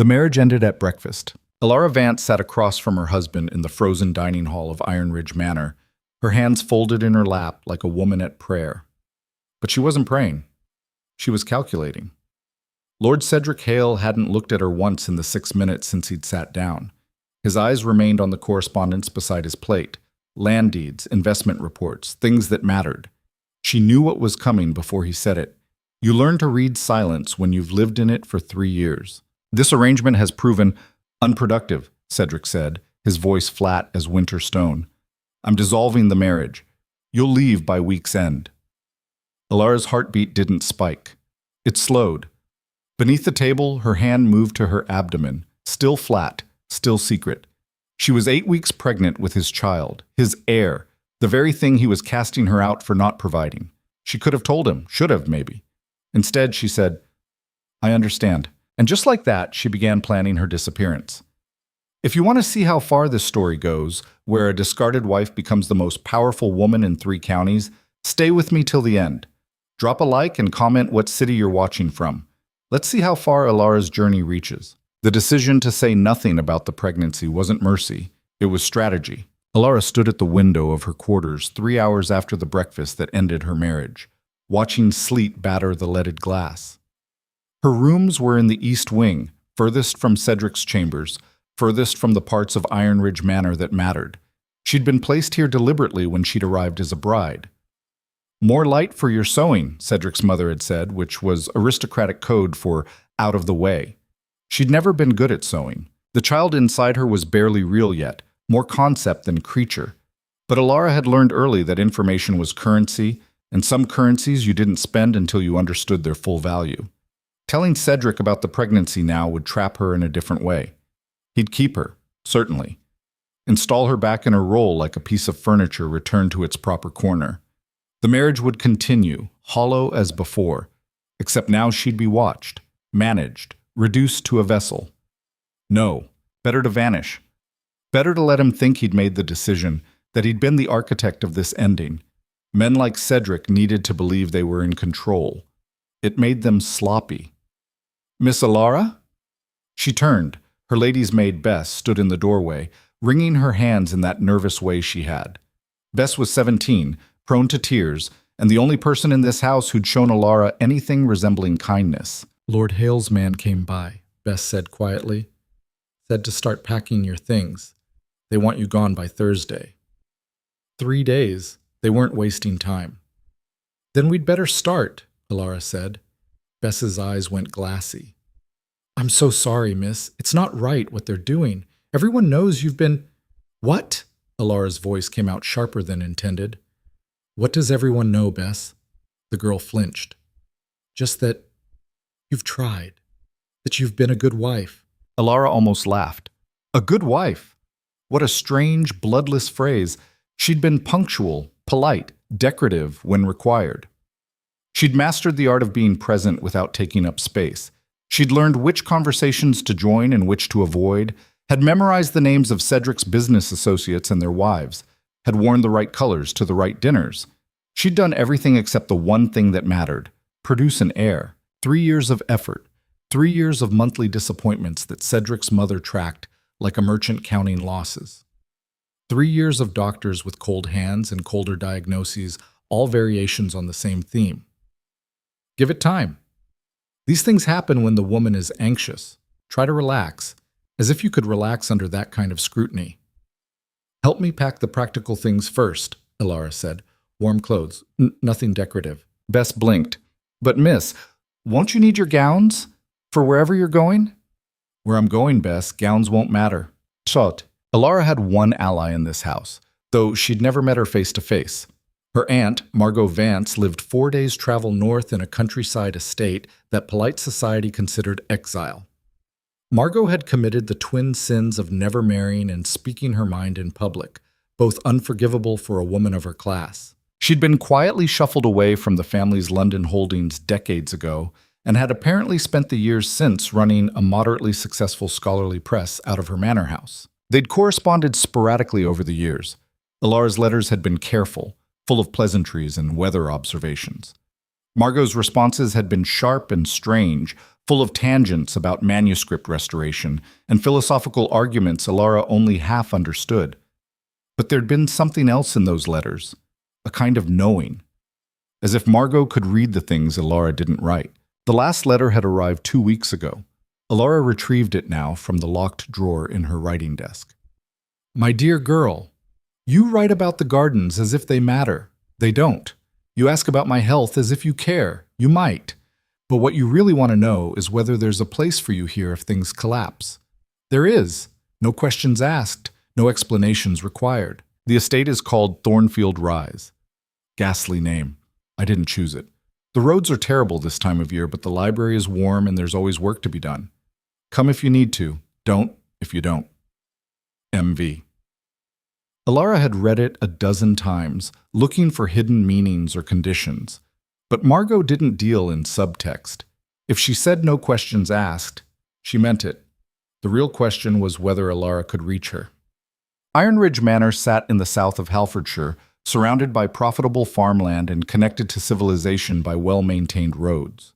The marriage ended at breakfast. Alara Vance sat across from her husband in the frozen dining hall of Iron Ridge Manor, her hands folded in her lap like a woman at prayer. But she wasn't praying. She was calculating. Lord Cedric Hale hadn't looked at her once in the 6 minutes since he'd sat down. His eyes remained on the correspondence beside his plate. Land deeds, investment reports, things that mattered. She knew what was coming before he said it. You learn to read silence when you've lived in it for 3 years. This arrangement has proven unproductive, Cedric said, his voice flat as winter stone. I'm dissolving the marriage. You'll leave by week's end. Alara's heartbeat didn't spike. It slowed. Beneath the table, her hand moved to her abdomen, still flat, still secret. She was 8 weeks pregnant with his child, his heir, the very thing he was casting her out for not providing. She could have told him, should have maybe. Instead, she said, I understand. And just like that, she began planning her disappearance. If you want to see how far this story goes, where a discarded wife becomes the most powerful woman in 3 counties, stay with me till the end. Drop a like and comment what city you're watching from. Let's see how far Alara's journey reaches. The decision to say nothing about the pregnancy wasn't mercy, it was strategy. Alara stood at the window of her quarters 3 hours after the breakfast that ended her marriage, watching sleet batter the leaded glass. Her rooms were in the east wing, furthest from Cedric's chambers, furthest from the parts of Iron Ridge Manor that mattered. She'd been placed here deliberately when she'd arrived as a bride. More light for your sewing, Cedric's mother had said, which was aristocratic code for out of the way. She'd never been good at sewing. The child inside her was barely real yet, more concept than creature. But Alara had learned early that information was currency, and some currencies you didn't spend until you understood their full value. Telling Cedric about the pregnancy now would trap her in a different way. He'd keep her, certainly. Install her back in her role like a piece of furniture returned to its proper corner. The marriage would continue, hollow as before, except now she'd be watched, managed, reduced to a vessel. No, better to vanish. Better to let him think he'd made the decision, that he'd been the architect of this ending. Men like Cedric needed to believe they were in control. It made them sloppy. Miss Alara? She turned. Her lady's maid Bess stood in the doorway, wringing her hands in that nervous way she had. Bess was 17, prone to tears, and the only person in this house who'd shown Alara anything resembling kindness. Lord Hale's man came by, Bess said quietly. Said to start packing your things. They want you gone by Thursday. 3 days. They weren't wasting time. Then we'd better start, Alara said. Bess's eyes went glassy. I'm so sorry, miss. It's not right what they're doing. Everyone knows you've been... What? Alara's voice came out sharper than intended. What does everyone know, Bess? The girl flinched. Just that you've tried. That you've been a good wife. Alara almost laughed. A good wife? What a strange, bloodless phrase. She'd been punctual, polite, decorative when required. She'd mastered the art of being present without taking up space. She'd learned which conversations to join and which to avoid, had memorized the names of Cedric's business associates and their wives, had worn the right colors to the right dinners. She'd done everything except the one thing that mattered, produce an heir. 3 years of effort, 3 years of monthly disappointments that Cedric's mother tracked like a merchant counting losses. 3 years of doctors with cold hands and colder diagnoses, all variations on the same theme. Give it time. These things happen when the woman is anxious. Try to relax, as if you could relax under that kind of scrutiny. Help me pack the practical things first, Alara said. Warm clothes, nothing decorative. Bess blinked. But miss, won't you need your gowns? For wherever you're going? Where I'm going, Bess, gowns won't matter. Shot. Alara had one ally in this house, though she'd never met her face to face. Her aunt, Margot Vance, lived 4 days' travel north in a countryside estate that polite society considered exile. Margot had committed the twin sins of never marrying and speaking her mind in public, both unforgivable for a woman of her class. She'd been quietly shuffled away from the family's London holdings decades ago and had apparently spent the years since running a moderately successful scholarly press out of her manor house. They'd corresponded sporadically over the years. Alara's letters had been careful, full of pleasantries and weather observations. Margot's responses had been sharp and strange, full of tangents about manuscript restoration and philosophical arguments Alara only half understood. But there'd been something else in those letters, a kind of knowing, as if Margot could read the things Alara didn't write. The last letter had arrived 2 weeks ago. Alara retrieved it now from the locked drawer in her writing desk. My dear girl, you write about the gardens as if they matter. They don't. You ask about my health as if you care. You might. But what you really want to know is whether there's a place for you here if things collapse. There is. No questions asked. No explanations required. The estate is called Thornfield Rise. Ghastly name. I didn't choose it. The roads are terrible this time of year, but the library is warm and there's always work to be done. Come if you need to. Don't if you don't. MV. Alara had read it a dozen times, looking for hidden meanings or conditions. But Margot didn't deal in subtext. If she said no questions asked, she meant it. The real question was whether Alara could reach her. Iron Ridge Manor sat in the south of Halfordshire, surrounded by profitable farmland and connected to civilization by well-maintained roads.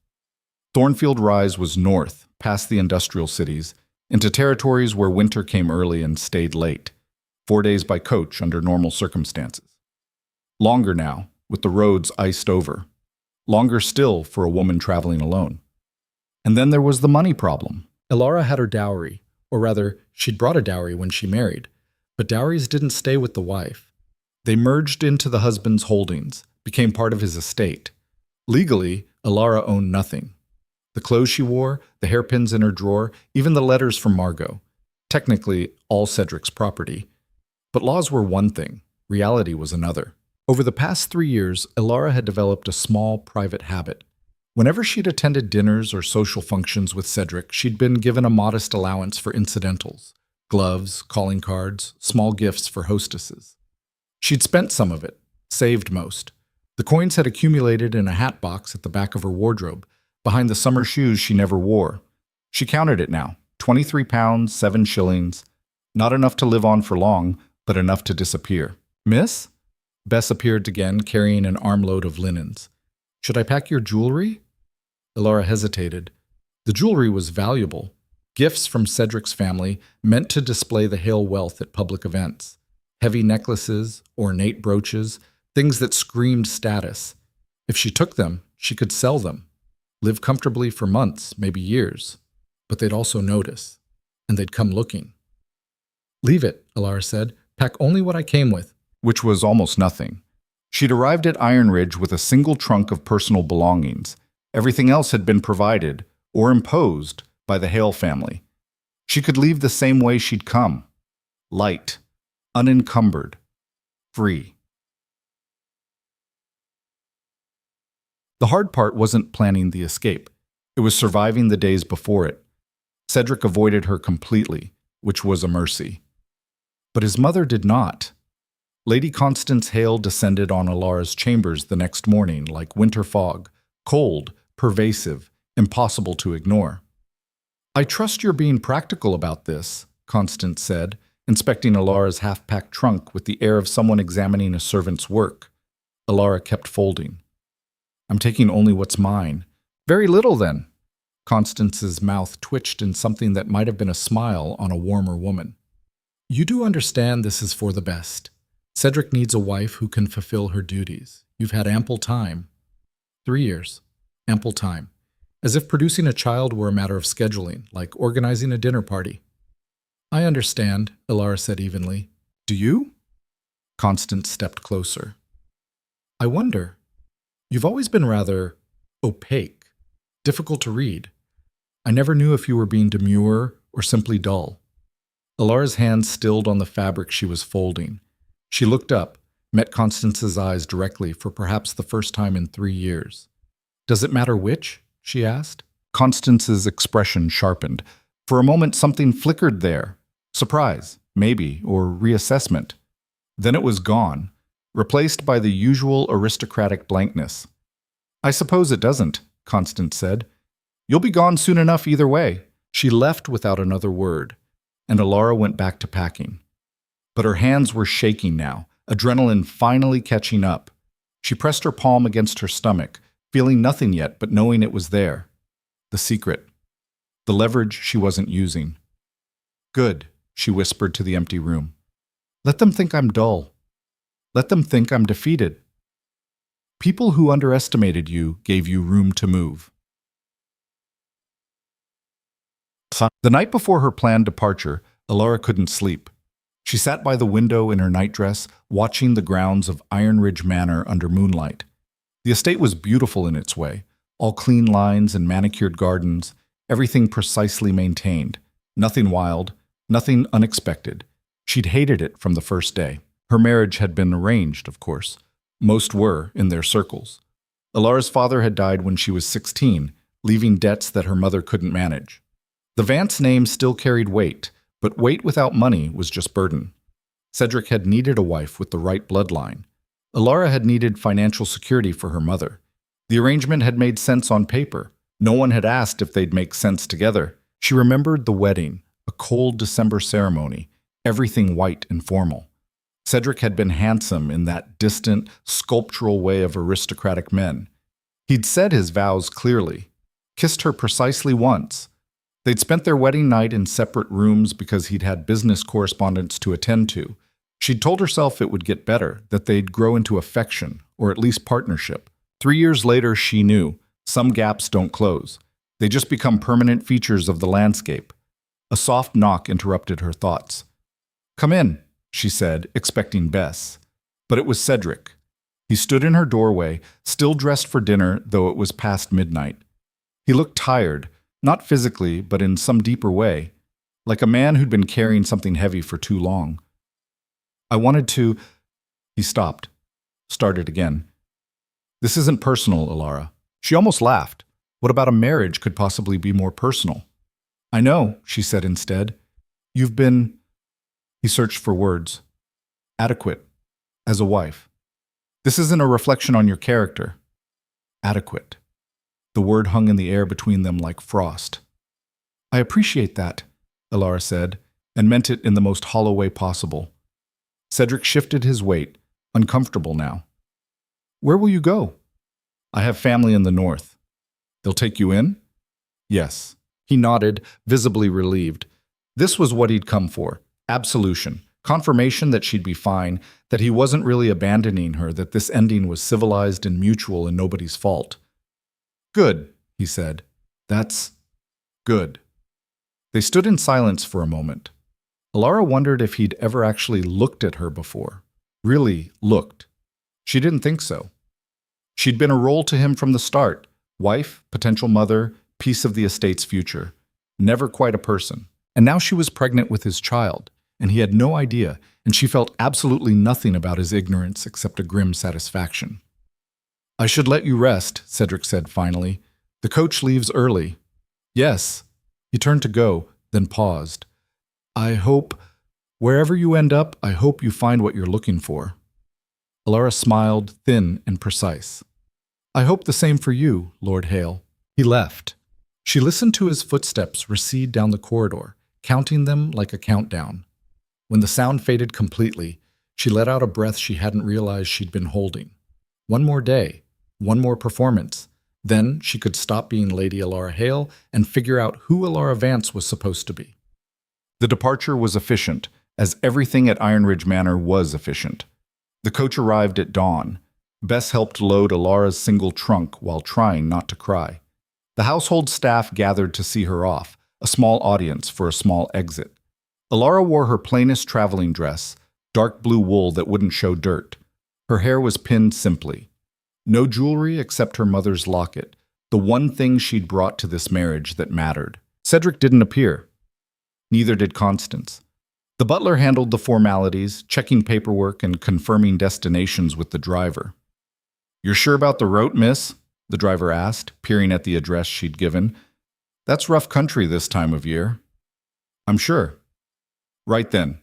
Thornfield Rise was north, past the industrial cities, into territories where winter came early and stayed late, 4 days by coach under normal circumstances. Longer now, with the roads iced over. Longer still for a woman traveling alone. And then there was the money problem. Alara had her dowry, or rather, she'd brought a dowry when she married, but dowries didn't stay with the wife. They merged into the husband's holdings, became part of his estate. Legally, Alara owned nothing. The clothes she wore, the hairpins in her drawer, even the letters from Margot. Technically, all Cedric's property. But laws were one thing, reality was another. Over the past 3 years, Alara had developed a small, private habit. Whenever she'd attended dinners or social functions with Cedric, she'd been given a modest allowance for incidentals. Gloves, calling cards, small gifts for hostesses. She'd spent some of it, saved most. The coins had accumulated in a hat box at the back of her wardrobe, behind the summer shoes she never wore. She counted it now, 23 pounds, 7 shillings. Not enough to live on for long, but enough to disappear. Miss? Bess appeared again, carrying an armload of linens. Should I pack your jewelry? Alara hesitated. The jewelry was valuable. Gifts from Cedric's family meant to display the Hale wealth at public events. Heavy necklaces, ornate brooches, things that screamed status. If she took them, she could sell them. Live comfortably for months, maybe years. But they'd also notice. And they'd come looking. Leave it, Alara said. Pack only what I came with. Which was almost nothing. She'd arrived at Iron Ridge with a single trunk of personal belongings. Everything else had been provided, or imposed, by the Hale family. She could leave the same way she'd come. Light, unencumbered, free. The hard part wasn't planning the escape. It was surviving the days before it. Cedric avoided her completely, which was a mercy. But his mother did not. Lady Constance Hale descended on Alara's chambers the next morning like winter fog, cold, pervasive, impossible to ignore. I trust you're being practical about this, Constance said, inspecting Alara's half-packed trunk with the air of someone examining a servant's work. Alara kept folding. I'm taking only what's mine. Very little, then. Constance's mouth twitched in something that might have been a smile on a warmer woman. You do understand this is for the best. Cedric needs a wife who can fulfill her duties. You've had ample time. 3 years. Ample time. As if producing a child were a matter of scheduling, like organizing a dinner party. I understand, Alara said evenly. Do you? Constance stepped closer. I wonder. You've always been rather opaque, difficult to read. I never knew if you were being demure or simply dull. Alara's hands stilled on the fabric she was folding. She looked up, met Constance's eyes directly for perhaps the first time in 3 years. Does it matter which? She asked. Constance's expression sharpened. For a moment something flickered there. Surprise, maybe, or reassessment. Then it was gone, replaced by the usual aristocratic blankness. I suppose it doesn't, Constance said. You'll be gone soon enough either way. She left without another word, and Alara went back to packing. But her hands were shaking now, adrenaline finally catching up. She pressed her palm against her stomach, feeling nothing yet but knowing it was there. The secret, the leverage she wasn't using. Good, she whispered to the empty room. Let them think I'm dull. Let them think I'm defeated. People who underestimated you gave you room to move. The night before her planned departure, Alara couldn't sleep. She sat by the window in her nightdress, watching the grounds of Iron Ridge Manor under moonlight. The estate was beautiful in its way, all clean lines and manicured gardens, everything precisely maintained. Nothing wild, nothing unexpected. She'd hated it from the first day. Her marriage had been arranged, of course. Most were, in their circles. Alara's father had died when she was 16, leaving debts that her mother couldn't manage. The Vance name still carried weight, but weight without money was just burden. Cedric had needed a wife with the right bloodline. Alara had needed financial security for her mother. The arrangement had made sense on paper. No one had asked if they'd make sense together. She remembered the wedding, a cold December ceremony, everything white and formal. Cedric had been handsome in that distant, sculptural way of aristocratic men. He'd said his vows clearly, kissed her precisely once. They'd spent their wedding night in separate rooms because he'd had business correspondence to attend to. She'd told herself it would get better, that they'd grow into affection, or at least partnership. 3 years later, she knew, some gaps don't close. They just become permanent features of the landscape. A soft knock interrupted her thoughts. "Come in," she said, expecting Bess. But it was Cedric. He stood in her doorway, still dressed for dinner, though it was past midnight. He looked tired, not physically, but in some deeper way, like a man who'd been carrying something heavy for too long. "I wanted to—" He stopped, started again. "This isn't personal, Alara." She almost laughed. What about a marriage could possibly be more personal? "I know," she said instead. "You've been—" He searched for words. "Adequate. As a wife. This isn't a reflection on your character." Adequate. The word hung in the air between them like frost. "I appreciate that," Alara said, and meant it in the most hollow way possible. Cedric shifted his weight, uncomfortable now. "Where will you go?" "I have family in the north." "They'll take you in?" "Yes." He nodded, visibly relieved. This was what he'd come for. Absolution. Confirmation that she'd be fine, that he wasn't really abandoning her, that this ending was civilized and mutual and nobody's fault. "Good," he said. "That's good." They stood in silence for a moment. Alara wondered if he'd ever actually looked at her before. Really looked. She didn't think so. She'd been a role to him from the start. Wife, potential mother, piece of the estate's future. Never quite a person. And now she was pregnant with his child, and he had no idea, and she felt absolutely nothing about his ignorance except a grim satisfaction. "I should let you rest," Cedric said finally. "The coach leaves early." "Yes." He turned to go, then paused. "I hope, wherever you end up, I hope you find what you're looking for." Alara smiled, thin and precise. "I hope the same for you, Lord Hale." He left. She listened to his footsteps recede down the corridor, counting them like a countdown. When the sound faded completely, she let out a breath she hadn't realized she'd been holding. One more day. One more performance. Then she could stop being Lady Alara Hale and figure out who Alara Vance was supposed to be. The departure was efficient, as everything at Iron Ridge Manor was efficient. The coach arrived at dawn. Bess helped load Alara's single trunk while trying not to cry. The household staff gathered to see her off, a small audience for a small exit. Alara wore her plainest traveling dress, dark blue wool that wouldn't show dirt. Her hair was pinned simply. No jewelry except her mother's locket, the one thing she'd brought to this marriage that mattered. Cedric didn't appear. Neither did Constance. The butler handled the formalities, checking paperwork and confirming destinations with the driver. "You're sure about the route, miss?" the driver asked, peering at the address she'd given. "That's rough country this time of year." "I'm sure." "Right then.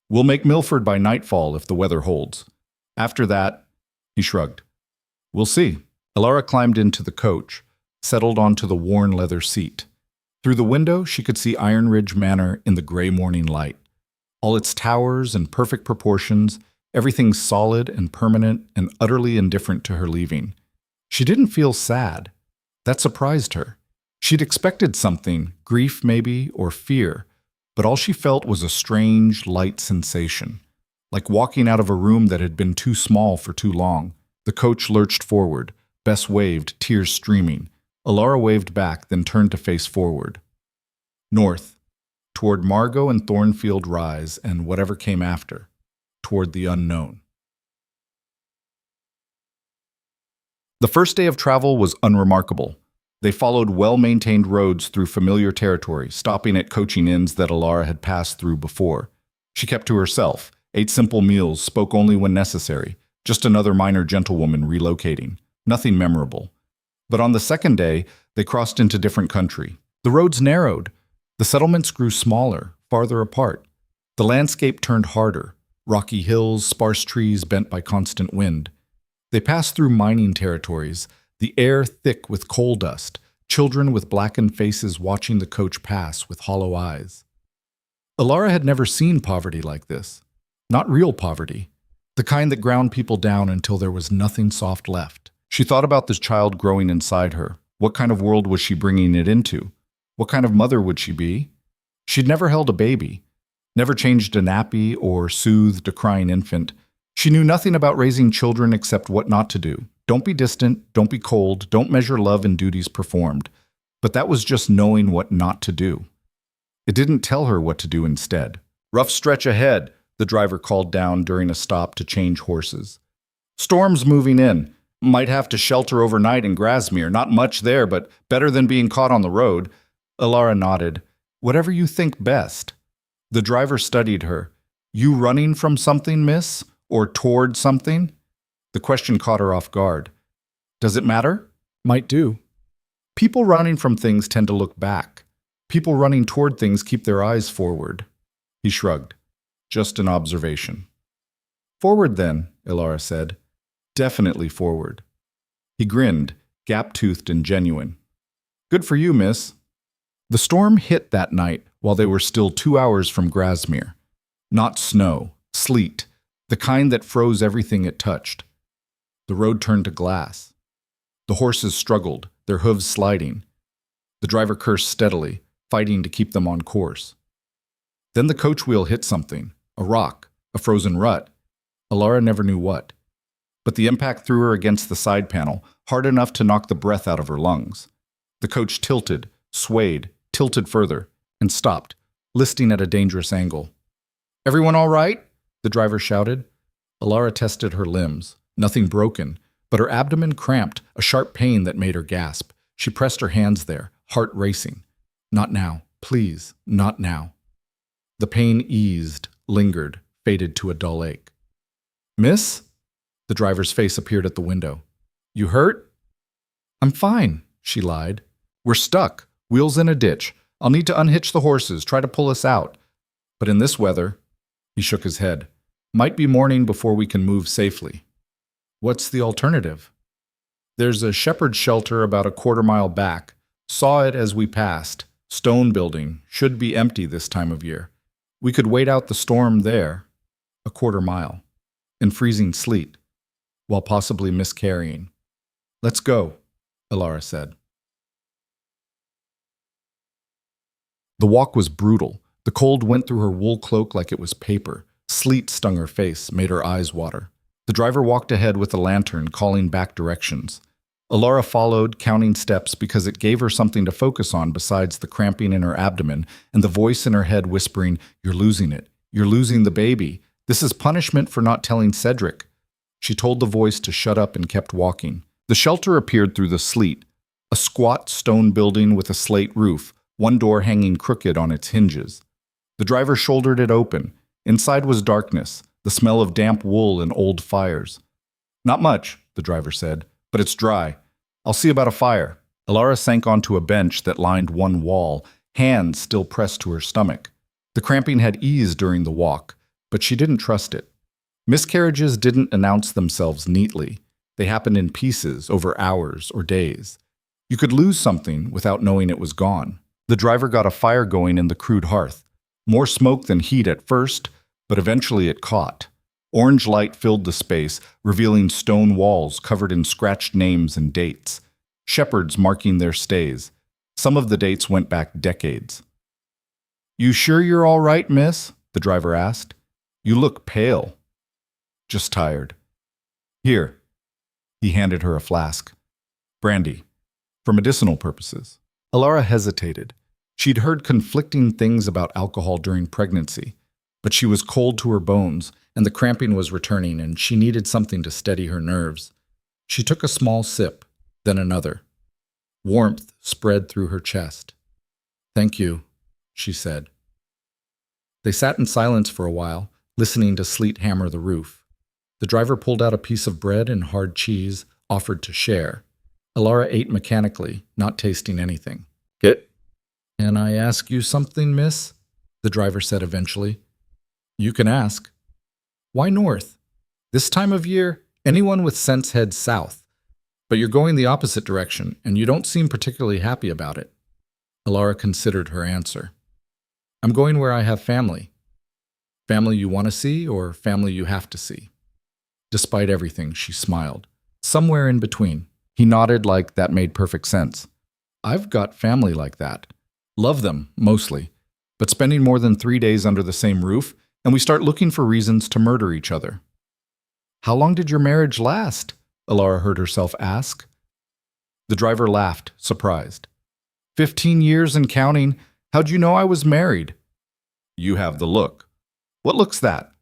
We'll make Milford by nightfall if the weather holds. After that," he shrugged. "We'll see." Alara climbed into the coach, settled onto the worn leather seat. Through the window, she could see Iron Ridge Manor in the gray morning light. All its towers and perfect proportions, everything solid and permanent and utterly indifferent to her leaving. She didn't feel sad. That surprised her. She'd expected something, grief maybe, or fear, but all she felt was a strange, light sensation, like walking out of a room that had been too small for too long. The coach lurched forward. Bess waved, tears streaming. Alara waved back, then turned to face forward. North, toward Margot and Thornfield Rise and whatever came after, toward the unknown. The first day of travel was unremarkable. They followed well-maintained roads through familiar territory, stopping at coaching inns that Alara had passed through before. She kept to herself, ate simple meals, spoke only when necessary, just another minor gentlewoman relocating. Nothing memorable. But on the second day, they crossed into different country. The roads narrowed. The settlements grew smaller, farther apart. The landscape turned harder. Rocky hills, sparse trees bent by constant wind. They passed through mining territories, the air thick with coal dust, children with blackened faces watching the coach pass with hollow eyes. Alara had never seen poverty like this. Not real poverty. The kind that ground people down until there was nothing soft left. She thought about this child growing inside her. What kind of world was she bringing it into? What kind of mother would she be? She'd never held a baby, never changed a nappy or soothed a crying infant. She knew nothing about raising children except what not to do. Don't be distant, don't be cold, don't measure love in duties performed. But that was just knowing what not to do. It didn't tell her what to do instead. Rough stretch ahead, the driver called down during a stop to change horses. Storm's moving in. Might have to shelter overnight in Grasmere. Not much there, but better than being caught on the road. Alara nodded. Whatever you think best. The driver studied her. You running from something, miss? Or toward something? The question caught her off guard. Does it matter? Might do. People running from things tend to look back. People running toward things keep their eyes forward. He shrugged. Just an observation. Forward then, Alara said. Definitely forward. He grinned, gap-toothed and genuine. Good for you, miss. The storm hit that night while they were still 2 hours from Grasmere. Not snow, sleet, the kind that froze everything it touched. The road turned to glass. The horses struggled, their hooves sliding. The driver cursed steadily, fighting to keep them on course. Then the coach wheel hit something, a rock, a frozen rut. Alara never knew what. But the impact threw her against the side panel, hard enough to knock the breath out of her lungs. The coach tilted, swayed, tilted further, and stopped, listing at a dangerous angle. Everyone all right? The driver shouted. Alara tested her limbs. Nothing broken, but her abdomen cramped, a sharp pain that made her gasp. She pressed her hands there, heart racing. Not now, please, not now. The pain eased, lingered, faded to a dull ache. Miss? The driver's face appeared at the window. You hurt? I'm fine, she lied. We're stuck, wheels in a ditch. I'll need to unhitch the horses, try to pull us out. But in this weather, he shook his head. Might be morning before we can move safely. What's the alternative? There's a shepherd's shelter about a quarter-mile back. Saw it as we passed. Stone building. Should be empty this time of year. We could wait out the storm there, a quarter-mile, in freezing sleet, while possibly miscarrying. Let's go, Alara said. The walk was brutal. The cold went through her wool cloak like it was paper. Sleet stung her face, made her eyes water. The driver walked ahead with a lantern, calling back directions. Alara followed, counting steps because it gave her something to focus on besides the cramping in her abdomen and the voice in her head whispering, "You're losing it. You're losing the baby. This is punishment for not telling Cedric." She told the voice to shut up and kept walking. The shelter appeared through the sleet, a squat stone building with a slate roof, one door hanging crooked on its hinges. The driver shouldered it open. Inside was darkness, the smell of damp wool and old fires. Not much, the driver said, but it's dry. I'll see about a fire. Alara sank onto a bench that lined one wall, hands still pressed to her stomach. The cramping had eased during the walk, but she didn't trust it. Miscarriages didn't announce themselves neatly. They happened in pieces over hours or days. You could lose something without knowing it was gone. The driver got a fire going in the crude hearth. More smoke than heat at first, but eventually it caught. Orange light filled the space, revealing stone walls covered in scratched names and dates. Shepherds marking their stays. Some of the dates went back decades. "You sure you're all right, miss?" the driver asked. "You look pale." "Just tired." "Here." He handed her a flask. "Brandy. For medicinal purposes." Alara hesitated. She'd heard conflicting things about alcohol during pregnancy, but she was cold to her bones, and the cramping was returning, and she needed something to steady her nerves. She took a small sip, then another. Warmth spread through her chest. "Thank you," she said. They sat in silence for a while, listening to sleet hammer the roof. The driver pulled out a piece of bread and hard cheese, offered to share. Alara ate mechanically, not tasting anything. "Can I ask you something, miss?" the driver said eventually. "You can ask." "Why north? This time of year, anyone with sense heads south. But you're going the opposite direction, and you don't seem particularly happy about it." Alara considered her answer. "I'm going where I have family." "Family you want to see, or family you have to see?" Despite everything, she smiled. "Somewhere in between." He nodded like that made perfect sense. "I've got family like that. Love them, mostly. But spending more than 3 days under the same roof, and we start looking for reasons to murder each other." "How long did your marriage last?" Alara heard herself ask. The driver laughed, surprised. 15 years and counting. How'd you know I was married?" "You have the look." "What look's that?"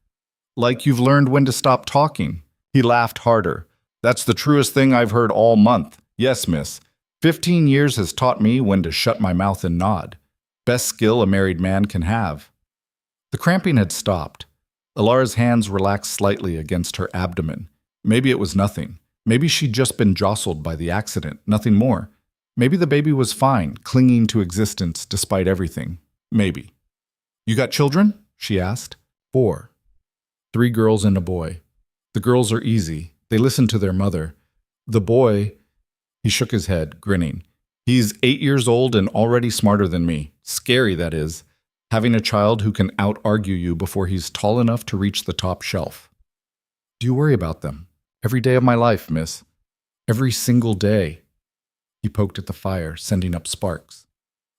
"Like you've learned when to stop talking." He laughed harder. "That's the truest thing I've heard all month. Yes, miss. 15 years has taught me when to shut my mouth and nod. Best skill a married man can have." The cramping had stopped. Alara's hands relaxed slightly against her abdomen. Maybe it was nothing. Maybe she'd just been jostled by the accident, nothing more. Maybe the baby was fine, clinging to existence despite everything. Maybe. "You got children?" she asked. 4. 3 girls and a boy. The girls are easy. They listen to their mother. The boy, he shook his head, grinning. He's 8 years old and already smarter than me. Scary, that is. Having a child who can out-argue you before he's tall enough to reach the top shelf. "Do you worry about them?" "Every day of my life, miss. Every single day." He poked at the fire, sending up sparks.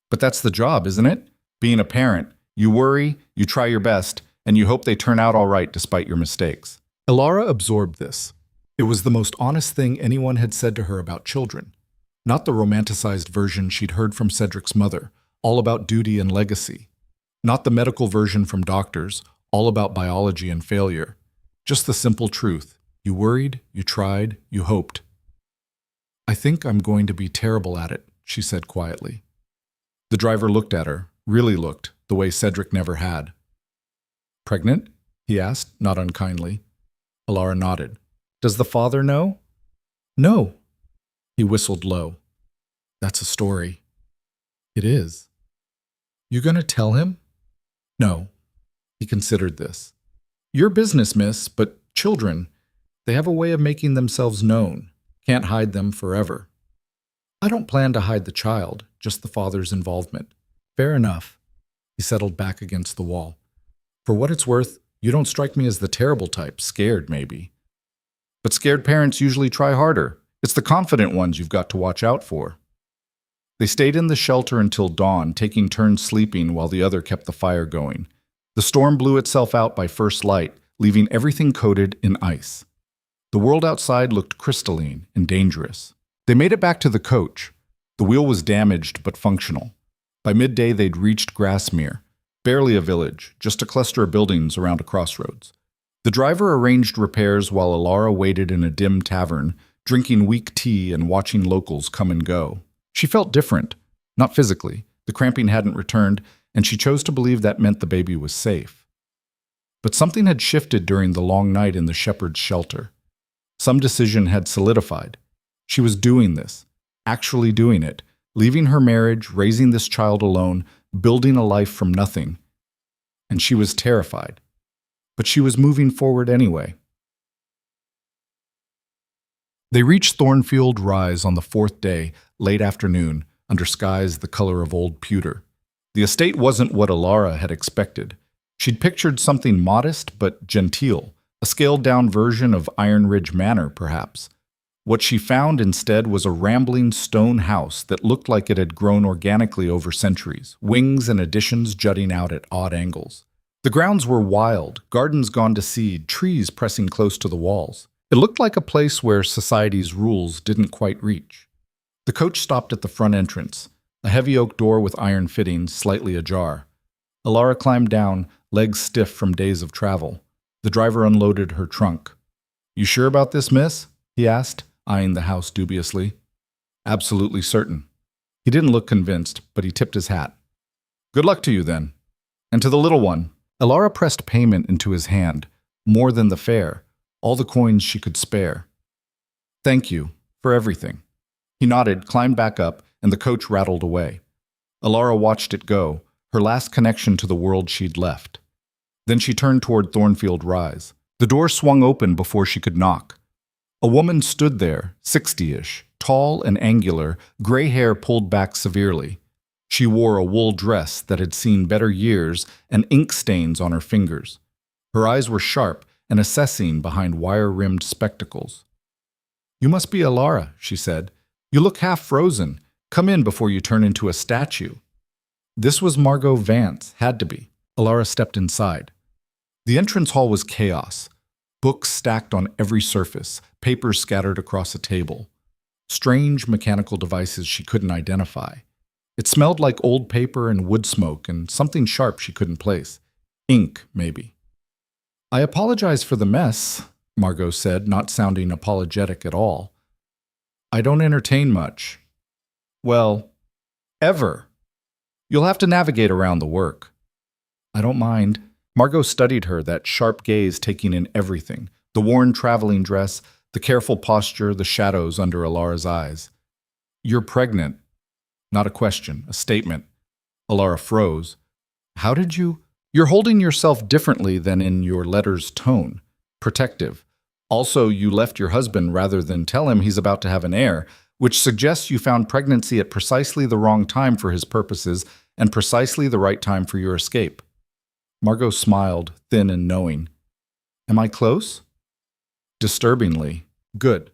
"But that's the job, isn't it? Being a parent. You worry, you try your best, and you hope they turn out all right despite your mistakes." Alara absorbed this. It was the most honest thing anyone had said to her about children. Not the romanticized version she'd heard from Cedric's mother, all about duty and legacy. Not the medical version from doctors, all about biology and failure. Just the simple truth. You worried, you tried, you hoped. "I think I'm going to be terrible at it," she said quietly. The driver looked at her, really looked, the way Cedric never had. "Pregnant?" he asked, not unkindly. Alara nodded. "Does the father know?" "No." He whistled low. "That's a story." "It is." "You gonna tell him?" "No." He considered this. "Your business, miss, but children, they have a way of making themselves known. Can't hide them forever." "I don't plan to hide the child, just the father's involvement." "Fair enough." He settled back against the wall. "For what it's worth, you don't strike me as the terrible type, scared maybe. But scared parents usually try harder. It's the confident ones you've got to watch out for." They stayed in the shelter until dawn, taking turns sleeping while the other kept the fire going. The storm blew itself out by first light, leaving everything coated in ice. The world outside looked crystalline and dangerous. They made it back to the coach. The wheel was damaged but functional. By midday, they'd reached Grassmere, barely a village, just a cluster of buildings around a crossroads. The driver arranged repairs while Alara waited in a dim tavern, drinking weak tea and watching locals come and go. She felt different, not physically. The cramping hadn't returned, and she chose to believe that meant the baby was safe. But something had shifted during the long night in the shepherd's shelter. Some decision had solidified. She was doing this, actually doing it, leaving her marriage, raising this child alone, building a life from nothing. And she was terrified. But she was moving forward anyway. They reached Thornfield Rise on the 4th day, late afternoon, under skies the color of old pewter. The estate wasn't what Alara had expected. She'd pictured something modest but genteel, a scaled-down version of Iron Ridge Manor, perhaps. What she found instead was a rambling stone house that looked like it had grown organically over centuries, wings and additions jutting out at odd angles. The grounds were wild, gardens gone to seed, trees pressing close to the walls. It looked like a place where society's rules didn't quite reach. The coach stopped at the front entrance, a heavy oak door with iron fittings slightly ajar. Alara climbed down, legs stiff from days of travel. The driver unloaded her trunk. "You sure about this, miss?" he asked, eyeing the house dubiously. "Absolutely certain." He didn't look convinced, but he tipped his hat. "Good luck to you, then. And to the little one." Alara pressed payment into his hand, more than the fare, all the coins she could spare. "Thank you, for everything." He nodded, climbed back up, and the coach rattled away. Alara watched it go, her last connection to the world she'd left. Then she turned toward Thornfield Rise. The door swung open before she could knock. A woman stood there, 60-ish, tall and angular, gray hair pulled back severely. She wore a wool dress that had seen better years and ink stains on her fingers. Her eyes were sharp and assessing behind wire-rimmed spectacles. "You must be Alara," she said. "You look half frozen. Come in before you turn into a statue." This was Margot Vance, had to be. Alara stepped inside. The entrance hall was chaos. Books stacked on every surface, papers scattered across a table. Strange mechanical devices she couldn't identify. It smelled like old paper and wood smoke and something sharp she couldn't place. Ink, maybe. "I apologize for the mess," Margot said, not sounding apologetic at all. "I don't entertain much. Well, ever. You'll have to navigate around the work." "I don't mind." Margot studied her, that sharp gaze taking in everything. The worn traveling dress, the careful posture, the shadows under Alara's eyes. "You're pregnant." Not a question, a statement. Alara froze. "How did you—" "You're holding yourself differently than in your letter's tone. Protective. Also, you left your husband rather than tell him he's about to have an heir, which suggests you found pregnancy at precisely the wrong time for his purposes and precisely the right time for your escape." Margot smiled, thin and knowing. "Am I close?" "Disturbingly. Good.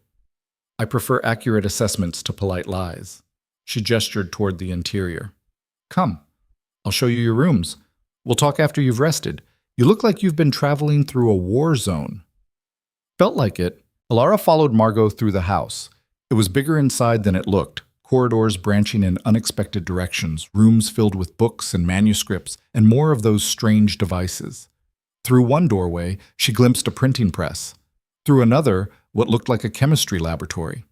I prefer accurate assessments to polite lies." She gestured toward the interior. "Come. I'll show you your rooms. We'll talk after you've rested. You look like you've been traveling through a war zone." Felt like it. Alara followed Margot through the house. It was bigger inside than it looked, corridors branching in unexpected directions, rooms filled with books and manuscripts, and more of those strange devices. Through one doorway, she glimpsed a printing press. Through another, what looked like a chemistry laboratory.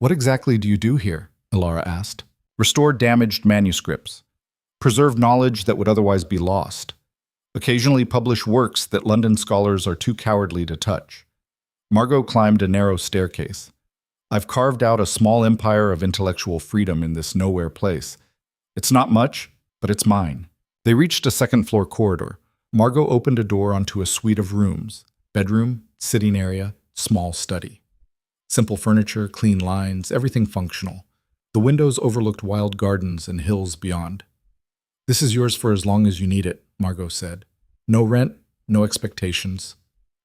"What exactly do you do here?" Alara asked. "Restore damaged manuscripts. Preserve knowledge that would otherwise be lost. Occasionally publish works that London scholars are too cowardly to touch." Margot climbed a narrow staircase. "I've carved out a small empire of intellectual freedom in this nowhere place. It's not much, but it's mine." They reached a second-floor corridor. Margot opened a door onto a suite of rooms. Bedroom, sitting area, small study. Simple furniture, clean lines, everything functional. The windows overlooked wild gardens and hills beyond. "This is yours for as long as you need it," Margot said. "No rent, no expectations.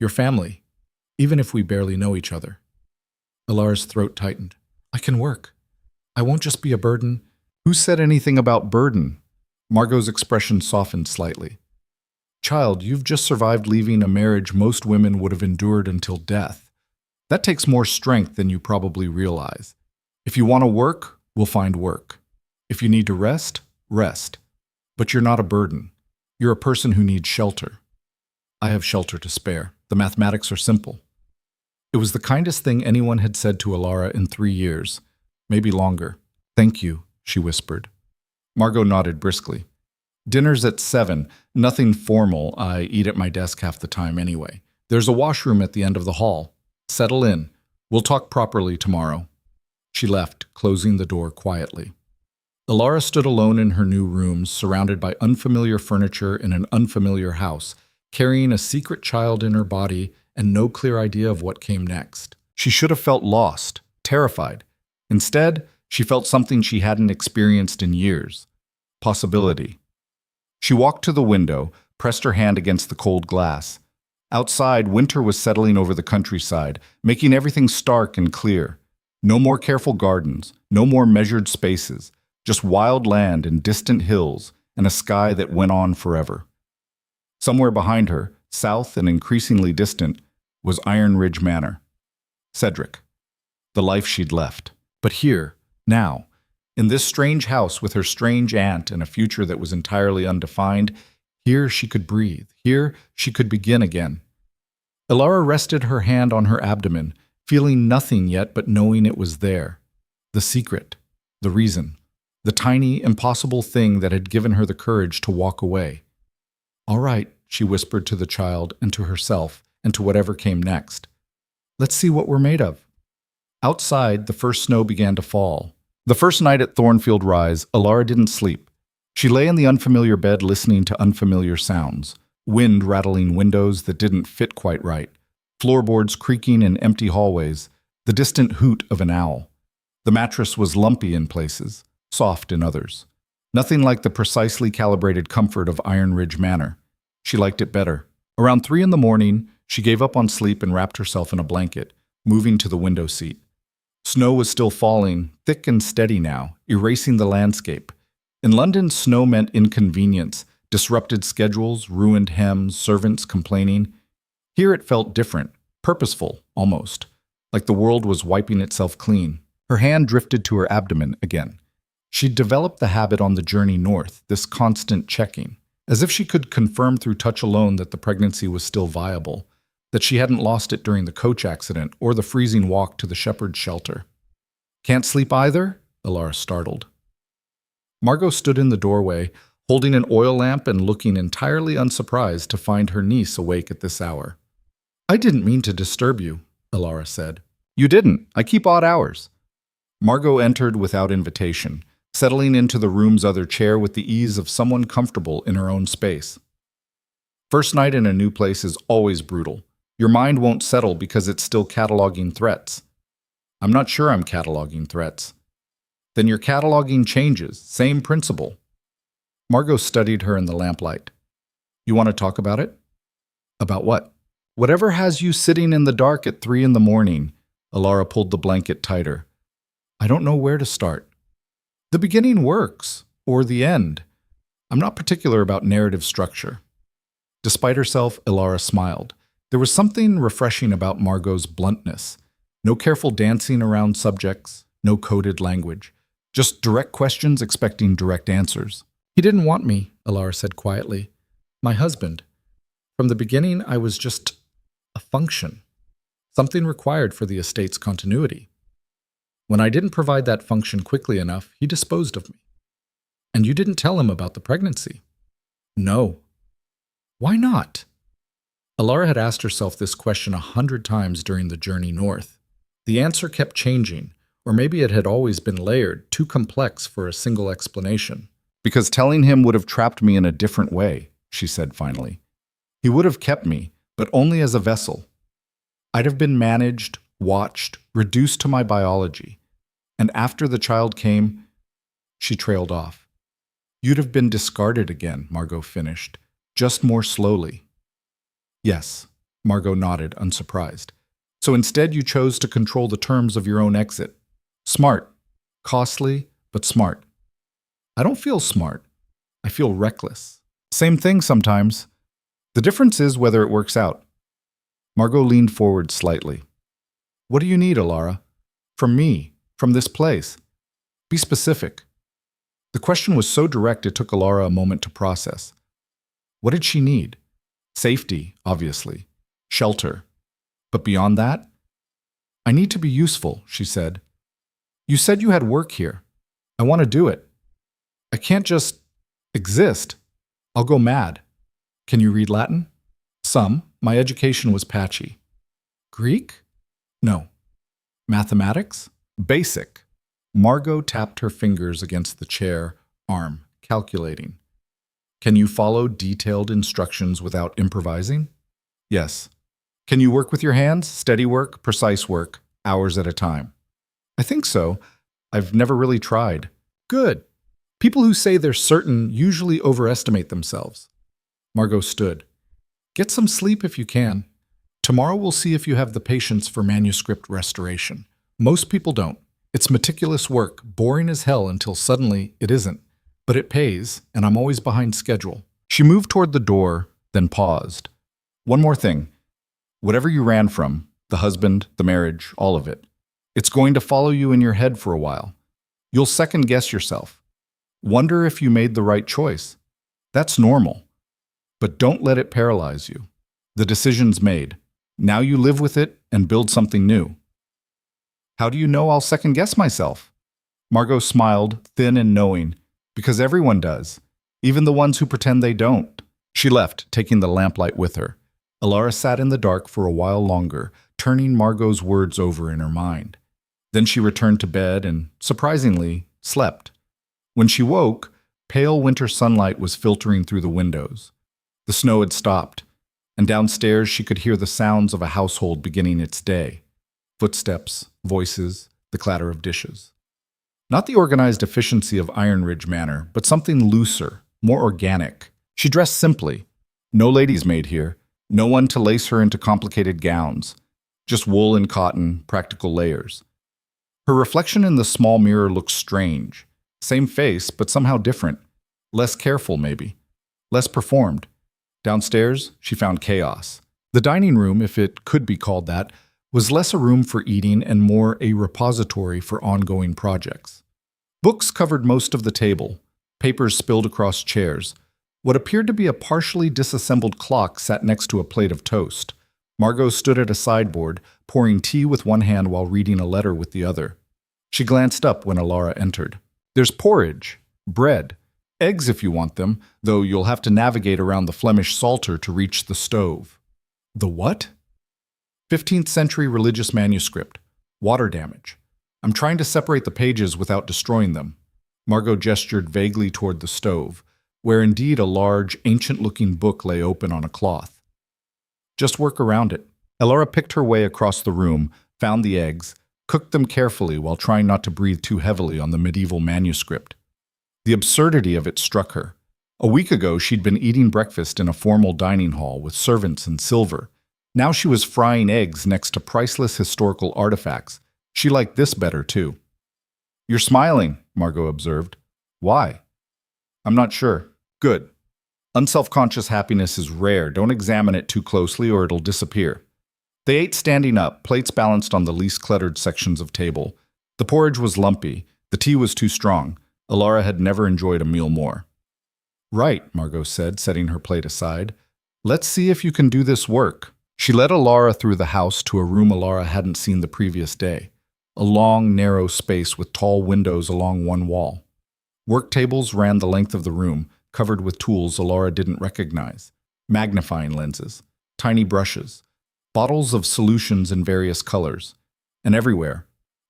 Your family, even if we barely know each other." Alara's throat tightened. "I can work. I won't just be a burden." "Who said anything about burden?" Margot's expression softened slightly. "Child, you've just survived leaving a marriage most women would have endured until death. That takes more strength than you probably realize. If you want to work, we'll find work. If you need to rest, rest. But you're not a burden. You're a person who needs shelter." "I have shelter to spare. The mathematics are simple." It was the kindest thing anyone had said to Alara in 3 years, maybe longer. "Thank you," she whispered. Margot nodded briskly. "Dinner's at 7. Nothing formal. I eat at my desk half the time anyway. There's a washroom at the end of the hall. Settle in. We'll talk properly tomorrow." She left, closing the door quietly. Alara stood alone in her new rooms, surrounded by unfamiliar furniture in an unfamiliar house, carrying a secret child in her body and no clear idea of what came next. She should have felt lost, terrified. Instead, she felt something she hadn't experienced in years. Possibility. She walked to the window, pressed her hand against the cold glass. Outside, winter was settling over the countryside, making everything stark and clear. No more careful gardens, no more measured spaces, just wild land and distant hills, and a sky that went on forever. Somewhere behind her, south and increasingly distant, was Iron Ridge Manor. Cedric. The life she'd left. But here, now, in this strange house with her strange aunt and a future that was entirely undefined, here she could breathe. Here she could begin again. Elara rested her hand on her abdomen, feeling nothing yet but knowing it was there. The secret. The reason. The tiny, impossible thing that had given her the courage to walk away. "All right," she whispered to the child and to herself and to whatever came next. "Let's see what we're made of." Outside, the first snow began to fall. The first night at Thornfield Rise, Elara didn't sleep. She lay in the unfamiliar bed listening to unfamiliar sounds. Wind rattling windows that didn't fit quite right. Floorboards creaking in empty hallways. The distant hoot of an owl. The mattress was lumpy in places, soft in others. Nothing like the precisely calibrated comfort of Iron Ridge Manor. She liked it better. Around 3 in the morning, she gave up on sleep and wrapped herself in a blanket, moving to the window seat. Snow was still falling, thick and steady now, erasing the landscape. In London, snow meant inconvenience, disrupted schedules, ruined hems, servants complaining. Here it felt different, purposeful, almost, like the world was wiping itself clean. Her hand drifted to her abdomen again. She'd developed the habit on the journey north, this constant checking, as if she could confirm through touch alone that the pregnancy was still viable, that she hadn't lost it during the coach accident or the freezing walk to the shepherd's shelter. "Can't sleep either?" Elara startled. Margot stood in the doorway, holding an oil lamp and looking entirely unsurprised to find her niece awake at this hour. "I didn't mean to disturb you," Elara said. "You didn't. I keep odd hours." Margot entered without invitation, settling into the room's other chair with the ease of someone comfortable in her own space. First night in a new place is always brutal. Your mind won't settle because it's still cataloging threats. "I'm not sure I'm cataloging threats." "Then your cataloging changes. Same principle." Margot studied her in the lamplight. "You want to talk about it?" "About what?" "Whatever has you sitting in the dark at 3 in the morning." Elara pulled the blanket tighter. "I don't know where to start." "The beginning works. Or the end. I'm not particular about narrative structure." Despite herself, Elara smiled. There was something refreshing about Margot's bluntness. No careful dancing around subjects, no coded language. Just direct questions expecting direct answers. "He didn't want me," Elara said quietly. "My husband. From the beginning, I was just a function. Something required for the estate's continuity. When I didn't provide that function quickly enough, he disposed of me." "And you didn't tell him about the pregnancy?" "No." "Why not?" Elara had asked herself this question 100 times during the journey north. The answer kept changing, or maybe it had always been layered, too complex for a single explanation. "Because telling him would have trapped me in a different way," she said finally. "He would have kept me, but only as a vessel. I'd have been managed, watched, reduced to my biology. And after the child came," she trailed off. "You'd have been discarded again," Margot finished, "just more slowly." "Yes," Margot nodded, unsurprised. "So instead you chose to control the terms of your own exit. Smart. Costly, but smart." "I don't feel smart. I feel reckless." "Same thing sometimes. The difference is whether it works out." Margot leaned forward slightly. "What do you need, Elara? From me? From this place? Be specific." The question was so direct it took Elara a moment to process. What did she need? Safety, obviously. Shelter. But beyond that? "I need to be useful," she said. "You said you had work here. I want to do it. I can't just exist. I'll go mad." "Can you read Latin?" "Some. My education was patchy." "Greek?" "No." "Mathematics?" "Basic." Margot tapped her fingers against the chair arm, calculating. "Can you follow detailed instructions without improvising?" "Yes." "Can you work with your hands? Steady work, precise work, hours at a time?" "I think so. I've never really tried." "Good. People who say they're certain usually overestimate themselves." Margot stood. "Get some sleep if you can." Tomorrow we'll see if you have the patience for manuscript restoration. Most people don't. It's meticulous work, boring as hell until suddenly it isn't. But it pays, and I'm always behind schedule. She moved toward the door, then paused. One more thing. Whatever you ran from, the husband, the marriage, all of it, it's going to follow you in your head for a while. You'll second guess yourself. Wonder if you made the right choice. That's normal. But don't let it paralyze you. The decision's made. Now you live with it and build something new. How do you know I'll second guess myself? Margot smiled, thin and knowing, because everyone does, even the ones who pretend they don't. She left, taking the lamplight with her. Alara sat in the dark for a while longer, turning Margot's words over in her mind. Then she returned to bed and, surprisingly, slept. When she woke, pale winter sunlight was filtering through the windows. The snow had stopped, and downstairs she could hear the sounds of a household beginning its day. Footsteps, voices, the clatter of dishes. Not the organized efficiency of Iron Ridge Manor, but something looser, more organic. She dressed simply. No lady's maid here. No one to lace her into complicated gowns. Just wool and cotton, practical layers. Her reflection in the small mirror looked strange. Same face, but somehow different. Less careful, maybe. Less performed. Downstairs, she found chaos. The dining room, if it could be called that, was less a room for eating and more a repository for ongoing projects. Books covered most of the table. Papers spilled across chairs. What appeared to be a partially disassembled clock sat next to a plate of toast. Margot stood at a sideboard, pouring tea with one hand while reading a letter with the other. She glanced up when Alara entered. There's porridge, bread, eggs if you want them, though you'll have to navigate around the Flemish Psalter to reach the stove. The what? 15th century religious manuscript. Water damage. I'm trying to separate the pages without destroying them. Margot gestured vaguely toward the stove, where indeed a large, ancient-looking book lay open on a cloth. Just work around it. Alara picked her way across the room, found the eggs, cooked them carefully while trying not to breathe too heavily on the medieval manuscript. The absurdity of it struck her. A week ago, she'd been eating breakfast in a formal dining hall with servants and silver. Now she was frying eggs next to priceless historical artifacts. She liked this better, too. You're smiling, Margot observed. Why? I'm not sure. Good. Unselfconscious happiness is rare. Don't examine it too closely or it'll disappear. They ate standing up, plates balanced on the least cluttered sections of table. The porridge was lumpy. The tea was too strong. Alara had never enjoyed a meal more. Right, Margot said, setting her plate aside. Let's see if you can do this work. She led Alara through the house to a room Alara hadn't seen the previous day. A long, narrow space with tall windows along one wall. Work tables ran the length of the room, covered with tools Alara didn't recognize. Magnifying lenses, tiny brushes, bottles of solutions in various colors. And everywhere,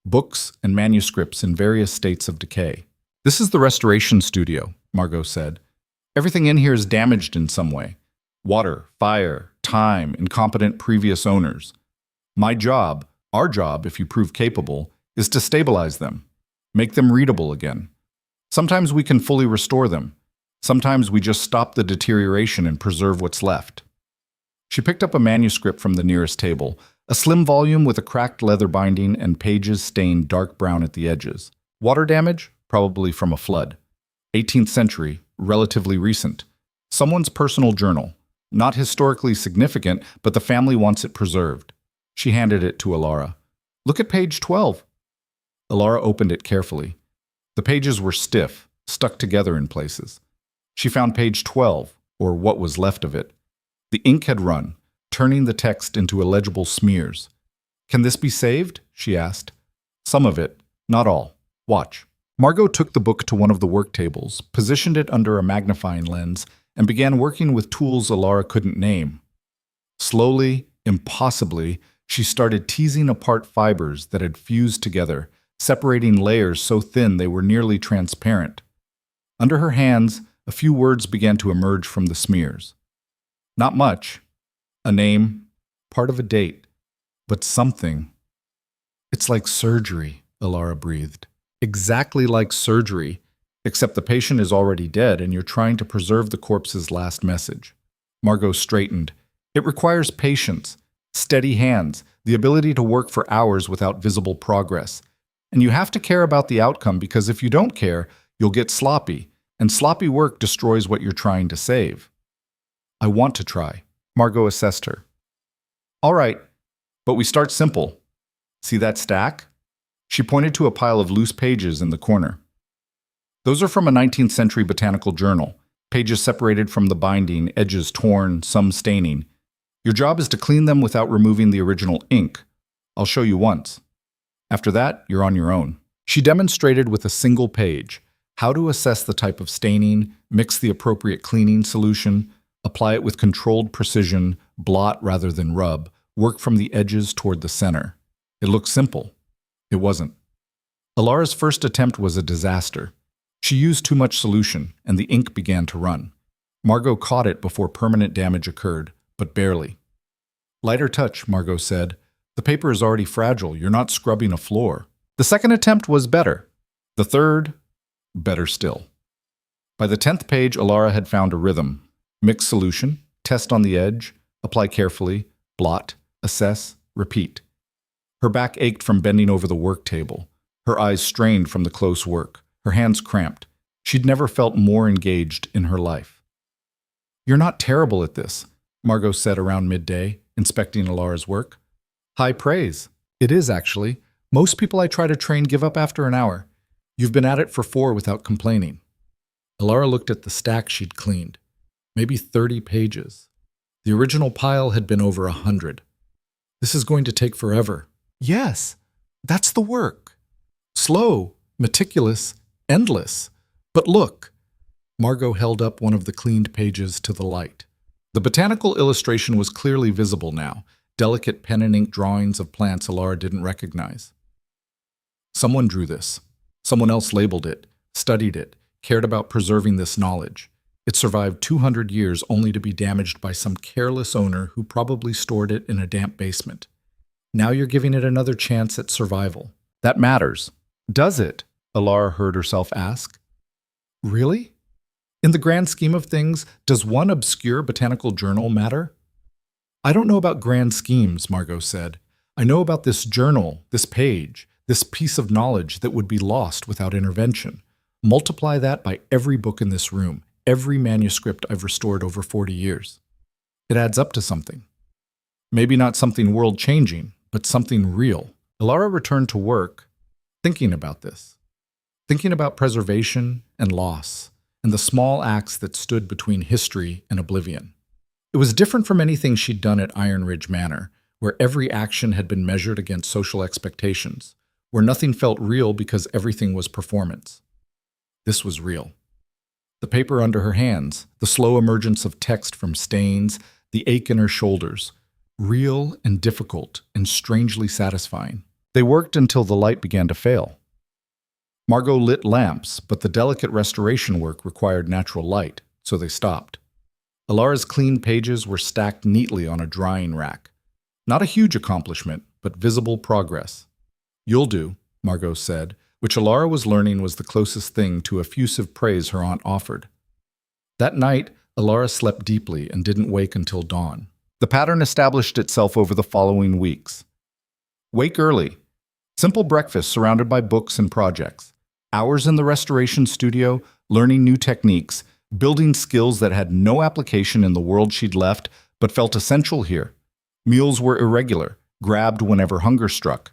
books and manuscripts in various states of decay. This is the restoration studio, Margot said. Everything in here is damaged in some way. Water, fire, time, incompetent previous owners. My job, our job, if you prove capable, is to stabilize them, make them readable again. Sometimes we can fully restore them. Sometimes we just stop the deterioration and preserve what's left. She picked up a manuscript from the nearest table, a slim volume with a cracked leather binding and pages stained dark brown at the edges. Water damage? Probably from a flood. 18th century, relatively recent. Someone's personal journal. Not historically significant, but the family wants it preserved. She handed it to Alara. Look at page 12. Alara opened it carefully. The pages were stiff, stuck together in places. She found page 12, or what was left of it. The ink had run, turning the text into illegible smears. Can this be saved? She asked. Some of it, not all. Watch. Margot took the book to one of the work tables, positioned it under a magnifying lens, and began working with tools Alara couldn't name. Slowly, impossibly, she started teasing apart fibers that had fused together, separating layers so thin they were nearly transparent. Under her hands, a few words began to emerge from the smears. Not much. A name, part of a date, but something. It's like surgery, Alara breathed. Exactly like surgery, except the patient is already dead and you're trying to preserve the corpse's last message. Margot straightened. It requires patience. Steady hands, the ability to work for hours without visible progress. And you have to care about the outcome because if you don't care, you'll get sloppy, and sloppy work destroys what you're trying to save. I want to try. Margot assessed her. All right, but we start simple. See that stack? She pointed to a pile of loose pages in the corner. Those are from a 19th century botanical journal, pages separated from the binding, edges torn, some staining. Your job is to clean them without removing the original ink. I'll show you once. After that, you're on your own. She demonstrated with a single page how to assess the type of staining, mix the appropriate cleaning solution, apply it with controlled precision, blot rather than rub, work from the edges toward the center. It looked simple. It wasn't. Alara's first attempt was a disaster. She used too much solution, and the ink began to run. Margot caught it before permanent damage occurred, but barely. Lighter touch, Margot said. The paper is already fragile. You're not scrubbing a floor. The second attempt was better. The third, better still. By the 10th page, Alara had found a rhythm. Mix solution, test on the edge, apply carefully, blot, assess, repeat. Her back ached from bending over the work table. Her eyes strained from the close work. Her hands cramped. She'd never felt more engaged in her life. You're not terrible at this, Margot said around midday, inspecting Alara's work. High praise. It is, actually. Most people I try to train give up after an hour. You've been at it for 4 without complaining. Alara looked at the stack she'd cleaned. Maybe 30 pages. The original pile had been over 100. This is going to take forever. Yes, that's the work. Slow, meticulous, endless. But look. Margot held up one of the cleaned pages to the light. The botanical illustration was clearly visible now, delicate pen and ink drawings of plants Alara didn't recognize. Someone drew this. Someone else labeled it, studied it, cared about preserving this knowledge. It survived 200 years only to be damaged by some careless owner who probably stored it in a damp basement. Now you're giving it another chance at survival. That matters. Does it? Alara heard herself ask. Really? In the grand scheme of things, does one obscure botanical journal matter? I don't know about grand schemes, Margot said. I know about this journal, this page, this piece of knowledge that would be lost without intervention. Multiply that by every book in this room, every manuscript I've restored over 40 years. It adds up to something. Maybe not something world-changing, but something real. Alara returned to work, thinking about this. Thinking about preservation and loss, and the small acts that stood between history and oblivion. It was different from anything she'd done at Iron Ridge Manor, where every action had been measured against social expectations, where nothing felt real because everything was performance. This was real. The paper under her hands, the slow emergence of text from stains, the ache in her shoulders, real and difficult and strangely satisfying. They worked until the light began to fail. Margot lit lamps, but the delicate restoration work required natural light, so they stopped. Alara's clean pages were stacked neatly on a drying rack. Not a huge accomplishment, but visible progress. You'll do, Margot said, which Alara was learning was the closest thing to effusive praise her aunt offered. That night, Alara slept deeply and didn't wake until dawn. The pattern established itself over the following weeks. Wake early. Simple breakfast surrounded by books and projects. Hours in the restoration studio, learning new techniques, building skills that had no application in the world she'd left, but felt essential here. Meals were irregular, grabbed whenever hunger struck.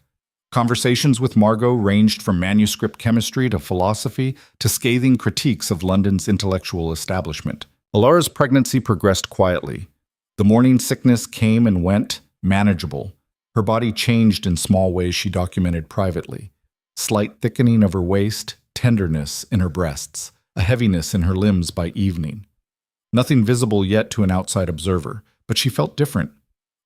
Conversations with Margot ranged from manuscript chemistry to philosophy to scathing critiques of London's intellectual establishment. Alara's pregnancy progressed quietly. The morning sickness came and went, manageable. Her body changed in small ways she documented privately. Slight thickening of her waist, tenderness in her breasts, a heaviness in her limbs by evening. Nothing visible yet to an outside observer, but she felt different,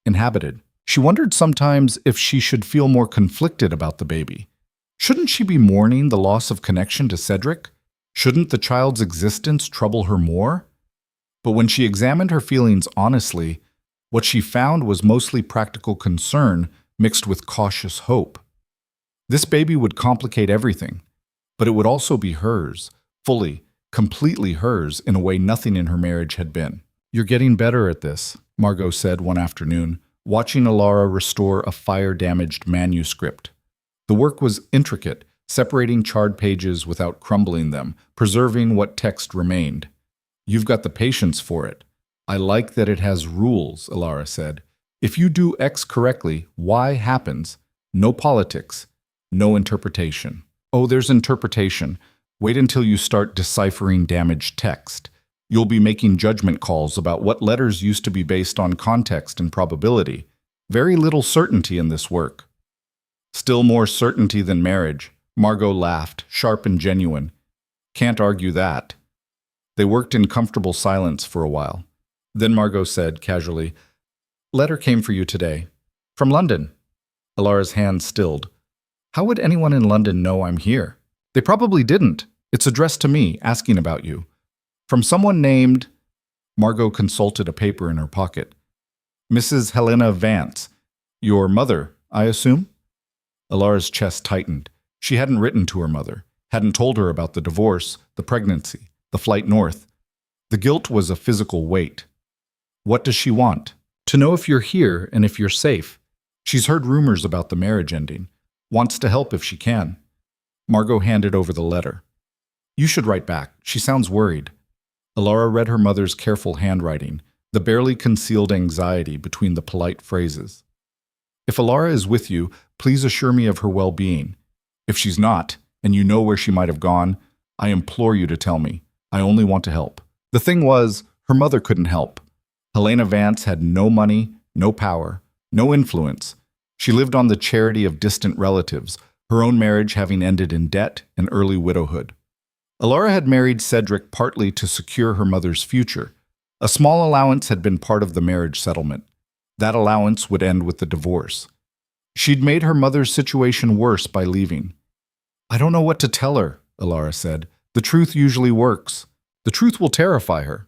inhabited. She wondered sometimes if she should feel more conflicted about the baby. Shouldn't she be mourning the loss of connection to Cedric? Shouldn't the child's existence trouble her more? But when she examined her feelings honestly, what she found was mostly practical concern mixed with cautious hope. This baby would complicate everything, but it would also be hers, fully, completely hers in a way nothing in her marriage had been. You're getting better at this, Margot said one afternoon, watching Alara restore a fire-damaged manuscript. The work was intricate, separating charred pages without crumbling them, preserving what text remained. "You've got the patience for it. I like that it has rules," Alara said. "If you do X correctly, Y happens. No politics, no interpretation." "Oh, there's interpretation. Wait until you start deciphering damaged text. You'll be making judgment calls about what letters used to be based on context and probability. Very little certainty in this work." "Still more certainty than marriage," Margot laughed, sharp and genuine. "Can't argue that." They worked in comfortable silence for a while. Then Margot said, casually, "Letter came for you today. From London." Alara's hand stilled. "How would anyone in London know I'm here?" "They probably didn't. It's addressed to me, asking about you. From someone named—" Margot consulted a paper in her pocket. "Mrs. Helena Vance. Your mother, I assume?" Alara's chest tightened. She hadn't written to her mother, hadn't told her about the divorce, the pregnancy, the flight north. The guilt was a physical weight. "What does she want?" "To know if you're here and if you're safe. She's heard rumors about the marriage ending. Wants to help if she can." Margot handed over the letter. "You should write back. She sounds worried." Alara read her mother's careful handwriting, the barely concealed anxiety between the polite phrases. "If Alara is with you, please assure me of her well-being. If she's not, and you know where she might have gone, I implore you to tell me. I only want to help." The thing was, her mother couldn't help. Helena Vance had no money, no power, no influence. She lived on the charity of distant relatives, her own marriage having ended in debt and early widowhood. Alara had married Cedric partly to secure her mother's future. A small allowance had been part of the marriage settlement. That allowance would end with the divorce. She'd made her mother's situation worse by leaving. "I don't know what to tell her," Alara said. "The truth usually works. The truth will terrify her."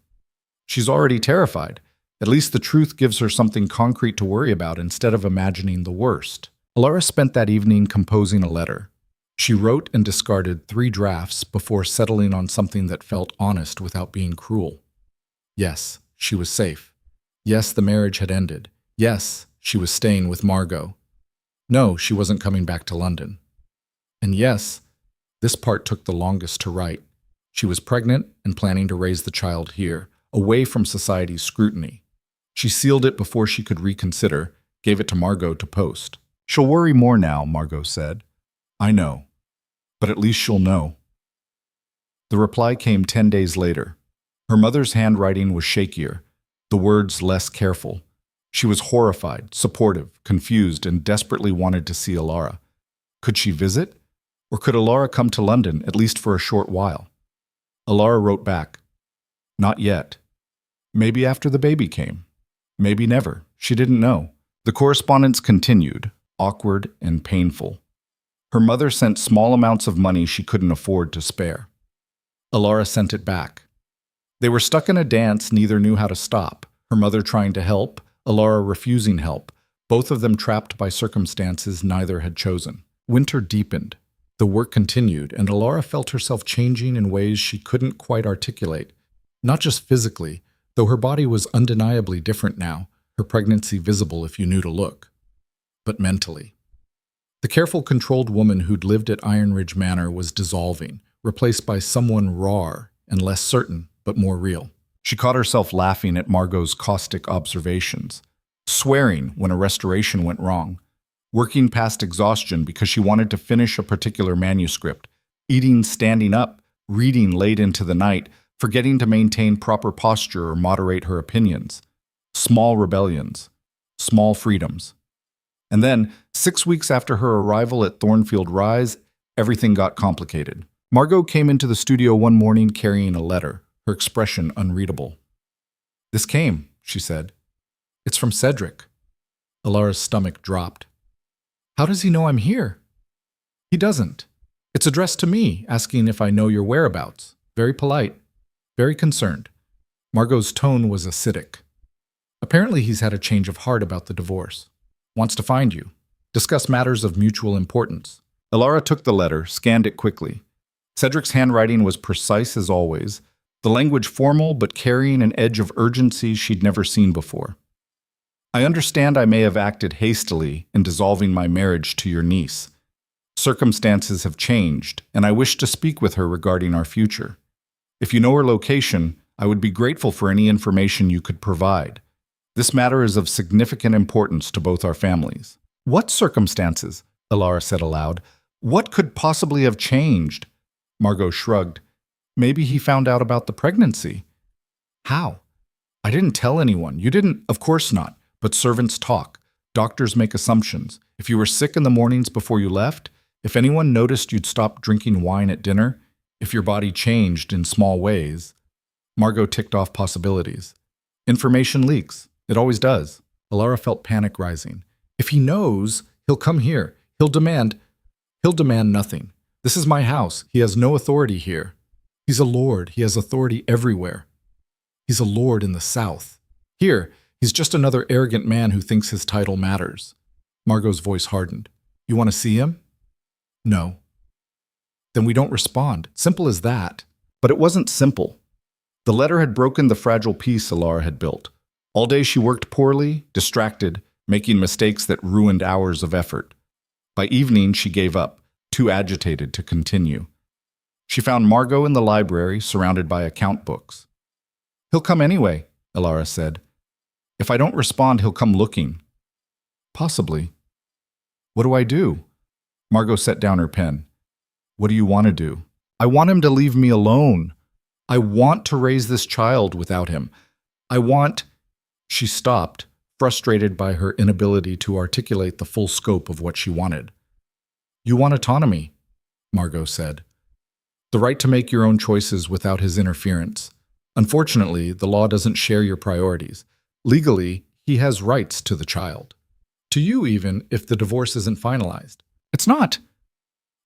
"She's already terrified. At least the truth gives her something concrete to worry about instead of imagining the worst." Alara spent that evening composing a letter. She wrote and discarded 3 drafts before settling on something that felt honest without being cruel. Yes, she was safe. Yes, the marriage had ended. Yes, she was staying with Margot. No, she wasn't coming back to London. And yes, this part took the longest to write. She was pregnant and planning to raise the child here, away from society's scrutiny. She sealed it before she could reconsider, gave it to Margot to post. "She'll worry more now," Margot said. "I know. But at least she'll know." The reply came 10 days later. Her mother's handwriting was shakier, the words less careful. She was horrified, supportive, confused, and desperately wanted to see Alara. Could she visit? Or could Alara come to London, at least for a short while? Alara wrote back, "Not yet. Maybe after the baby came. Maybe never. She didn't know." The correspondence continued, awkward and painful. Her mother sent small amounts of money she couldn't afford to spare. Alara sent it back. They were stuck in a dance neither knew how to stop, her mother trying to help, Alara refusing help, both of them trapped by circumstances neither had chosen. Winter deepened. The work continued, and Alara felt herself changing in ways she couldn't quite articulate. Not just physically, though her body was undeniably different now, her pregnancy visible if you knew to look, but mentally. The careful, controlled woman who'd lived at Iron Ridge Manor was dissolving, replaced by someone rawer and less certain, but more real. She caught herself laughing at Margot's caustic observations, swearing when a restoration went wrong, working past exhaustion because she wanted to finish a particular manuscript, eating standing up, reading late into the night, forgetting to maintain proper posture or moderate her opinions. Small rebellions, small freedoms. And then, 6 weeks after her arrival at Thornfield Rise, everything got complicated. Margot came into the studio one morning carrying a letter, her expression unreadable. "This came," she said. "It's from Cedric." Alara's stomach dropped. "How does he know I'm here?" "He doesn't. It's addressed to me, asking if I know your whereabouts. Very polite. Very concerned." Margot's tone was acidic. "Apparently he's had a change of heart about the divorce. Wants to find you. Discuss matters of mutual importance." Alara took the letter, scanned it quickly. Cedric's handwriting was precise as always, the language formal but carrying an edge of urgency she'd never seen before. I understand I may have acted hastily in dissolving my marriage to your niece. Circumstances have changed, and I wish to speak with her regarding our future. If you know her location, I would be grateful for any information you could provide. This matter is of significant importance to both our families." "What circumstances?" Alara said aloud. "What could possibly have changed?" Margot shrugged. "Maybe he found out about the pregnancy." "How?" "I didn't tell anyone. You didn't." "Of course not. But servants talk. Doctors make assumptions. If you were sick in the mornings before you left, if anyone noticed you'd stopped drinking wine at dinner, if your body changed in small ways." Margot ticked off possibilities. "Information leaks. It always does." Alara felt panic rising. "If he knows, he'll come here. He'll demand nothing. This is my house. He has no authority here. He's a lord. He has authority everywhere. He's a lord in the south. Here, he's just another arrogant man who thinks his title matters." Margot's voice hardened. "You want to see him?" "No." "Then we don't respond. Simple as that." But it wasn't simple. The letter had broken the fragile peace Alara had built. All day she worked poorly, distracted, making mistakes that ruined hours of effort. By evening, she gave up, too agitated to continue. She found Margot in the library, surrounded by account books. "He'll come anyway," Alara said. "If I don't respond, he'll come looking." "Possibly." "What do I do?" Margot set down her pen. "What do you want to do?" "I want him to leave me alone. I want to raise this child without him. I want—" She stopped, frustrated by her inability to articulate the full scope of what she wanted. "You want autonomy," Margot said. "The right to make your own choices without his interference. Unfortunately, the law doesn't share your priorities. Legally, he has rights to the child. To you even, if the divorce isn't finalized." "It's not."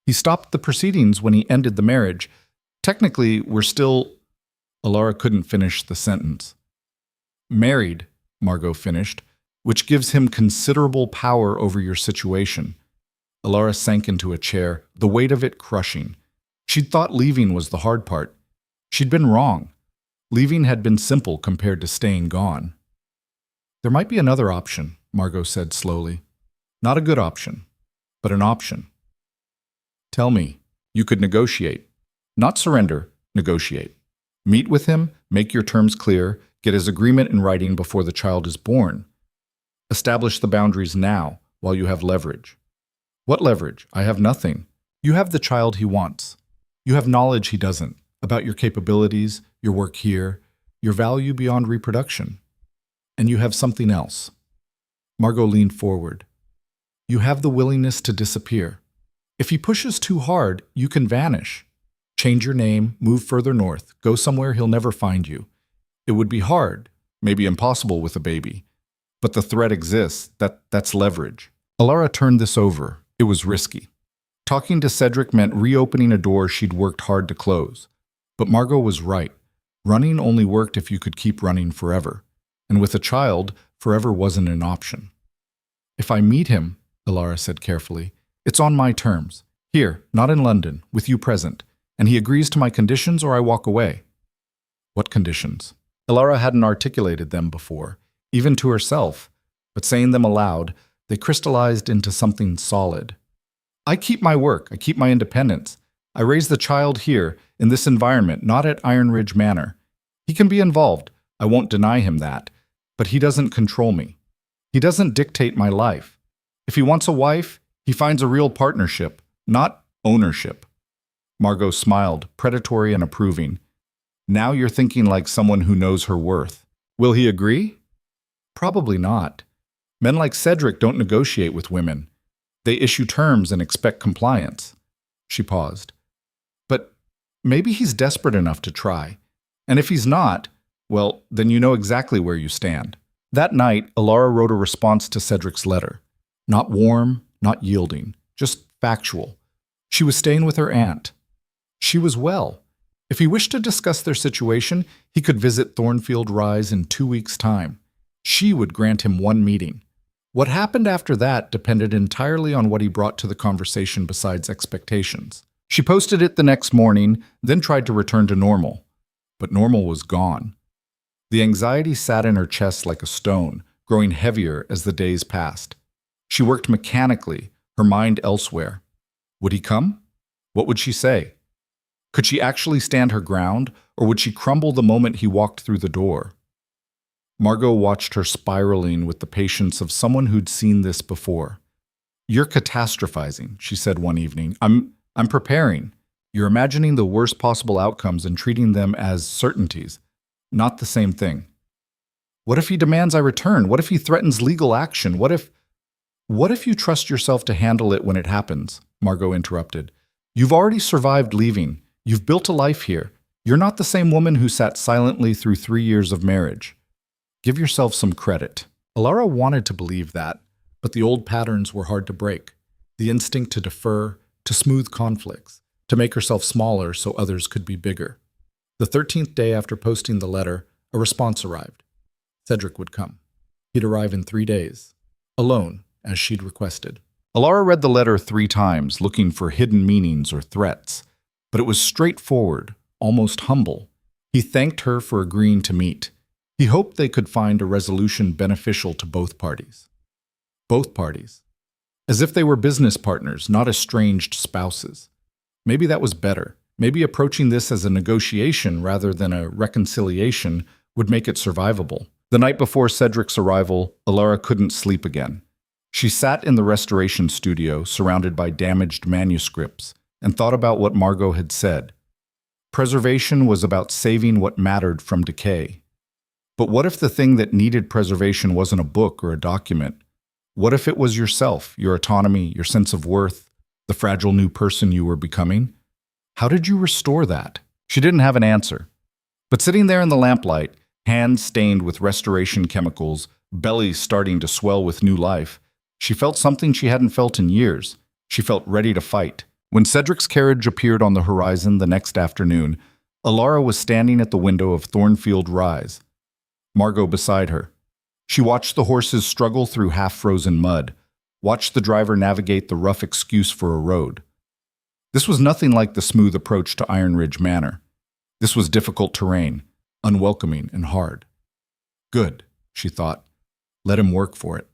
"He stopped the proceedings when he ended the marriage. Technically, we're still—" Alara couldn't finish the sentence. "Married," Margot finished, "which gives him considerable power over your situation." Alara sank into a chair, the weight of it crushing. She'd thought leaving was the hard part. She'd been wrong. Leaving had been simple compared to staying gone. "There might be another option," Margot said slowly. "Not a good option, but an option." "Tell me. You could negotiate. Not surrender, negotiate. Meet with him, make your terms clear, get his agreement in writing before the child is born. Establish the boundaries now, while you have leverage." "What leverage? I have nothing." "You have the child he wants. You have knowledge he doesn't, about your capabilities, your work here, your value beyond reproduction. And you have something else." Margot leaned forward. "You have the willingness to disappear. If he pushes too hard, you can vanish. Change your name, move further north, go somewhere he'll never find you. It would be hard, maybe impossible with a baby. But the threat exists. That's leverage." Alara turned this over. It was risky. Talking to Cedric meant reopening a door she'd worked hard to close. But Margot was right. Running only worked if you could keep running forever. And with a child, forever wasn't an option. "If I meet him," Alara said carefully, "it's on my terms. Here, not in London, with you present. And he agrees to my conditions or I walk away." "What conditions?" Alara hadn't articulated them before, even to herself, but saying them aloud, they crystallized into something solid. "I keep my work. I keep my independence. I raise the child here, in this environment, not at Iron Ridge Manor. He can be involved. I won't deny him that. But he doesn't control me. He doesn't dictate my life. If he wants a wife, he finds a real partnership, not ownership." Margot smiled, predatory and approving. "Now you're thinking like someone who knows her worth. Will he agree?" "Probably not. Men like Cedric don't negotiate with women. They issue terms and expect compliance." She paused. "But maybe he's desperate enough to try. And if he's not, well, then you know exactly where you stand." That night, Alara wrote a response to Cedric's letter. Not warm, not yielding, just factual. She was staying with her aunt. She was well. If he wished to discuss their situation, he could visit Thornfield Rise in 2 weeks' time. She would grant him one meeting. What happened after that depended entirely on what he brought to the conversation besides expectations. She posted it the next morning, then tried to return to normal. But normal was gone. The anxiety sat in her chest like a stone, growing heavier as the days passed. She worked mechanically, her mind elsewhere. Would he come? What would she say? Could she actually stand her ground, or would she crumble the moment he walked through the door? Margot watched her spiraling with the patience of someone who'd seen this before. "You're catastrophizing," she said one evening. I'm preparing. You're imagining the worst possible outcomes and treating them as certainties. Not the same thing. What if he demands I return? What if he threatens legal action? What if you trust yourself to handle it when it happens?" Margot interrupted. "You've already survived leaving. You've built a life here. You're not the same woman who sat silently through 3 years of marriage. Give yourself some credit." Alara wanted to believe that, but the old patterns were hard to break. The instinct to defer, to smooth conflicts, to make herself smaller so others could be bigger. The 13th day after posting the letter, a response arrived. Cedric would come. He'd arrive in 3 days, alone, as she'd requested. Alara read the letter 3 times, looking for hidden meanings or threats, but it was straightforward, almost humble. He thanked her for agreeing to meet. He hoped they could find a resolution beneficial to both parties. Both parties. As if they were business partners, not estranged spouses. Maybe that was better. Maybe approaching this as a negotiation rather than a reconciliation would make it survivable. The night before Cedric's arrival, Alara couldn't sleep again. She sat in the restoration studio, surrounded by damaged manuscripts, and thought about what Margot had said. Preservation was about saving what mattered from decay. But what if the thing that needed preservation wasn't a book or a document? What if it was yourself, your autonomy, your sense of worth, the fragile new person you were becoming? How did you restore that? She didn't have an answer. But sitting there in the lamplight, hands stained with restoration chemicals, belly starting to swell with new life, she felt something she hadn't felt in years. She felt ready to fight. When Cedric's carriage appeared on the horizon the next afternoon, Alara was standing at the window of Thornfield Rise, Margot beside her. She watched the horses struggle through half-frozen mud, watched the driver navigate the rough excuse for a road. This was nothing like the smooth approach to Iron Ridge Manor. This was difficult terrain, unwelcoming and hard. Good, she thought. Let him work for it.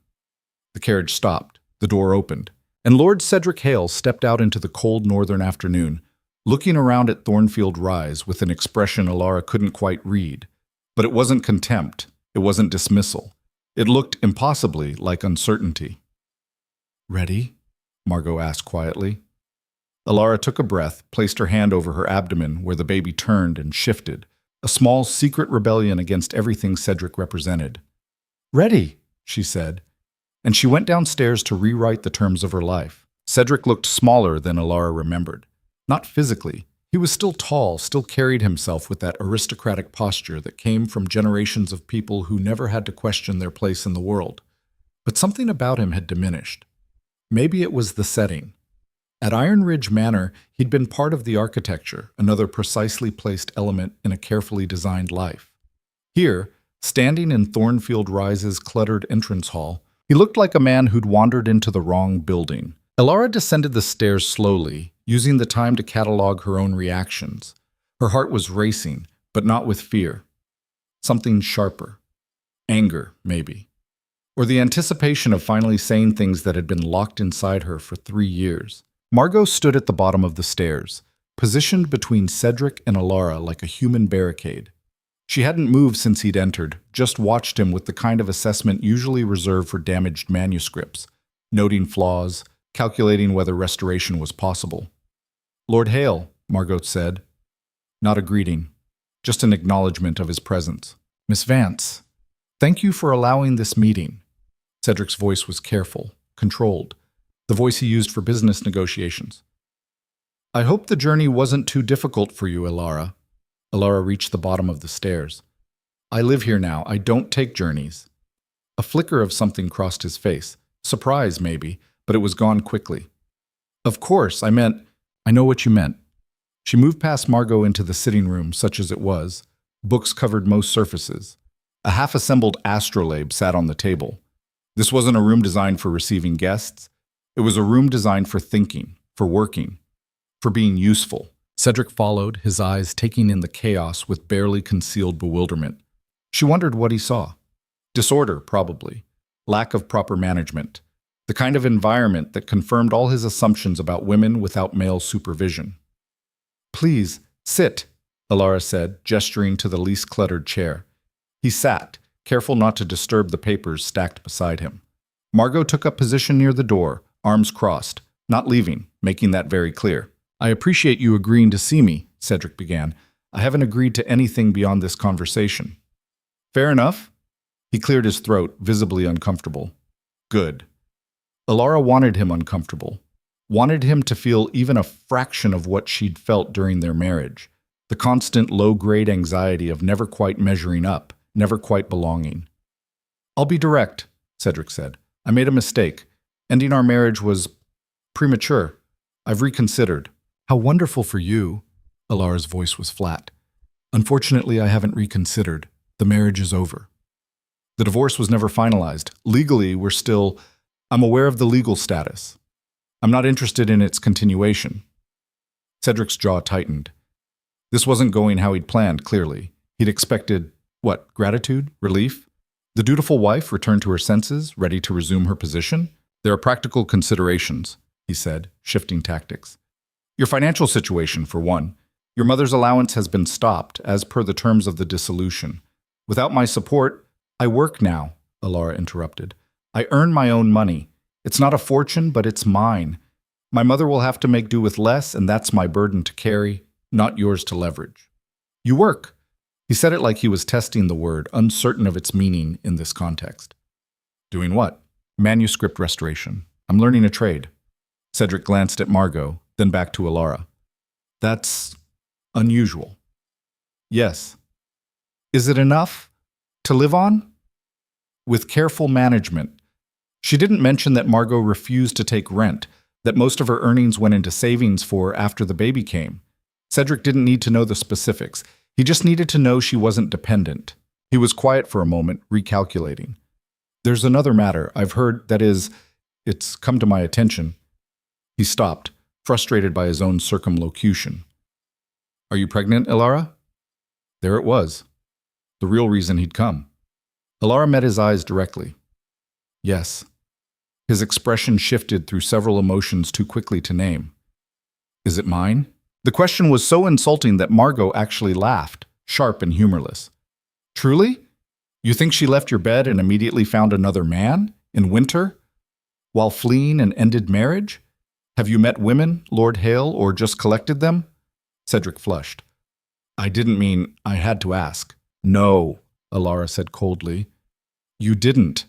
The carriage stopped, the door opened, and Lord Cedric Hale stepped out into the cold northern afternoon, looking around at Thornfield Rise with an expression Alara couldn't quite read. But it wasn't contempt, it wasn't dismissal. It looked impossibly like uncertainty. "Ready?" Margot asked quietly. Alara took a breath, placed her hand over her abdomen where the baby turned and shifted, a small secret rebellion against everything Cedric represented. "Ready," she said, and she went downstairs to rewrite the terms of her life. Cedric looked smaller than Alara remembered. Not physically. He was still tall, still carried himself with that aristocratic posture that came from generations of people who never had to question their place in the world. But something about him had diminished. Maybe it was the setting. At Iron Ridge Manor, he'd been part of the architecture, another precisely placed element in a carefully designed life. Here, standing in Thornfield Rise's cluttered entrance hall, he looked like a man who'd wandered into the wrong building. Alara descended the stairs slowly, using the time to catalog her own reactions. Her heart was racing, but not with fear. Something sharper. Anger, maybe. Or the anticipation of finally saying things that had been locked inside her for 3 years. Margot stood at the bottom of the stairs, positioned between Cedric and Alara like a human barricade. She hadn't moved since he'd entered, just watched him with the kind of assessment usually reserved for damaged manuscripts, noting flaws, calculating whether restoration was possible. "Lord Hale," Margot said. Not a greeting, just an acknowledgement of his presence. "Miss Vance, thank you for allowing this meeting." Cedric's voice was careful, controlled, the voice he used for business negotiations. "I hope the journey wasn't too difficult for you, Alara." Alara reached the bottom of the stairs. "I live here now. I don't take journeys." A flicker of something crossed his face. Surprise, maybe, but it was gone quickly. "Of course, I know what you meant." She moved past Margot into the sitting room, such as it was. Books covered most surfaces. A half-assembled astrolabe sat on the table. This wasn't a room designed for receiving guests. It was a room designed for thinking, for working, for being useful. Cedric followed, his eyes taking in the chaos with barely concealed bewilderment. She wondered what he saw. Disorder, probably. lack of proper management, the kind of environment that confirmed all his assumptions about women without male supervision. "Please, sit," Alara said, gesturing to the least cluttered chair. He sat, careful not to disturb the papers stacked beside him. Margot took up position near the door, arms crossed, not leaving, making that very clear. "I appreciate you agreeing to see me," Cedric began. "I haven't agreed to anything beyond this conversation." "Fair enough." He cleared his throat, visibly uncomfortable. "Good." Alara wanted him uncomfortable, wanted him to feel even a fraction of what she'd felt during their marriage, the constant low-grade anxiety of never quite measuring up, never quite belonging. "I'll be direct," Cedric said. "I made a mistake. Ending our marriage was premature. I've reconsidered." "How wonderful for you." Alara's voice was flat. "Unfortunately, I haven't reconsidered. The marriage is over." "The divorce was never finalized. Legally, we're still... I'm aware of the legal status. I'm not interested in its continuation." Cedric's jaw tightened. This wasn't going how he'd planned, clearly. He'd expected, what, gratitude? Relief? The dutiful wife returned to her senses, ready to resume her position? "There are practical considerations," he said, shifting tactics. "Your financial situation, for one. Your mother's allowance has been stopped, as per the terms of the dissolution. Without my support..." "I work now," Alara interrupted. "I earn my own money. It's not a fortune, but it's mine. My mother will have to make do with less, and that's my burden to carry, not yours to leverage." "You work." He said it like he was testing the word, uncertain of its meaning in this context. "Doing what?" "Manuscript restoration. I'm learning a trade." Cedric glanced at Margot, then back to Alara. "That's unusual." "Yes." "Is it enough to live on?" "With careful management." She didn't mention that Margot refused to take rent, that most of her earnings went into savings for after the baby came. Cedric didn't need to know the specifics. He just needed to know she wasn't dependent. He was quiet for a moment, recalculating. "There's another matter I've heard, that is, it's come to my attention." He stopped, frustrated by his own circumlocution. "Are you pregnant, Alara?" There it was. The real reason he'd come. Alara met his eyes directly. "Yes." His expression shifted through several emotions too quickly to name. "Is it mine?" The question was so insulting that Margot actually laughed, sharp and humorless. "Truly? You think she left your bed and immediately found another man? In winter? While fleeing an ended marriage? Have you met women, Lord Hale, or just collected them?" Cedric flushed. "I didn't mean... I had to ask." "No," Alara said coldly. "You didn't.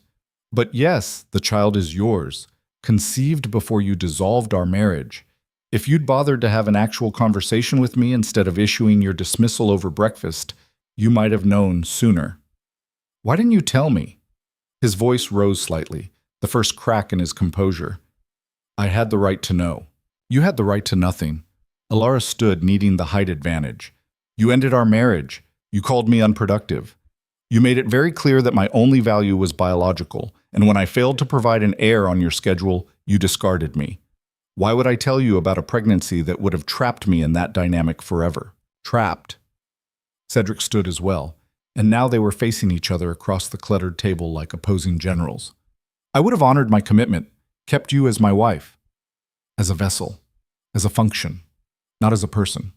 But yes, the child is yours, conceived before you dissolved our marriage. If you'd bothered to have an actual conversation with me instead of issuing your dismissal over breakfast, you might have known sooner." "Why didn't you tell me?" His voice rose slightly, the first crack in his composure. "I had the right to know." "You had the right to nothing." Alara stood, needing the height advantage. "You ended our marriage. You called me unproductive. You made it very clear that my only value was biological, and when I failed to provide an heir on your schedule, you discarded me. Why would I tell you about a pregnancy that would have trapped me in that dynamic forever?" Trapped. Cedric stood as well, and now they were facing each other across the cluttered table like opposing generals. "I would have honored my commitment, kept you as my wife. As a vessel, as a function, not as a person."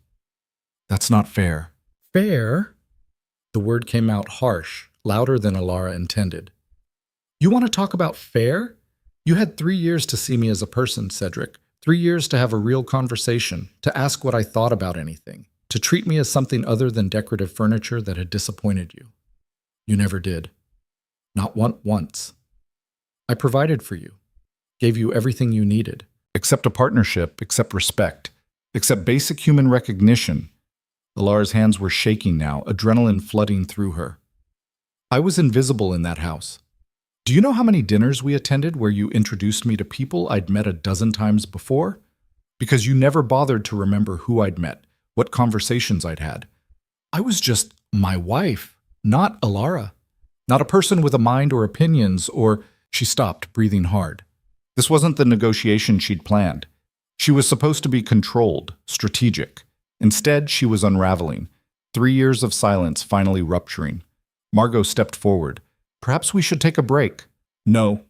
"That's not fair." "Fair?" The word came out harsh, louder than Alara intended. "You want to talk about fair? You had 3 years to see me as a person, Cedric. 3 years to have a real conversation, to ask what I thought about anything, to treat me as something other than decorative furniture that had disappointed you. You never did. Not once. I provided for you, gave you everything you needed, except a partnership, except respect, except basic human recognition." Alara's hands were shaking now, adrenaline flooding through her. "I was invisible in that house. Do you know how many dinners we attended where you introduced me to people I'd met a dozen times before? Because you never bothered to remember who I'd met, what conversations I'd had. I was just my wife, not Alara. Not a person with a mind or opinions or..." She stopped, breathing hard. This wasn't the negotiation she'd planned. She was supposed to be controlled, strategic. Instead, she was unraveling. 3 years of silence finally rupturing. Margot stepped forward. "Perhaps we should take a break." No.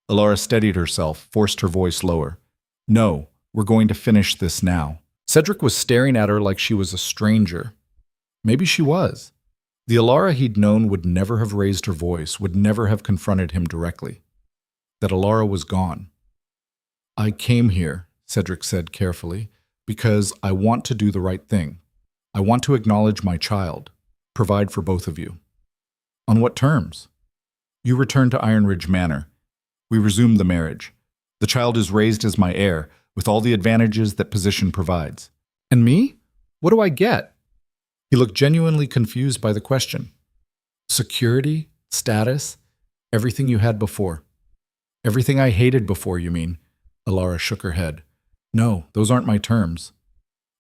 Alara steadied herself, forced her voice lower. No, we're going to finish this now. Cedric was staring at her like she was a stranger. Maybe she was. The Alara he'd known would never have raised her voice, would never have confronted him directly. That Alara was gone. I came here, Cedric said carefully, because I want to do the right thing. I want to acknowledge my child, provide for both of you. On what terms? You return to Iron Ridge Manor. We resume the marriage. The child is raised as my heir, with all the advantages that position provides. And me? What do I get? He looked genuinely confused by the question. Security, status, everything you had before. Everything I hated before, you mean? Alara shook her head. No, those aren't my terms.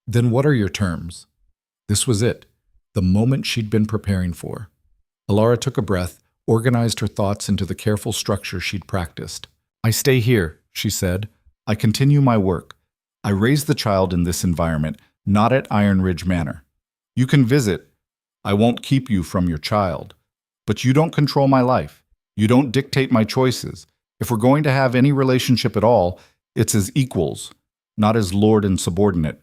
Then what are your terms? This was it, the moment she'd been preparing for. Alara took a breath, organized her thoughts into the careful structure she'd practiced. I stay here, she said. I continue my work. I raise the child in this environment, not at Iron Ridge Manor. You can visit. I won't keep you from your child. But you don't control my life. You don't dictate my choices. If we're going to have any relationship at all, it's as equals, not as lord and subordinate.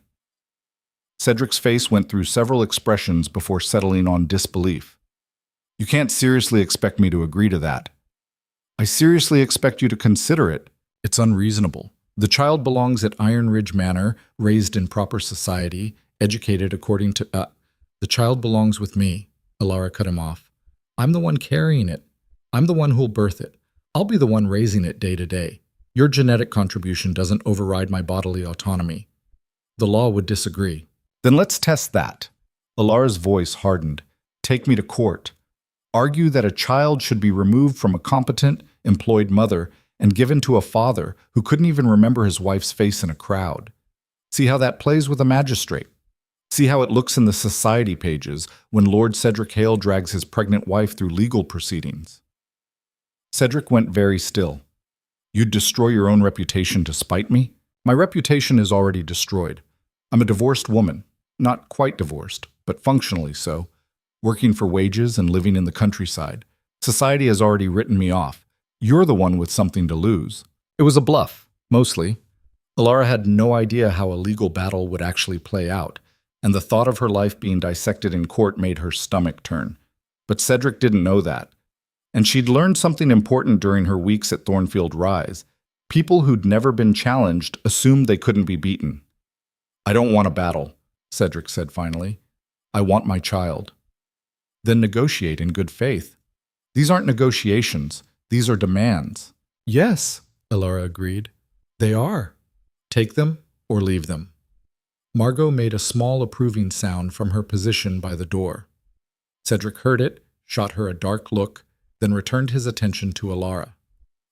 Cedric's face went through several expressions before settling on disbelief. You can't seriously expect me to agree to that. I seriously expect you to consider it. It's unreasonable. The child belongs at Iron Ridge Manor, raised in proper society, educated according to... The child belongs with me, Alara cut him off. I'm the one carrying it. I'm the one who'll birth it. I'll be the one raising it day to day. Your genetic contribution doesn't override my bodily autonomy. The law would disagree. Then let's test that. Alara's voice hardened. Take me to court. Argue that a child should be removed from a competent, employed mother and given to a father who couldn't even remember his wife's face in a crowd. See how that plays with a magistrate. See how it looks in the society pages when Lord Cedric Hale drags his pregnant wife through legal proceedings. Cedric went very still. You'd destroy your own reputation to spite me? My reputation is already destroyed. I'm a divorced woman. Not quite divorced, but functionally so. Working for wages and living in the countryside. Society has already written me off. You're the one with something to lose. It was a bluff, mostly. Alara had no idea how a legal battle would actually play out, and the thought of her life being dissected in court made her stomach turn. But Cedric didn't know that. And she'd learned something important during her weeks at Thornfield Rise. People who'd never been challenged assumed they couldn't be beaten. I don't want a battle, Cedric said finally. I want my child. Then negotiate in good faith. These aren't negotiations. These are demands. Yes, Alara agreed. They are. Take them or leave them. Margot made a small approving sound from her position by the door. Cedric heard it, shot her a dark look, then returned his attention to Alara.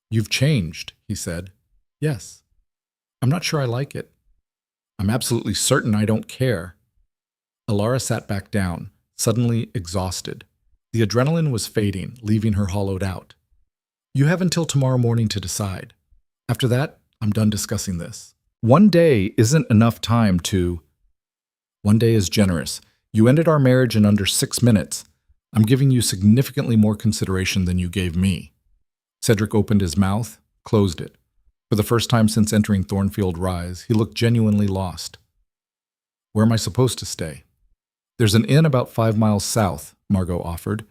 You've changed, he said. Yes. I'm not sure I like it. I'm absolutely certain I don't care. Alara sat back down, suddenly exhausted. The adrenaline was fading, leaving her hollowed out. You have until tomorrow morning to decide. After that, I'm done discussing this. One day isn't enough time to... One day is generous. You ended our marriage in under 6 minutes. I'm giving you significantly more consideration than you gave me. Cedric opened his mouth, closed it. For the first time since entering Thornfield Rise, he looked genuinely lost. Where am I supposed to stay? There's an inn about 5 miles south, Margot offered.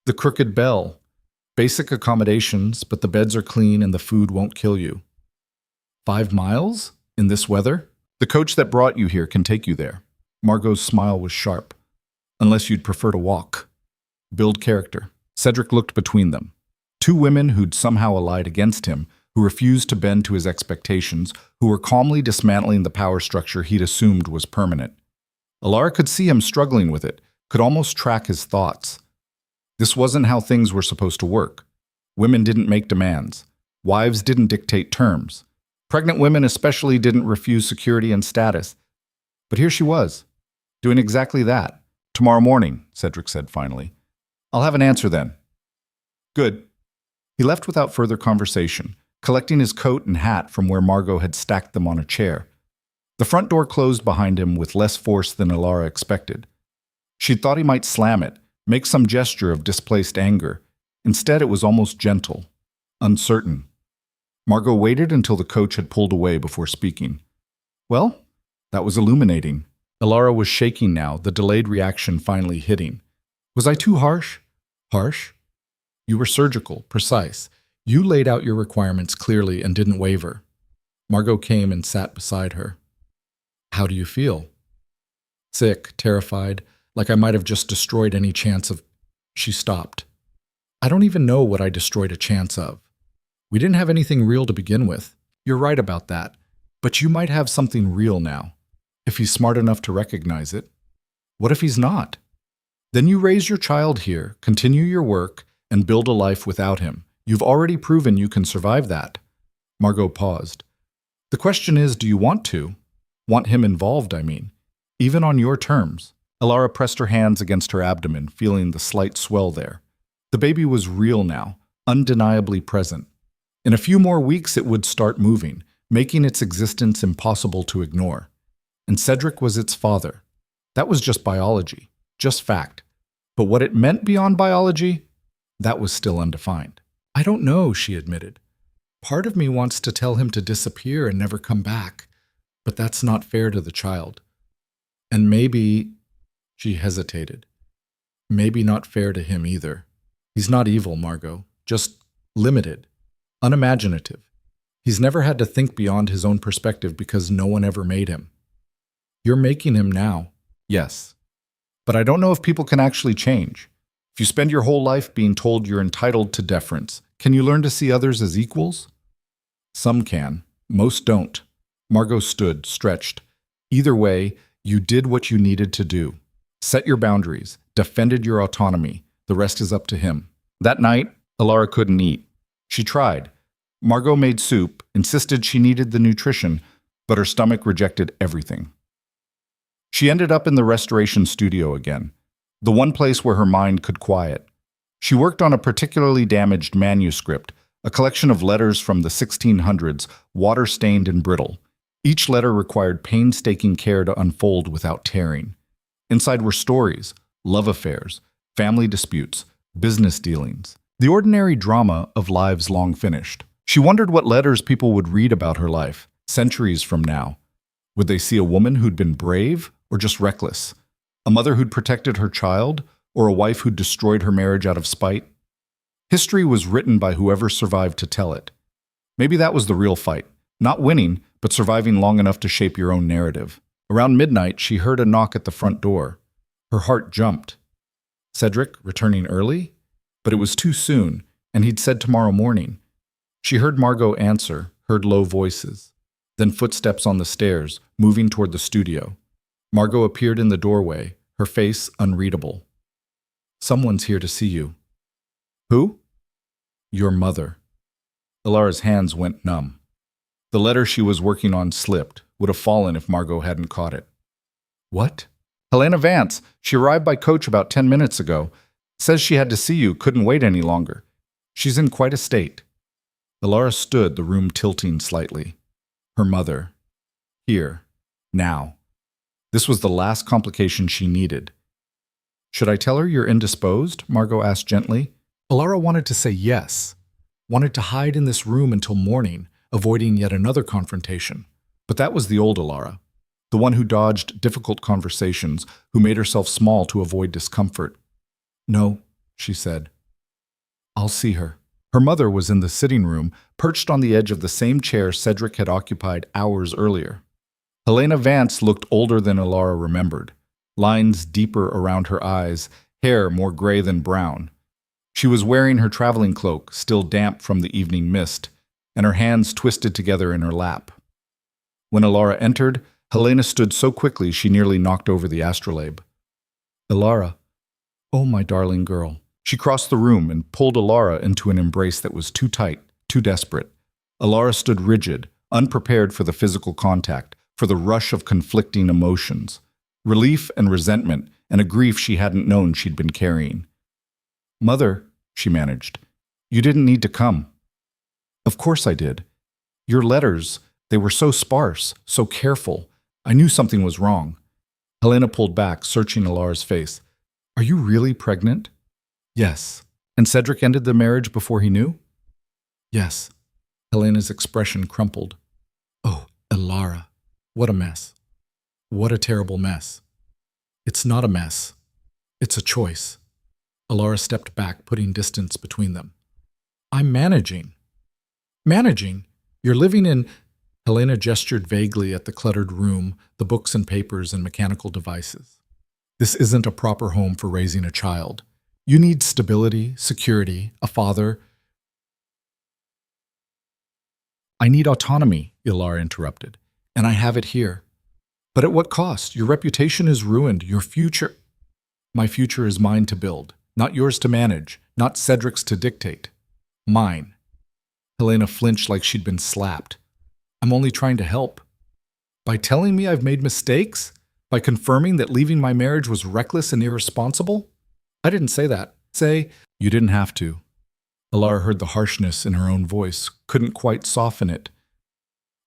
The Crooked Bell. Basic accommodations, but the beds are clean and the food won't kill you. 5 miles? In this weather? The coach that brought you here can take you there. Margot's smile was sharp. Unless you'd prefer to walk. Build character. Cedric looked between them. 2 women who'd somehow allied against him, who refused to bend to his expectations, who were calmly dismantling the power structure he'd assumed was permanent. Alara could see him struggling with it, could almost track his thoughts. This wasn't how things were supposed to work. Women didn't make demands. Wives didn't dictate terms. Pregnant women especially didn't refuse security and status. But here she was, doing exactly that. Tomorrow morning, Cedric said finally. I'll have an answer then. Good. He left without further conversation, collecting his coat and hat from where Margot had stacked them on a chair. The front door closed behind him with less force than Alara expected. She'd thought he might slam it, make some gesture of displaced anger. Instead, it was almost gentle. uncertain. Margot waited until the coach had pulled away before speaking. Well, that was illuminating. Elara was shaking now, the delayed reaction finally hitting. Was I too harsh? Harsh? You were surgical, precise. You laid out your requirements clearly and didn't waver. Margot came and sat beside her. How do you feel? Sick, terrified, like I might have just destroyed any chance of... She stopped. I don't even know what I destroyed a chance of. We didn't have anything real to begin with. You're right about that. But you might have something real now, if he's smart enough to recognize it. What if he's not? Then you raise your child here, continue your work, and build a life without him. You've already proven you can survive that. Margot paused. The question is, do you want to? Want him involved, I mean. Even on your terms. Elara pressed her hands against her abdomen, feeling the slight swell there. The baby was real now, undeniably present. In a few more weeks it would start moving, making its existence impossible to ignore. And Cedric was its father. That was just biology, just fact. But what it meant beyond biology, that was still undefined. I don't know, she admitted. Part of me wants to tell him to disappear and never come back, but that's not fair to the child. And maybe, she hesitated, maybe not fair to him either. He's not evil, Margot, just limited, unimaginative. He's never had to think beyond his own perspective because no one ever made him. You're making him now, yes. But I don't know if people can actually change. If you spend your whole life being told you're entitled to deference, can you learn to see others as equals? Some can, most don't. Margot stood, stretched. Either way, you did what you needed to do. Set your boundaries, defended your autonomy. The rest is up to him. That night, Elara couldn't eat. She tried. Margot made soup, insisted she needed the nutrition, but her stomach rejected everything. She ended up in the restoration studio again, the one place where her mind could quiet. She worked on a particularly damaged manuscript, a collection of letters from the 1600s, water-stained and brittle. Each letter required painstaking care to unfold without tearing. Inside were stories, love affairs, family disputes, business dealings, the ordinary drama of lives long finished. She wondered what letters people would read about her life, centuries from now. Would they see a woman who'd been brave or just reckless? A mother who'd protected her child, or a wife who'd destroyed her marriage out of spite? History was written by whoever survived to tell it. Maybe that was the real fight. Not winning, but surviving long enough to shape your own narrative. Around midnight, she heard a knock at the front door. Her heart jumped. Cedric, returning early? But it was too soon, and he'd said tomorrow morning. She heard Margot answer, heard low voices. Then footsteps on the stairs, moving toward the studio. Margot appeared in the doorway, her face unreadable. Someone's here to see you. Who? Your mother. Elara's hands went numb. The letter she was working on slipped, would have fallen if Margot hadn't caught it. What? Helena Vance. She arrived by coach about 10 minutes ago. Says she had to see you, couldn't wait any longer. She's in quite a state. Elara stood, the room tilting slightly. Her mother. Here. Now. This was the last complication she needed. Should I tell her you're indisposed? Margot asked gently. Elara wanted to say yes. Wanted to hide in this room until morning, avoiding yet another confrontation. But that was the old Elara. The one who dodged difficult conversations, who made herself small to avoid discomfort. No, she said. I'll see her. Her mother was in the sitting room, perched on the edge of the same chair Cedric had occupied hours earlier. Helena Vance looked older than Elara remembered, lines deeper around her eyes, hair more gray than brown. She was wearing her traveling cloak, still damp from the evening mist, and her hands twisted together in her lap. When Elara entered, Helena stood so quickly she nearly knocked over the astrolabe. Elara, oh my darling girl. She crossed the room and pulled Elara into an embrace that was too tight, too desperate. Elara stood rigid, unprepared for the physical contact, for the rush of conflicting emotions, relief and resentment, and a grief she hadn't known she'd been carrying. Mother, she managed, you didn't need to come. Of course I did. Your letters, they were so sparse, so careful. I knew something was wrong. Helena pulled back, searching Elara's face. Are you really pregnant? Yes. And Cedric ended the marriage before he knew? Yes. Helena's expression crumpled. Oh, Elara, what a mess. What a terrible mess. It's not a mess. It's a choice. Elara stepped back, putting distance between them. I'm managing. Managing? You're living in... Helena gestured vaguely at the cluttered room, the books and papers and mechanical devices. This isn't a proper home for raising a child. You need stability, security, a father. I need autonomy, Elara interrupted, and I have it here. But at what cost? Your reputation is ruined. Your future... My future is mine to build, not yours to manage, not Cedric's to dictate. Mine. Helena flinched like she'd been slapped. I'm only trying to help. By telling me I've made mistakes? By confirming that leaving my marriage was reckless and irresponsible? I didn't say that. Say, you didn't have to. Elara heard the harshness in her own voice, couldn't quite soften it.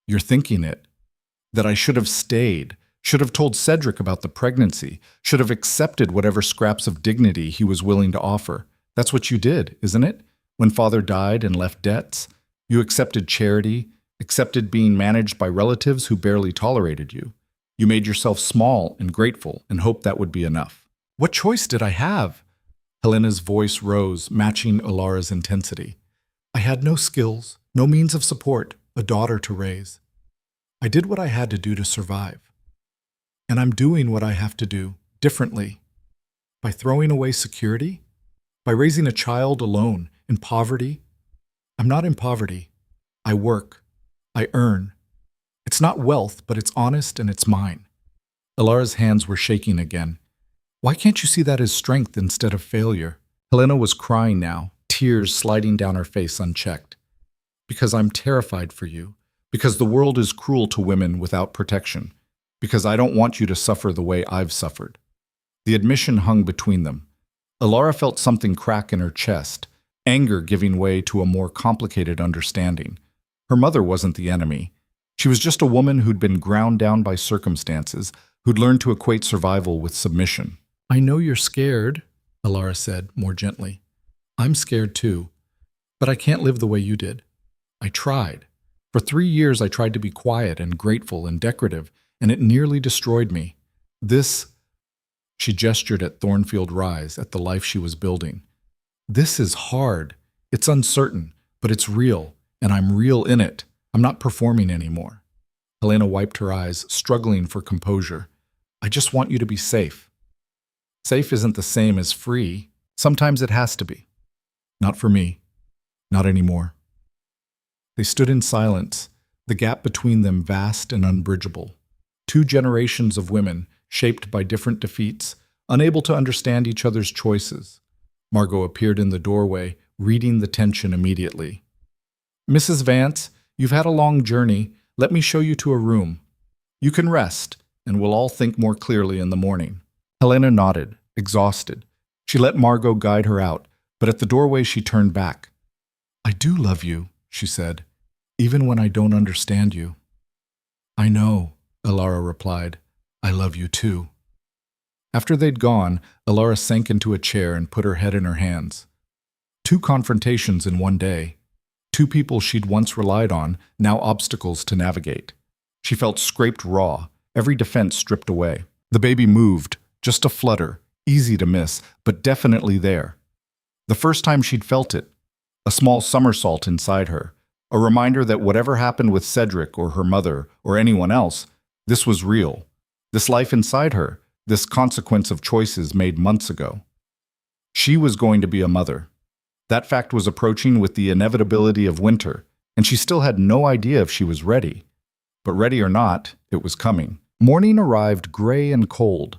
You're thinking it. That I should have stayed, should have told Cedric about the pregnancy, should have accepted whatever scraps of dignity he was willing to offer. That's what you did, isn't it? When father died and left debts, you accepted charity, accepted being managed by relatives who barely tolerated you. You made yourself small and grateful and hoped that would be enough. What choice did I have? Helena's voice rose, matching Elara's intensity. I had no skills, no means of support, a daughter to raise. I did what I had to do to survive. And I'm doing what I have to do, differently. By throwing away security? By raising a child alone, in poverty? I'm not in poverty. I work. I earn. It's not wealth, but it's honest and it's mine. Elara's hands were shaking again. Why can't you see that as strength instead of failure? Helena was crying now, tears sliding down her face unchecked. Because I'm terrified for you. Because the world is cruel to women without protection. Because I don't want you to suffer the way I've suffered. The admission hung between them. Elara felt something crack in her chest, anger giving way to a more complicated understanding. Her mother wasn't the enemy. She was just a woman who'd been ground down by circumstances, who'd learned to equate survival with submission. I know you're scared, Elara said more gently. I'm scared too, but I can't live the way you did. I tried. For 3 years I tried to be quiet and grateful and decorative, and it nearly destroyed me. She gestured at Thornfield Rise, at the life she was building. This is hard. It's uncertain, but it's real. And I'm real in it. I'm not performing anymore. Helena wiped her eyes, struggling for composure. I just want you to be safe. Safe isn't the same as free. Sometimes it has to be. Not for me. Not anymore. They stood in silence, the gap between them vast and unbridgeable. 2 generations of women, shaped by different defeats, unable to understand each other's choices. Margot appeared in the doorway, reading the tension immediately. Mrs. Vance, you've had a long journey. Let me show you to a room. You can rest, and we'll all think more clearly in the morning. Helena nodded, exhausted. She let Margot guide her out, but at the doorway she turned back. I do love you, she said, even when I don't understand you. I know, Elara replied. I love you too. After they'd gone, Elara sank into a chair and put her head in her hands. 2 confrontations in one day. 2 people she'd once relied on, now obstacles to navigate. She felt scraped raw, every defense stripped away. The baby moved, just a flutter, easy to miss, but definitely there. The first time she'd felt it, a small somersault inside her, a reminder that whatever happened with Cedric or her mother or anyone else, this was real. This life inside her, this consequence of choices made months ago. She was going to be a mother. That fact was approaching with the inevitability of winter, and she still had no idea if she was ready. But ready or not, it was coming. Morning arrived gray and cold.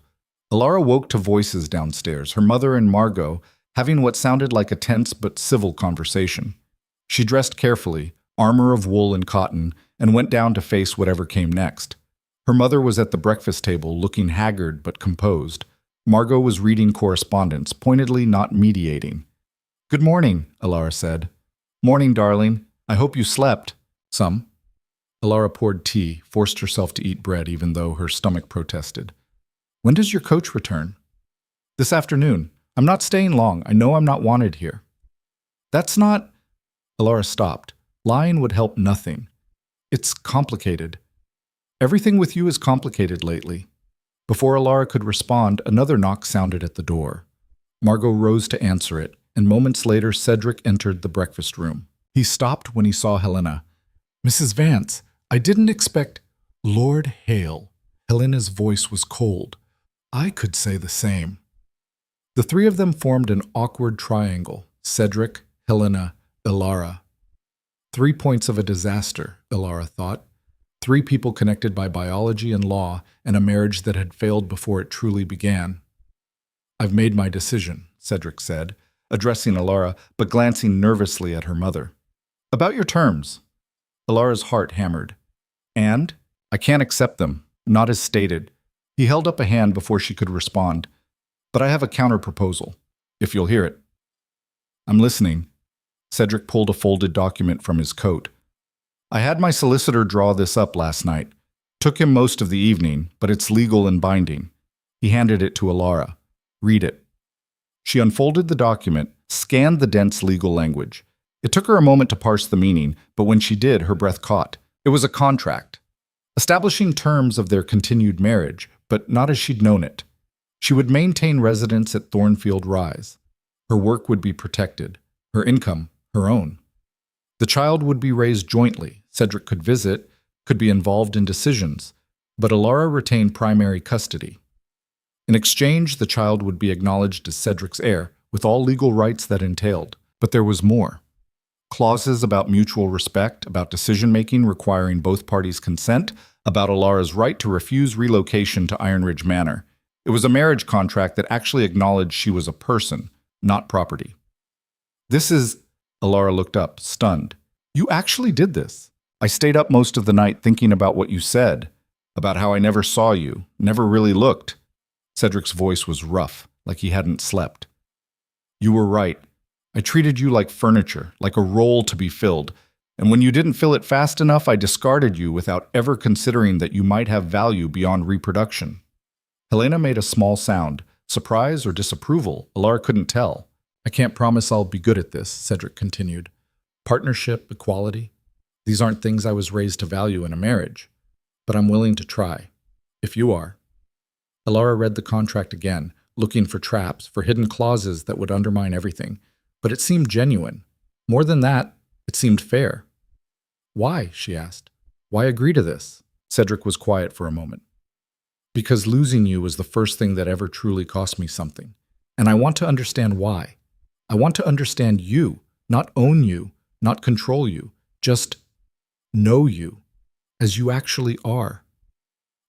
Elara woke to voices downstairs, her mother and Margot having what sounded like a tense but civil conversation. She dressed carefully, armor of wool and cotton, and went down to face whatever came next. Her mother was at the breakfast table, looking haggard but composed. Margot was reading correspondence, pointedly not mediating. Good morning, Elara said. Morning, darling. I hope you slept. Some. Elara poured tea, forced herself to eat bread even though her stomach protested. When does your coach return? This afternoon. I'm not staying long. I know I'm not wanted here. That's not... Alara stopped. Lying would help nothing. It's complicated. Everything with you is complicated lately. Before Alara could respond, another knock sounded at the door. Margot rose to answer it, and moments later Cedric entered the breakfast room. He stopped when he saw Helena. "Mrs. Vance, I didn't expect—" "Lord Hale." Helena's voice was cold. "I could say the same." The three of them formed an awkward triangle. Cedric, Helena, Alara. 3 points of a disaster, Alara thought. 3 people connected by biology and law, and a marriage that had failed before it truly began. "I've made my decision," Cedric said, addressing Alara, but glancing nervously at her mother. "About your terms." Alara's heart hammered. "And? I can't accept them, not as stated." He held up a hand before she could respond. "But I have a counter-proposal, if you'll hear it." "I'm listening." Cedric pulled a folded document from his coat. "I had my solicitor draw this up last night. Took him most of the evening, but it's legal and binding." He handed it to Alara. "Read it." She unfolded the document, scanned the dense legal language. It took her a moment to parse the meaning, but when she did, her breath caught. It was a contract, establishing terms of their continued marriage, but not as she'd known it. She would maintain residence at Thornfield Rise. Her work would be protected, her income her own. The child would be raised jointly. Cedric could visit, could be involved in decisions, but Alara retained primary custody. In exchange, the child would be acknowledged as Cedric's heir, with all legal rights that entailed. But there was more. Clauses about mutual respect, about decision-making requiring both parties' consent, about Alara's right to refuse relocation to Iron Ridge Manor. It was a marriage contract that actually acknowledged she was a person, not property. "This is—" Alara looked up, stunned. "You actually did this. I stayed up most of the night thinking about what you said, about how I never saw you, never really looked." Cedric's voice was rough, like he hadn't slept. "You were right. I treated you like furniture, like a role to be filled, and when you didn't fill it fast enough, I discarded you without ever considering that you might have value beyond reproduction." Helena made a small sound, surprise or disapproval. Alara couldn't tell. "I can't promise I'll be good at this," Cedric continued. "Partnership, equality, these aren't things I was raised to value in a marriage, but I'm willing to try, if you are." Alara read the contract again, looking for traps, for hidden clauses that would undermine everything, but it seemed genuine. More than that, it seemed fair. "Why?" she asked. "Why agree to this?" Cedric was quiet for a moment. "Because losing you was the first thing that ever truly cost me something, and I want to understand why. I want to understand you, not own you, not control you, just know you, as you actually are."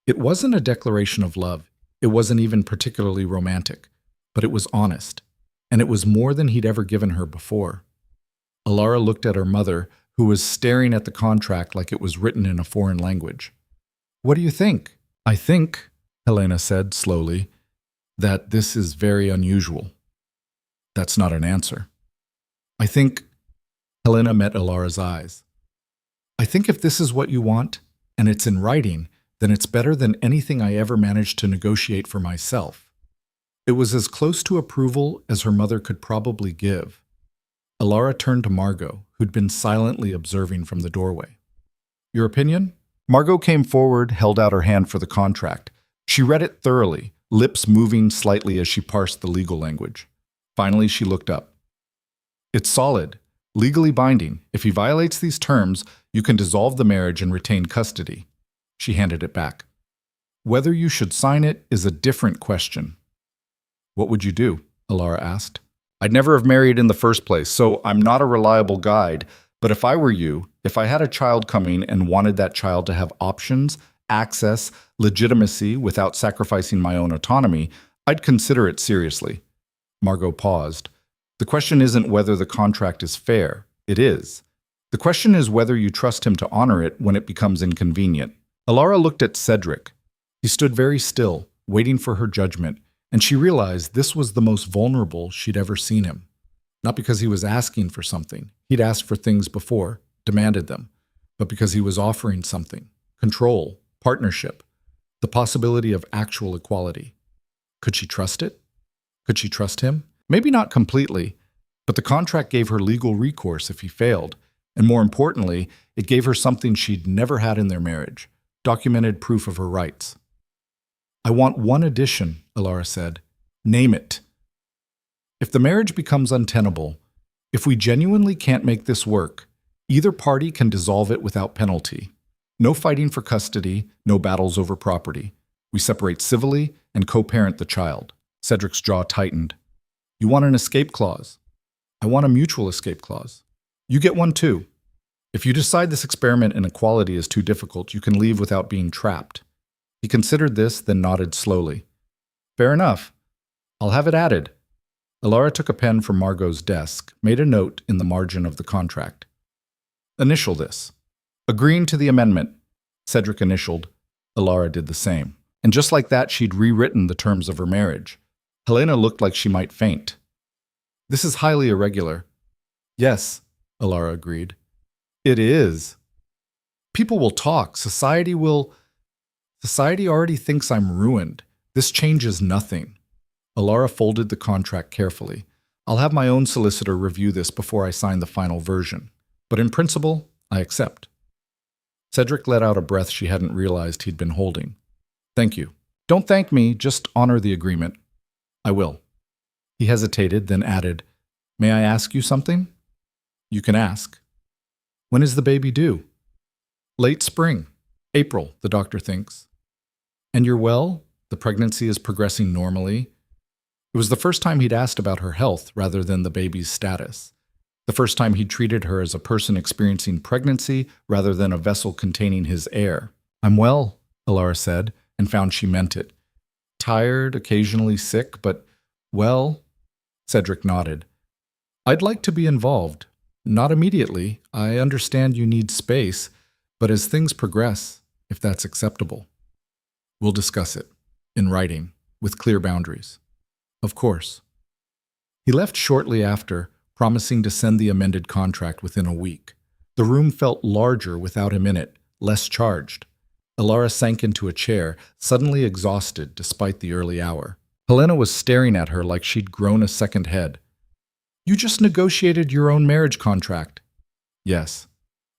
It wasn't a declaration of love. It wasn't even particularly romantic, but it was honest, and it was more than he'd ever given her before. Alara looked at her mother, who was staring at the contract like it was written in a foreign language. "What do you think?" "I think," Helena said slowly, "that this is very unusual." "That's not an answer." "I think—" Helena met Alara's eyes. "I think if this is what you want, and it's in writing, then it's better than anything I ever managed to negotiate for myself." It was as close to approval as her mother could probably give. Alara turned to Margot, who'd been silently observing from the doorway. "Your opinion?" Margot came forward, held out her hand for the contract. She read it thoroughly, lips moving slightly as she parsed the legal language. Finally, she looked up. "It's solid, legally binding. If he violates these terms, you can dissolve the marriage and retain custody." She handed it back. "Whether you should sign it is a different question." "What would you do?" Alara asked. "I'd never have married in the first place, so I'm not a reliable guide. But if I were you, if I had a child coming and wanted that child to have options, access, legitimacy without sacrificing my own autonomy, I'd consider it seriously." Margot paused. "The question isn't whether the contract is fair. It is. The question is whether you trust him to honor it when it becomes inconvenient." Alara looked at Cedric. He stood very still, waiting for her judgment, and she realized this was the most vulnerable she'd ever seen him. Not because he was asking for something. He'd asked for things before, demanded them, but because he was offering something. Control, partnership, the possibility of actual equality. Could she trust it? Could she trust him? Maybe not completely, But the contract gave her legal recourse if he failed, and more importantly, it gave her something she'd never had in their marriage, documented proof of her rights. "I want one addition," Alara said. "Name it. If the marriage becomes untenable, if we genuinely can't make this work, either party can dissolve it without penalty. No fighting for custody, no battles over property. We separate civilly and co-parent the child." Cedric's jaw tightened. "You want an escape clause?" "I want a mutual escape clause." "You get one too. If you decide this experiment in equality is too difficult, you can leave without being trapped." He considered this, then nodded slowly. "Fair enough. I'll have it added." Alara took a pen from Margot's desk, made a note in the margin of the contract. "Initial this." "Agreeing to the amendment." Cedric initialed. Alara did the same. And just like that, she'd rewritten the terms of her marriage. Helena looked like she might faint. "This is highly irregular." "Yes," Alara agreed. "It is. People will talk. Society already thinks I'm ruined. This changes nothing." Alara folded the contract carefully. "I'll have my own solicitor review this before I sign the final version. But in principle, I accept." Cedric let out a breath she hadn't realized he'd been holding. "Thank you." "Don't thank me, just honor the agreement." "I will." He hesitated, then added, "May I ask you something?" "You can ask." "When is the baby due?" "Late spring. April, the doctor thinks." "And you're well? The pregnancy is progressing normally?" It was the first time he'd asked about her health rather than the baby's status. The first time he'd treated her as a person experiencing pregnancy rather than a vessel containing his heir. "I'm well," Alara said, and found she meant it. "Tired, occasionally sick, but well." Cedric nodded. "I'd like to be involved. Not immediately. I understand you need space, but as things progress, if that's acceptable. We'll discuss it, in writing, with clear boundaries." "Of course." He left shortly after, promising to send the amended contract within a week. The room felt larger without him in it, less charged. Alara sank into a chair, suddenly exhausted despite the early hour. Helena was staring at her like she'd grown a second head. "You just negotiated your own marriage contract." "Yes."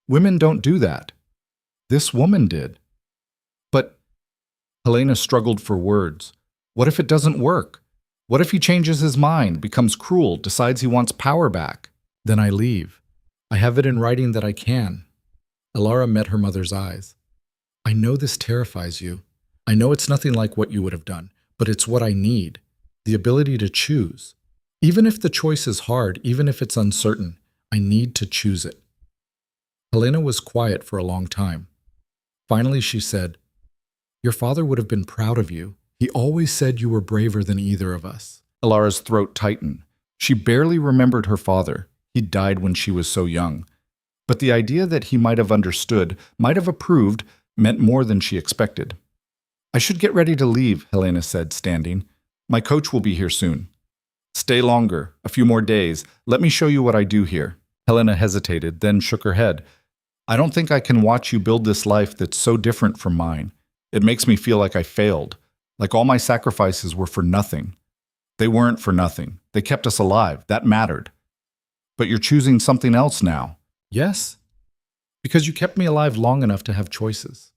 "Women don't do that." "This woman did." "But—" Helena struggled for words. "What if it doesn't work? What if he changes his mind, becomes cruel, decides he wants power back?" "Then I leave. I have it in writing that I can." Alara met her mother's eyes. "I know this terrifies you. I know it's nothing like what you would have done, but it's what I need. The ability to choose. Even if the choice is hard, even if it's uncertain, I need to choose it." Helena was quiet for a long time. Finally she said, "Your father would have been proud of you. He always said you were braver than either of us." Alara's throat tightened. She barely remembered her father. He'd died when she was so young. But the idea that he might have understood, might have approved, meant more than she expected. "I should get ready to leave," Helena said, standing. "My coach will be here soon." "Stay longer, a few more days. Let me show you what I do here." Helena hesitated, then shook her head. "I don't think I can watch you build this life that's so different from mine. It makes me feel like I failed. Like all my sacrifices were for nothing." "They weren't for nothing. They kept us alive. That mattered." "But you're choosing something else now." "Yes. Because you kept me alive long enough to have choices."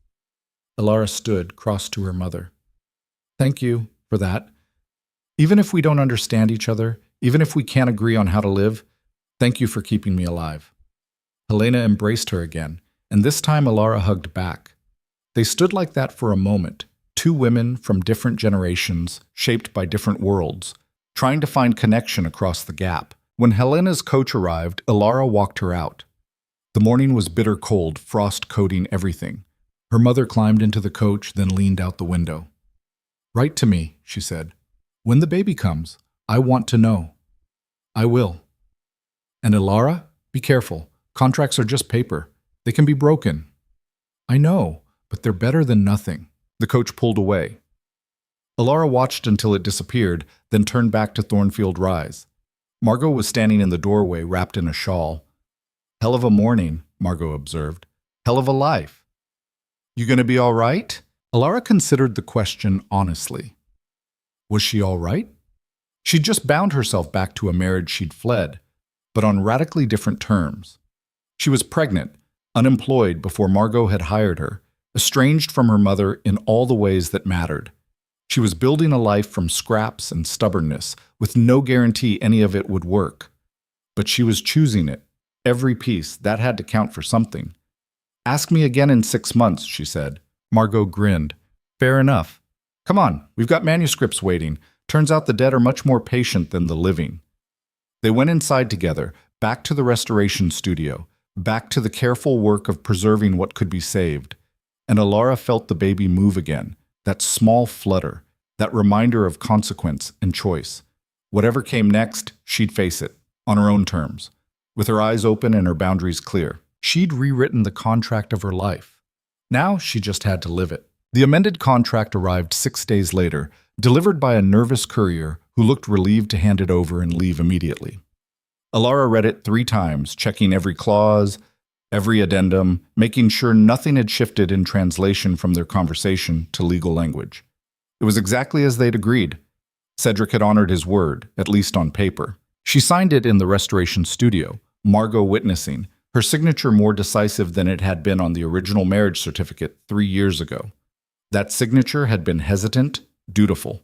Alara stood, crossed to her mother. "Thank you for that. Even if we don't understand each other, even if we can't agree on how to live, thank you for keeping me alive." Helena embraced her again, and this time Alara hugged back. They stood like that for a moment. Two women from different generations, shaped by different worlds, trying to find connection across the gap. When Helena's coach arrived, Alara walked her out. The morning was bitter cold, frost coating everything. Her mother climbed into the coach, then leaned out the window. "Write to me," she said. "When the baby comes, I want to know." "I will." "And Alara, be careful. Contracts are just paper. They can be broken." "I know, but they're better than nothing." The coach pulled away. Alara watched until it disappeared, then turned back to Thornfield Rise. Margot was standing in the doorway, wrapped in a shawl. "Hell of a morning," Margot observed. "Hell of a life." "You gonna be all right?" Alara considered the question honestly. Was she all right? She'd just bound herself back to a marriage she'd fled, but on radically different terms. She was pregnant, unemployed before Margot had hired her, estranged from her mother in all the ways that mattered. She was building a life from scraps and stubbornness, with no guarantee any of it would work. But she was choosing it. Every piece, that had to count for something. "Ask me again in 6 months," she said. Margot grinned. "Fair enough. Come on, we've got manuscripts waiting. Turns out the dead are much more patient than the living." They went inside together, back to the restoration studio, back to the careful work of preserving what could be saved. And Alara felt the baby move again, that small flutter, that reminder of consequence and choice. Whatever came next, she'd face it, on her own terms, with her eyes open and her boundaries clear. She'd rewritten the contract of her life. Now she just had to live it. The amended contract arrived 6 days later, delivered by a nervous courier who looked relieved to hand it over and leave immediately. Alara read it 3 times, checking every clause, every addendum, making sure nothing had shifted in translation from their conversation to legal language. It was exactly as they'd agreed. Cedric had honored his word, at least on paper. She signed it in the restoration studio, Margot witnessing, her signature more decisive than it had been on the original marriage certificate 3 years ago. That signature had been hesitant, dutiful.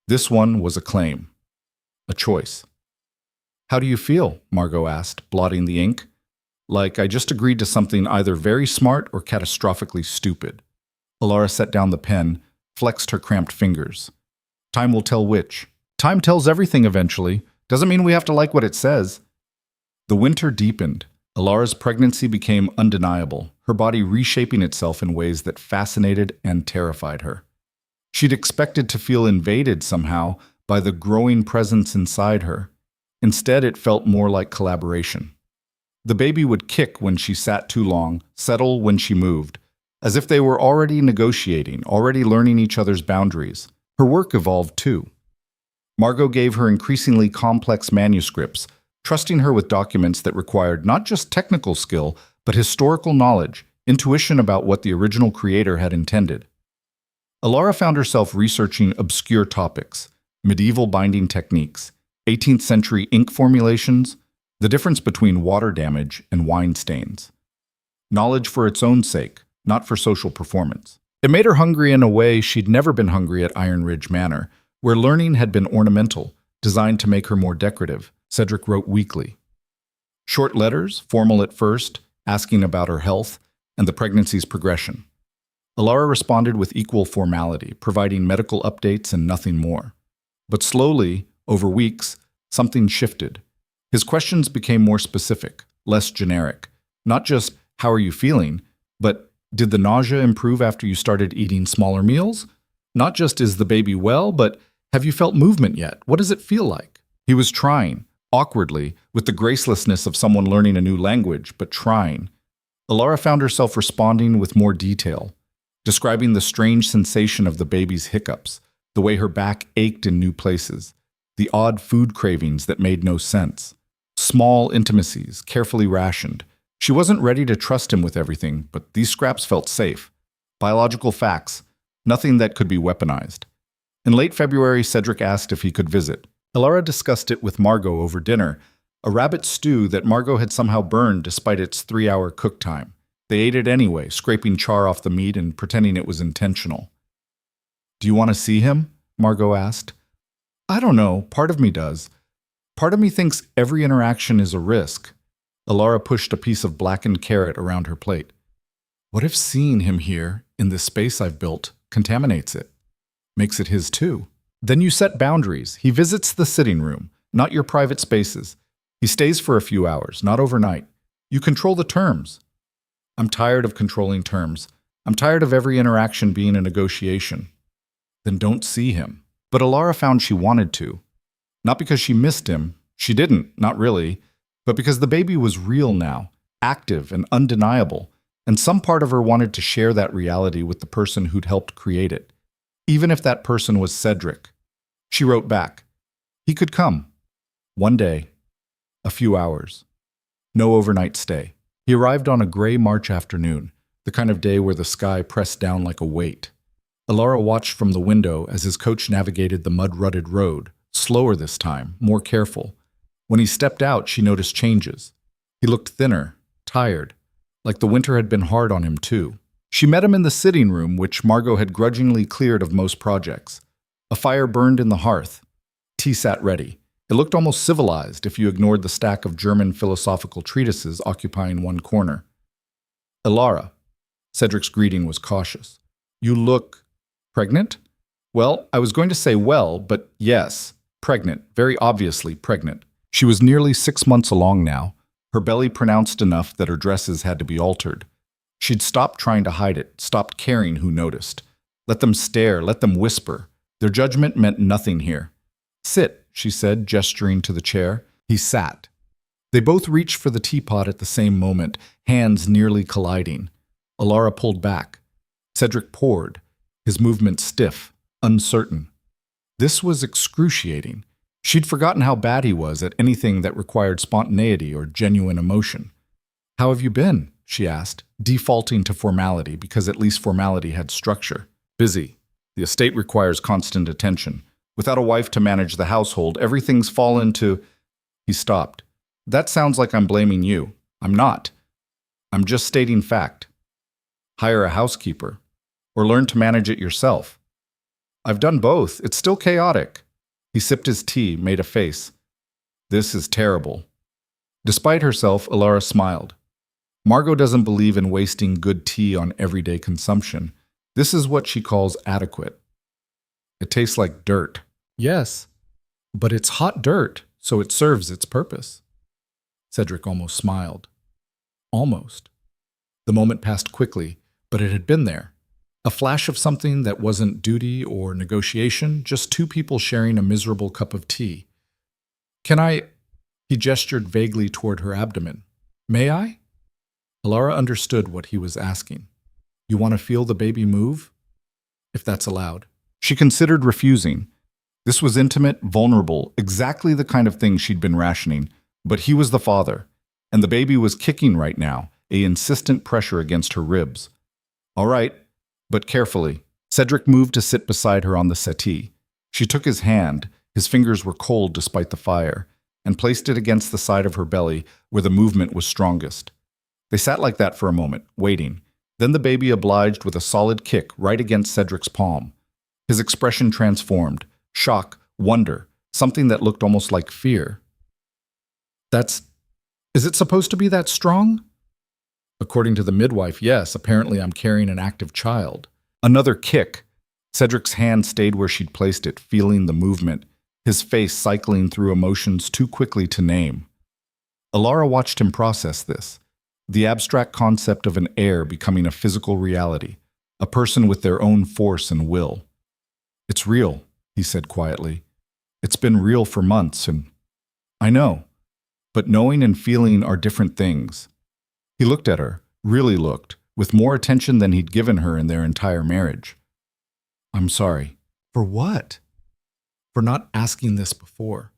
This one was a claim, a choice. "How do you feel?" Margot asked, blotting the ink. "Like I just agreed to something either very smart or catastrophically stupid." Alara set down the pen, flexed her cramped fingers. "Time will tell which. Time tells everything eventually. Doesn't mean we have to like what it says." The winter deepened. Alara's pregnancy became undeniable, her body reshaping itself in ways that fascinated and terrified her. She'd expected to feel invaded somehow by the growing presence inside her. Instead, it felt more like collaboration. The baby would kick when she sat too long, settle when she moved, as if they were already negotiating, already learning each other's boundaries. Her work evolved too. Margot gave her increasingly complex manuscripts, trusting her with documents that required not just technical skill, but historical knowledge, intuition about what the original creator had intended. Alara found herself researching obscure topics, medieval binding techniques, 18th century ink formulations, the difference between water damage and wine stains. Knowledge for its own sake, not for social performance. It made her hungry in a way she'd never been hungry at Iron Ridge Manor, where learning had been ornamental, designed to make her more decorative. Cedric wrote weekly. Short letters, formal at first, asking about her health and the pregnancy's progression. Alara responded with equal formality, providing medical updates and nothing more. But slowly, over weeks, something shifted. His questions became more specific, less generic. Not just, "How are you feeling?" but, "Did the nausea improve after you started eating smaller meals?" Not just, "Is the baby well?" but, "Have you felt movement yet? What does it feel like?" He was trying, awkwardly, with the gracelessness of someone learning a new language, but trying. Alara found herself responding with more detail, describing the strange sensation of the baby's hiccups, the way her back ached in new places, the odd food cravings that made no sense. Small intimacies, carefully rationed. She wasn't ready to trust him with everything, but these scraps felt safe. Biological facts, nothing that could be weaponized. In late February, Cedric asked if he could visit. Alara discussed it with Margot over dinner, a rabbit stew that Margot had somehow burned despite its 3-hour cook time. They ate it anyway, scraping char off the meat and pretending it was intentional. "Do you want to see him?" Margot asked. "I don't know. Part of me does. Part of me thinks every interaction is a risk." Alara pushed a piece of blackened carrot around her plate. "What if seeing him here, in this space I've built, contaminates it? Makes it his too? Then you set boundaries. He visits the sitting room, not your private spaces. He stays for a few hours, not overnight. You control the terms." "I'm tired of controlling terms. I'm tired of every interaction being a negotiation." "Then don't see him." But Alara found she wanted to. Not because she missed him. She didn't, not really. But because the baby was real now, active and undeniable, and some part of her wanted to share that reality with the person who'd helped create it, even if that person was Cedric. She wrote back. He could come. One day. A few hours. No overnight stay. He arrived on a gray March afternoon, the kind of day where the sky pressed down like a weight. Alara watched from the window as his coach navigated the mud-rutted road, slower this time, more careful. When he stepped out, she noticed changes. He looked thinner, tired, like the winter had been hard on him too. She met him in the sitting room, which Margot had grudgingly cleared of most projects. A fire burned in the hearth. Tea sat ready. It looked almost civilized if you ignored the stack of German philosophical treatises occupying one corner. "Elara," Cedric's greeting was cautious. "You look pregnant?" "Well, I was going to say well, but yes, pregnant, very obviously pregnant." She was nearly 6 months along now, her belly pronounced enough that her dresses had to be altered. She'd stopped trying to hide it, stopped caring who noticed. Let them stare, let them whisper. Their judgment meant nothing here. "Sit," she said, gesturing to the chair. He sat. They both reached for the teapot at the same moment, hands nearly colliding. Elara pulled back. Cedric poured, his movement stiff, uncertain. This was excruciating. She'd forgotten how bad he was at anything that required spontaneity or genuine emotion. "How have you been?" she asked, defaulting to formality because at least formality had structure. "Busy. The estate requires constant attention. Without a wife to manage the household, everything's fallen to—" He stopped. "That sounds like I'm blaming you. I'm not. I'm just stating fact. Hire a housekeeper. Or learn to manage it yourself." "I've done both. It's still chaotic." He sipped his tea, made a face. "This is terrible." Despite herself, Elara smiled. Margot doesn't believe in wasting good tea on everyday consumption. This is what she calls adequate. "It tastes like dirt." "Yes, but it's hot dirt, so it serves its purpose." Cedric almost smiled. Almost. The moment passed quickly, but it had been there. A flash of something that wasn't duty or negotiation, just two people sharing a miserable cup of tea. "Can I—" He gestured vaguely toward her abdomen. "May I?" Elara understood what he was asking. "You want to feel the baby move?" If that's allowed. She considered refusing. This was intimate, vulnerable, exactly the kind of thing she'd been rationing, but he was the father, and the baby was kicking right now, a insistent pressure against her ribs. "All right, but carefully." Cedric moved to sit beside her on the settee. She took his hand, his fingers were cold despite the fire, and placed it against the side of her belly where the movement was strongest. They sat like that for a moment, waiting. Then the baby obliged with a solid kick right against Cedric's palm. His expression transformed. Shock, wonder, something that looked almost like fear. Is it supposed to be that strong?" "According to the midwife, yes. Apparently I'm carrying an active child." Another kick. Cedric's hand stayed where she'd placed it, feeling the movement, his face cycling through emotions too quickly to name. Elara watched him process this. The abstract concept of an heir becoming a physical reality, a person with their own force and will. "It's real," he said quietly. "It's been real for months, and I know. But knowing and feeling are different things." He looked at her, really looked, with more attention than he'd given her in their entire marriage. "I'm sorry." "For what?" "For not asking this before.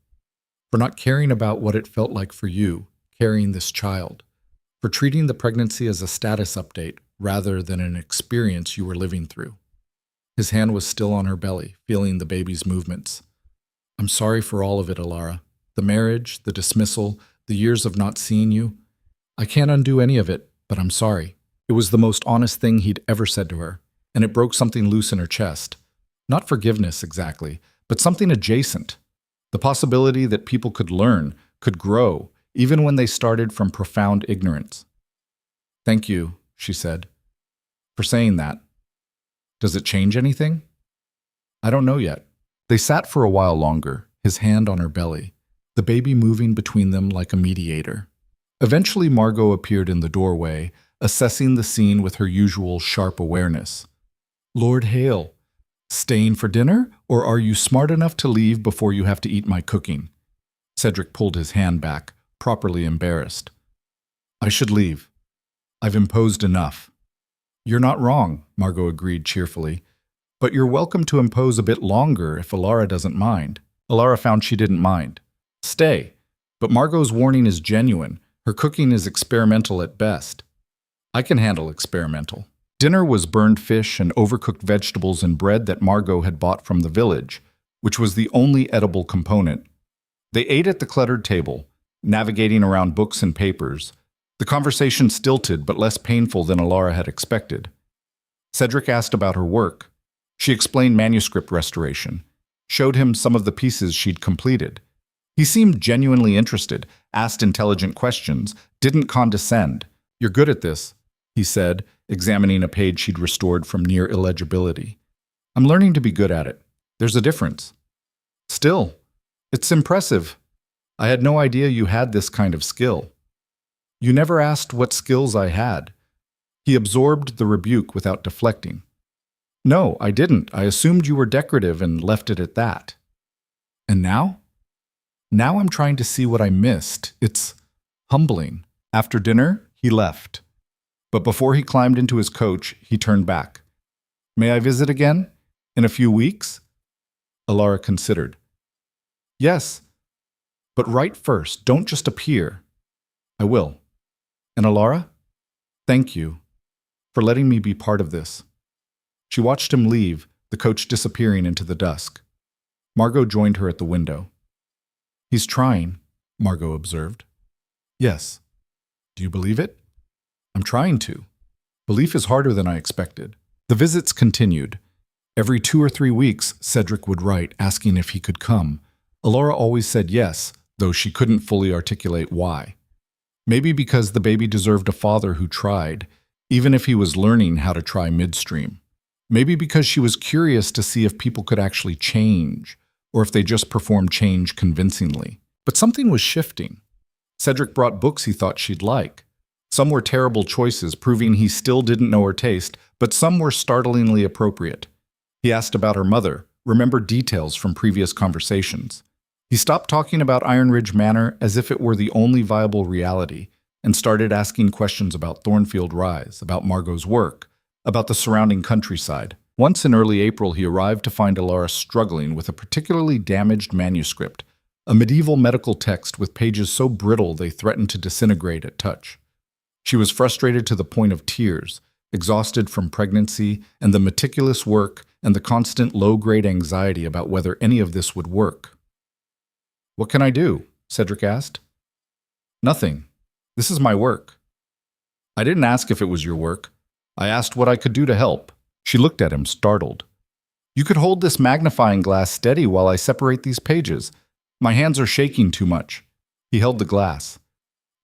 For not caring about what it felt like for you, carrying this child. For treating the pregnancy as a status update rather than an experience you were living through." His hand was still on her belly, feeling the baby's movements. "I'm sorry for all of it, Elara. The marriage, the dismissal, the years of not seeing you. I can't undo any of it, but I'm sorry." It was the most honest thing he'd ever said to her, and it broke something loose in her chest. Not forgiveness exactly, but something adjacent. The possibility that people could learn, could grow, even when they started from profound ignorance. "Thank you," she said, "for saying that. Does it change anything?" "I don't know yet." They sat for a while longer, his hand on her belly, the baby moving between them like a mediator. Eventually Margot appeared in the doorway, assessing the scene with her usual sharp awareness. "Lord Hale, staying for dinner, or are you smart enough to leave before you have to eat my cooking?" Cedric pulled his hand back, properly embarrassed. "I should leave. I've imposed enough." "You're not wrong," Margot agreed cheerfully. "But you're welcome to impose a bit longer if Elara doesn't mind." Elara found she didn't mind. "Stay." But Margot's warning is genuine. Her cooking is experimental at best. "I can handle experimental." Dinner was burned fish and overcooked vegetables and bread that Margot had bought from the village, which was the only edible component. They ate at the cluttered table, navigating around books and papers. The conversation stilted but less painful than Alara had expected. Cedric asked about her work. She explained manuscript restoration, showed him some of the pieces she'd completed. He seemed genuinely interested, asked intelligent questions, didn't condescend. "You're good at this," he said, examining a page she'd restored from near illegibility. "I'm learning to be good at it. There's a difference." "Still, it's impressive. I had no idea you had this kind of skill." "You never asked what skills I had." He absorbed the rebuke without deflecting. "No, I didn't. I assumed you were decorative and left it at that." "And now?" "Now I'm trying to see what I missed. It's humbling." After dinner, he left. But before he climbed into his coach, he turned back. "May I visit again? In a few weeks?" Alara considered. "Yes, but write first. Don't just appear." "I will." "And Alara, thank you for letting me be part of this." She watched him leave, the coach disappearing into the dusk. Margot joined her at the window. "He's trying," Margot observed. "Yes. Do you believe it?" "I'm trying to. Belief is harder than I expected." The visits continued. Every 2 or 3 weeks, Cedric would write, asking if he could come. Alara always said yes, though she couldn't fully articulate why. Maybe because the baby deserved a father who tried, even if he was learning how to try midstream. Maybe because she was curious to see if people could actually change, or if they just performed change convincingly. But something was shifting. Cedric brought books he thought she'd like. Some were terrible choices, proving he still didn't know her taste, but some were startlingly appropriate. He asked about her mother, remembered details from previous conversations. He stopped talking about Iron Ridge Manor as if it were the only viable reality, and started asking questions about Thornfield Rise, about Margot's work, about the surrounding countryside. Once in early April, he arrived to find Alara struggling with a particularly damaged manuscript, a medieval medical text with pages so brittle they threatened to disintegrate at touch. She was frustrated to the point of tears, exhausted from pregnancy and the meticulous work and the constant low-grade anxiety about whether any of this would work. "What can I do?" Cedric asked. "Nothing. This is my work." "I didn't ask if it was your work. I asked what I could do to help." She looked at him, startled. "You could hold this magnifying glass steady while I separate these pages. My hands are shaking too much." He held the glass.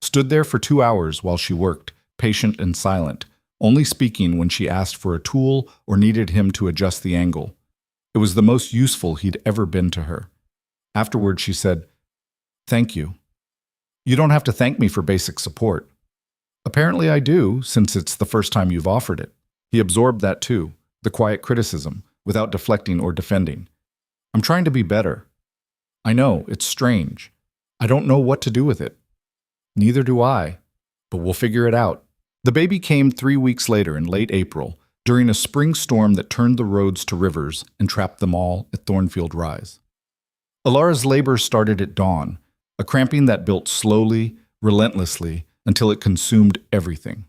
Stood there for 2 hours while she worked, patient and silent, only speaking when she asked for a tool or needed him to adjust the angle. It was the most useful he'd ever been to her. Afterward, she said, "Thank you. You don't have to thank me for basic support." "Apparently I do, since it's the first time you've offered it." He absorbed that too, the quiet criticism, without deflecting or defending. "I'm trying to be better. I know, it's strange. I don't know what to do with it." "Neither do I, but we'll figure it out." The baby came 3 weeks later in late April, during a spring storm that turned the roads to rivers and trapped them all at Thornfield Rise. Alara's labor started at dawn, a cramping that built slowly, relentlessly, until it consumed everything.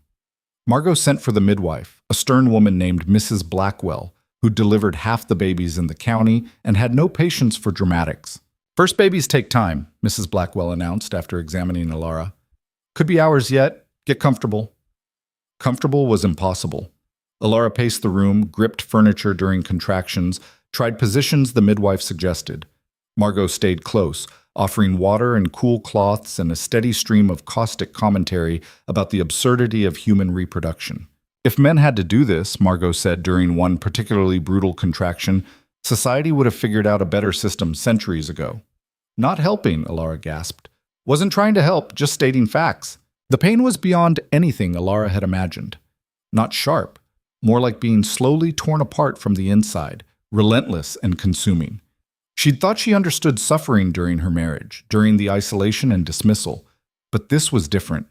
Margot sent for the midwife, a stern woman named Mrs. Blackwell, who delivered half the babies in the county and had no patience for dramatics. "First babies take time," Mrs. Blackwell announced after examining Alara. "Could be hours yet. Get comfortable." Comfortable was impossible. Alara paced the room, gripped furniture during contractions, tried positions the midwife suggested. Margot stayed close, offering water and cool cloths and a steady stream of caustic commentary about the absurdity of human reproduction. "If men had to do this," Margot said during one particularly brutal contraction, "society would have figured out a better system centuries ago." "Not helping," Alara gasped. "Wasn't trying to help, just stating facts." The pain was beyond anything Alara had imagined. Not sharp, more like being slowly torn apart from the inside, relentless and consuming. She'd thought she understood suffering during her marriage, during the isolation and dismissal. But this was different.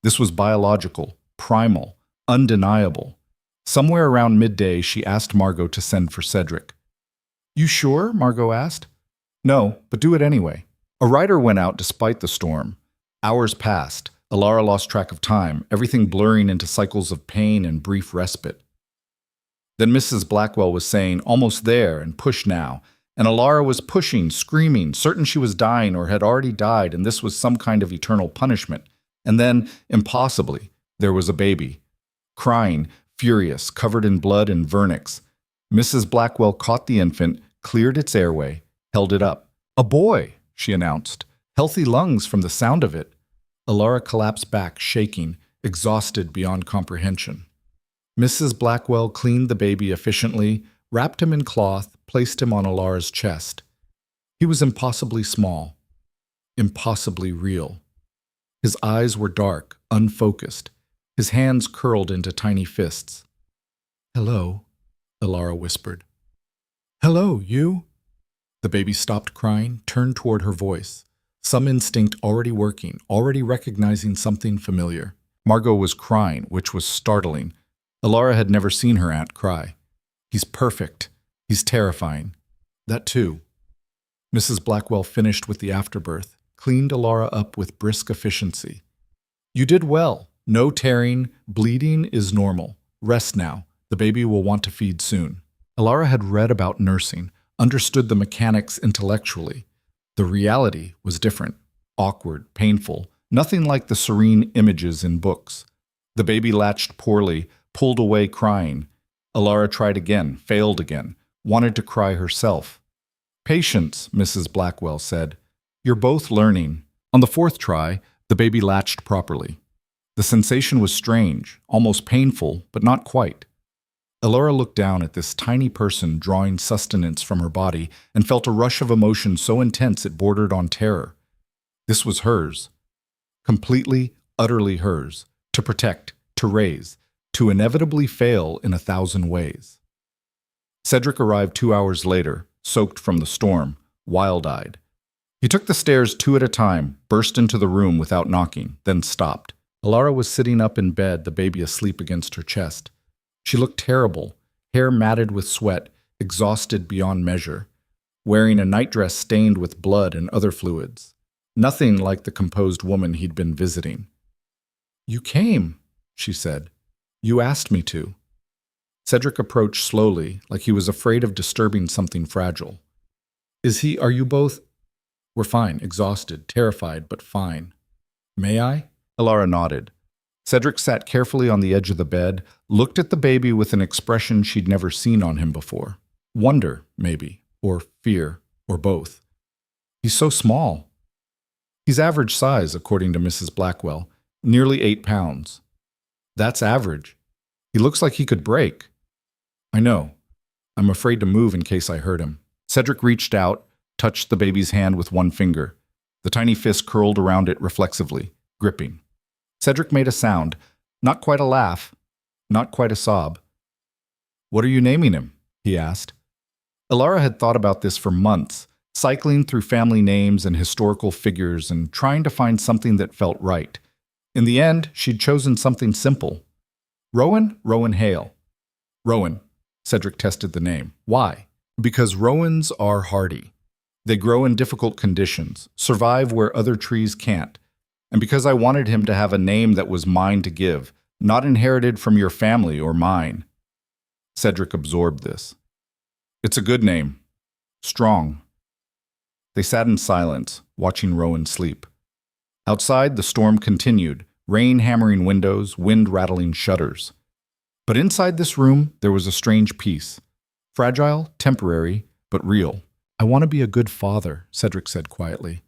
This was biological, primal, undeniable. Somewhere around midday, she asked Margot to send for Cedric. "You sure?" Margot asked. "No, but do it anyway." A rider went out despite the storm. Hours passed. Alara lost track of time, everything blurring into cycles of pain and brief respite. Then Mrs. Blackwell was saying, "Almost there, and push now," And Alara was pushing, screaming, certain she was dying or had already died, and this was some kind of eternal punishment. And then, impossibly, there was a baby, crying, furious, covered in blood and vernix. Mrs. Blackwell caught the infant, cleared its airway, held it up. "A boy," she announced. "Healthy lungs from the sound of it." Alara collapsed back, shaking, exhausted beyond comprehension. Mrs. Blackwell cleaned the baby efficiently, wrapped him in cloth, placed him on Alara's chest. He was impossibly small, impossibly real. His eyes were dark, unfocused. His hands curled into tiny fists. "Hello," Alara whispered. "Hello, you?" The baby stopped crying, turned toward her voice. Some instinct already working, already recognizing something familiar. Margot was crying, which was startling. Alara had never seen her aunt cry. "He's perfect. He's terrifying." That too. Mrs. Blackwell finished with the afterbirth, cleaned Alara up with brisk efficiency. "You did well. No tearing. Bleeding is normal. Rest now. The baby will want to feed soon." Alara had read about nursing, understood the mechanics intellectually. The reality was different, awkward, painful, nothing like the serene images in books. The baby latched poorly, pulled away crying. Alara tried again, failed again, wanted to cry herself. "Patience," Mrs. Blackwell said. "You're both learning." On the fourth try, the baby latched properly. The sensation was strange, almost painful, but not quite. Alara looked down at this tiny person drawing sustenance from her body and felt a rush of emotion so intense it bordered on terror. This was hers. Completely, utterly hers. To protect, to raise, to inevitably fail in 1,000 ways. Cedric arrived 2 hours later, soaked from the storm, wild-eyed. He took the stairs 2 at a time, burst into the room without knocking, then stopped. Alara was sitting up in bed, the baby asleep against her chest. She looked terrible, hair matted with sweat, exhausted beyond measure, wearing a nightdress stained with blood and other fluids. Nothing like the composed woman he'd been visiting. "You came," she said. "You asked me to." Cedric approached slowly, like he was afraid of disturbing something fragile. Are you both?" "We're fine, exhausted, terrified, but fine." "May I?" Alara nodded. Cedric sat carefully on the edge of the bed, looked at the baby with an expression she'd never seen on him before. Wonder, maybe, or fear, or both. "He's so small." "He's average size, according to Mrs. Blackwell, nearly 8 pounds. "That's average. He looks like he could break." "I know. I'm afraid to move in case I hurt him." Cedric reached out, touched the baby's hand with one finger. The tiny fist curled around it reflexively, gripping. Cedric made a sound, not quite a laugh, not quite a sob. "What are you naming him?" he asked. Alara had thought about this for months, cycling through family names and historical figures and trying to find something that felt right. In the end, she'd chosen something simple. Rowan Hale. Rowan. Cedric tested the name. Why? Because Rowans are hardy. They grow in difficult conditions, survive where other trees can't. And because I wanted him to have a name that was mine to give, not inherited from your family or mine. Cedric absorbed this. "It's a good name. Strong." They sat in silence, watching Rowan sleep. Outside, the storm continued, rain hammering windows, wind rattling shutters. But inside this room, there was a strange peace. Fragile, temporary, but real. "I want to be a good father," Cedric said quietly.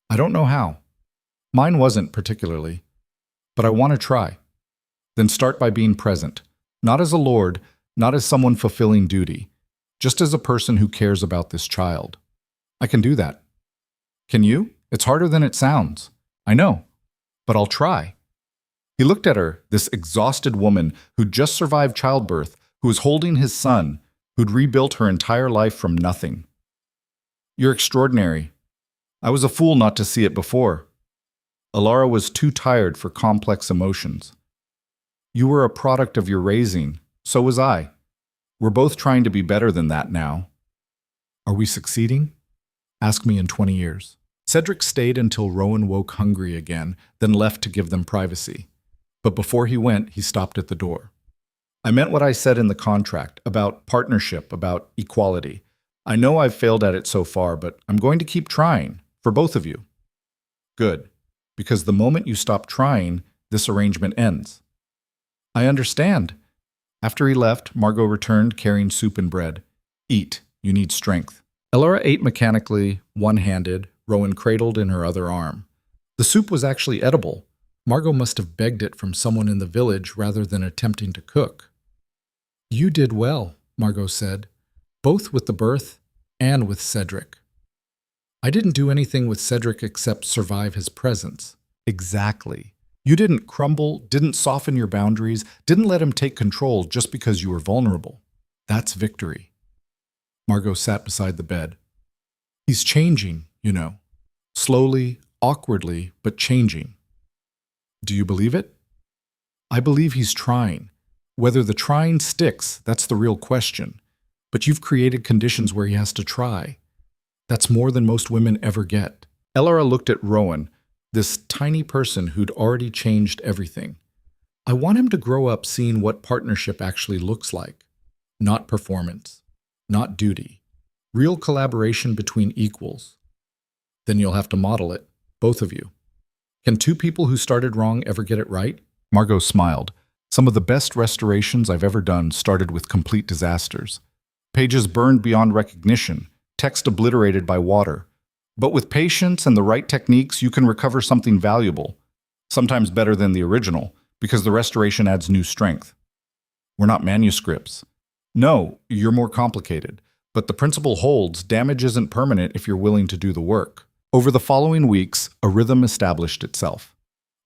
"I don't know how. Mine wasn't particularly. But I want to try. Then start by being present. Not as a lord, not as someone fulfilling duty. Just as a person who cares about this child. I can do that." "Can you? It's harder than it sounds." "I know. But I'll try." He looked at her, this exhausted woman who'd just survived childbirth, who was holding his son, who'd rebuilt her entire life from nothing. "You're extraordinary. I was a fool not to see it before." Alara was too tired for complex emotions. "You were a product of your raising. So was I. We're both trying to be better than that now." "Are we succeeding?" "Ask me in 20 years. Cedric stayed until Rowan woke hungry again, then left to give them privacy. But before he went, he stopped at the door. "I meant what I said in the contract, about partnership, about equality. I know I've failed at it so far, but I'm going to keep trying, for both of you. Good, because the moment you stop trying, this arrangement ends. I understand. After he left, Margot returned carrying soup and bread. Eat, you need strength. Elora ate mechanically, one-handed, Rowan cradled in her other arm. The soup was actually edible. Margot must have begged it from someone in the village rather than attempting to cook. You did well, Margot said, both with the birth and with Cedric. I didn't do anything with Cedric except survive his presence. Exactly. You didn't crumble, didn't soften your boundaries, didn't let him take control just because you were vulnerable. That's victory. Margot sat beside the bed. He's changing, you know. Slowly, awkwardly, but changing. Do you believe it? I believe he's trying. Whether the trying sticks, that's the real question. But you've created conditions where he has to try. That's more than most women ever get. Elora looked at Rowan, this tiny person who'd already changed everything. I want him to grow up seeing what partnership actually looks like. Not performance. Not duty. Real collaboration between equals. Then you'll have to model it, both of you. Can two people who started wrong ever get it right? Margot smiled. Some of the best restorations I've ever done started with complete disasters. Pages burned beyond recognition, text obliterated by water. But with patience and the right techniques, you can recover something valuable, sometimes better than the original, because the restoration adds new strength. We're not manuscripts. No, you're more complicated. But the principle holds, damage isn't permanent if you're willing to do the work. Over the following weeks, a rhythm established itself.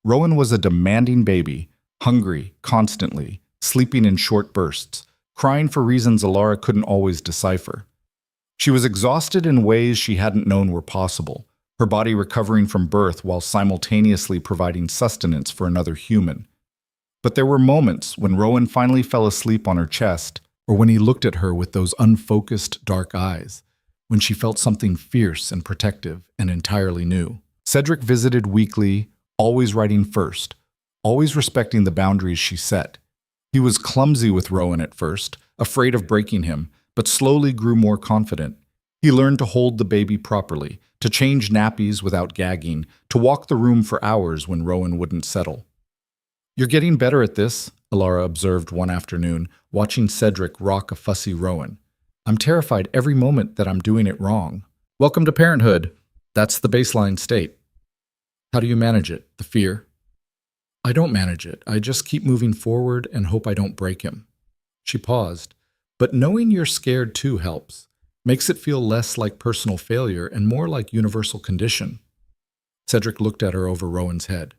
Rowan was a demanding baby, hungry, constantly, sleeping in short bursts, crying for reasons Elora couldn't always decipher. She was exhausted in ways she hadn't known were possible, her body recovering from birth while simultaneously providing sustenance for another human. But there were moments when Rowan finally fell asleep on her chest, or when he looked at her with those unfocused, dark eyes, when she felt something fierce and protective and entirely new. Cedric visited weekly, always writing first, always respecting the boundaries she set. He was clumsy with Rowan at first, afraid of breaking him, but slowly grew more confident. He learned to hold the baby properly, to change nappies without gagging, to walk the room for hours when Rowan wouldn't settle. You're getting better at this, Elora observed one afternoon, watching Cedric rock a fussy Rowan. I'm terrified every moment that I'm doing it wrong. Welcome to parenthood. That's the baseline state. How do you manage it? The fear? I don't manage it. I just keep moving forward and hope I don't break him. She paused. But knowing you're scared too helps. Makes it feel less like personal failure and more like universal condition. Cedric looked at her over Rowan's head.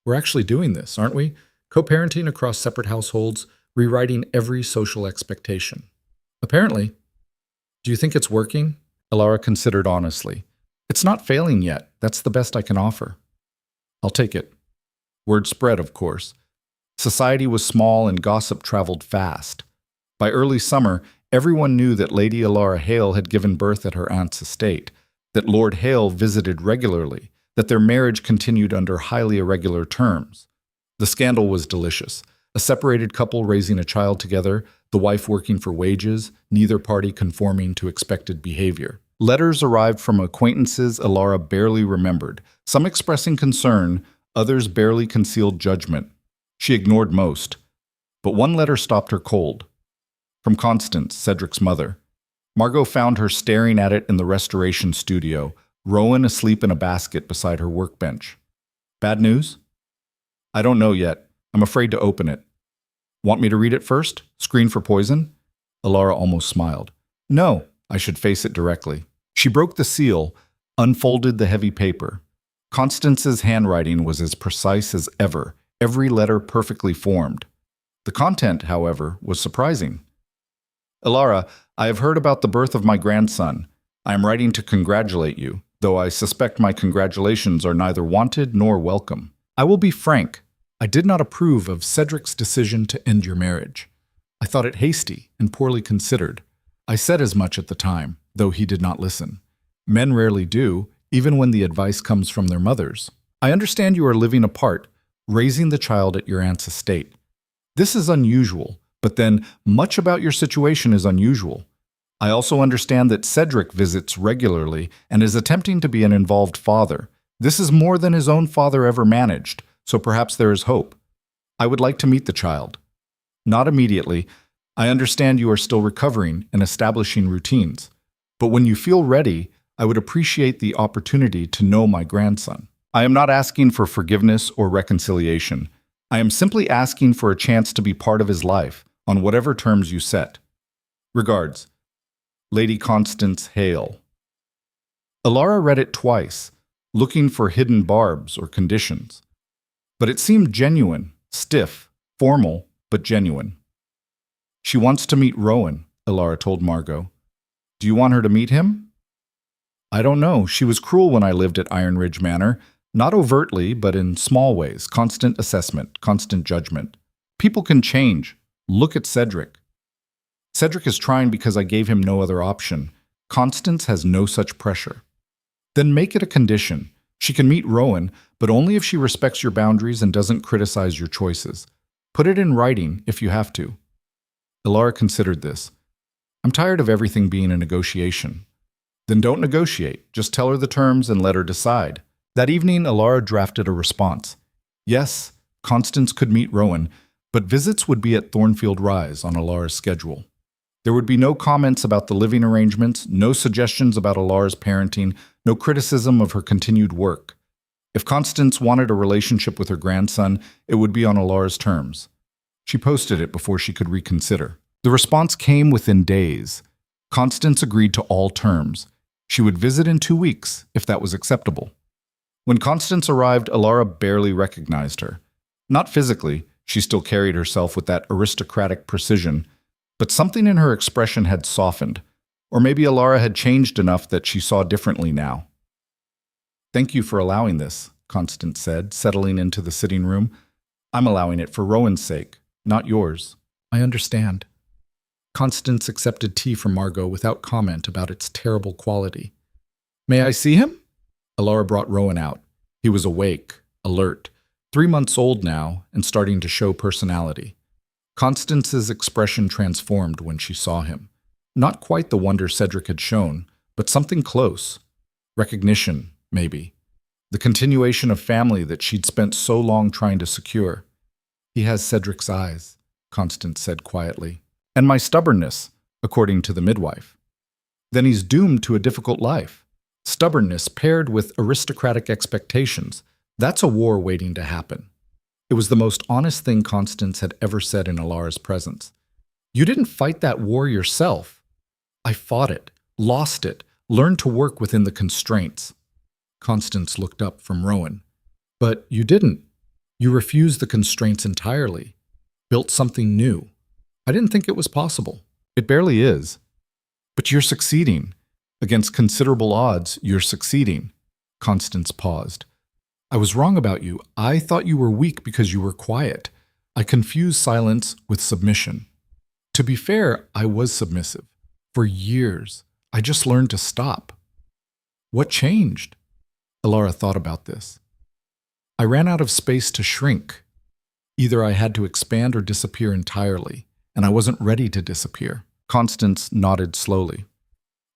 We're actually doing this, aren't we? Co-parenting across separate households, rewriting every social expectation. Apparently. Do you think it's working? Elora considered honestly. It's not failing yet. That's the best I can offer. I'll take it. Word spread, of course. Society was small and gossip traveled fast. By early summer, everyone knew that Lady Elora Hale had given birth at her aunt's estate, that Lord Hale visited regularly, that their marriage continued under highly irregular terms. The scandal was delicious. A separated couple raising a child together, the wife working for wages, neither party conforming to expected behavior. Letters arrived from acquaintances Elora barely remembered, some expressing concern, others barely concealed judgment. She ignored most. But one letter stopped her cold. From Constance, Cedric's mother. Margot found her staring at it in the restoration studio, Rowan asleep in a basket beside her workbench. Bad news? I don't know yet. I'm afraid to open it. Want me to read it first? Screen for poison? Elora almost smiled. No, I should face it directly. She broke the seal, unfolded the heavy paper. Constance's handwriting was as precise as ever, every letter perfectly formed. The content, however, was surprising. Elora, I have heard about the birth of my grandson. I am writing to congratulate you, though I suspect my congratulations are neither wanted nor welcome. I will be frank. I did not approve of Cedric's decision to end your marriage. I thought it hasty and poorly considered. I said as much at the time, though he did not listen. Men rarely do, even when the advice comes from their mothers. I understand you are living apart, raising the child at your aunt's estate. This is unusual, but then much about your situation is unusual. I also understand that Cedric visits regularly and is attempting to be an involved father. This is more than his own father ever managed, so perhaps there is hope. I would like to meet the child. Not immediately. I understand you are still recovering and establishing routines. But when you feel ready, I would appreciate the opportunity to know my grandson. I am not asking for forgiveness or reconciliation. I am simply asking for a chance to be part of his life, on whatever terms you set. Regards, Lady Constance Hale. Alara read it twice, looking for hidden barbs or conditions. But it seemed genuine, stiff, formal, but genuine. She wants to meet Rowan, Alara told Margot. Do you want her to meet him? I don't know. She was cruel when I lived at Iron Ridge Manor. Not overtly, but in small ways. Constant assessment, constant judgment. People can change. Look at Cedric. Cedric is trying because I gave him no other option. Constance has no such pressure. Then make it a condition. She can meet Rowan, but only if she respects your boundaries and doesn't criticize your choices. Put it in writing if you have to. Alara considered this. I'm tired of everything being a negotiation. Then don't negotiate. Just tell her the terms and let her decide. That evening, Alara drafted a response. Yes, Constance could meet Rowan, but visits would be at Thornfield Rise on Alara's schedule. There would be no comments about the living arrangements, no suggestions about Alara's parenting, no criticism of her continued work. If Constance wanted a relationship with her grandson, it would be on Alara's terms. She posted it before she could reconsider. The response came within days. Constance agreed to all terms. She would visit in 2 weeks, if that was acceptable. When Constance arrived, Alara barely recognized her. Not physically, she still carried herself with that aristocratic precision, but something in her expression had softened, or maybe Alara had changed enough that she saw differently now. Thank you for allowing this, Constance said, settling into the sitting room. I'm allowing it for Rowan's sake, not yours. I understand. Constance accepted tea from Margot without comment about its terrible quality. May I see him? Alara brought Rowan out. He was awake, alert, 3 months old now and starting to show personality. Constance's expression transformed when she saw him. Not quite the wonder Cedric had shown, but something close. Recognition, maybe. The continuation of family that she'd spent so long trying to secure. He has Cedric's eyes, Constance said quietly. And my stubbornness, according to the midwife. Then he's doomed to a difficult life. Stubbornness paired with aristocratic expectations. That's a war waiting to happen. It was the most honest thing Constance had ever said in Alara's presence. You didn't fight that war yourself. I fought it, lost it, learned to work within the constraints. Constance looked up from Rowan. But you didn't. You refused the constraints entirely. Built something new. I didn't think it was possible. It barely is. But you're succeeding. Against considerable odds, you're succeeding. Constance paused. I was wrong about you. I thought you were weak because you were quiet. I confused silence with submission. To be fair, I was submissive. For years, I just learned to stop. What changed? Alara thought about this. I ran out of space to shrink. Either I had to expand or disappear entirely, and I wasn't ready to disappear. Constance nodded slowly.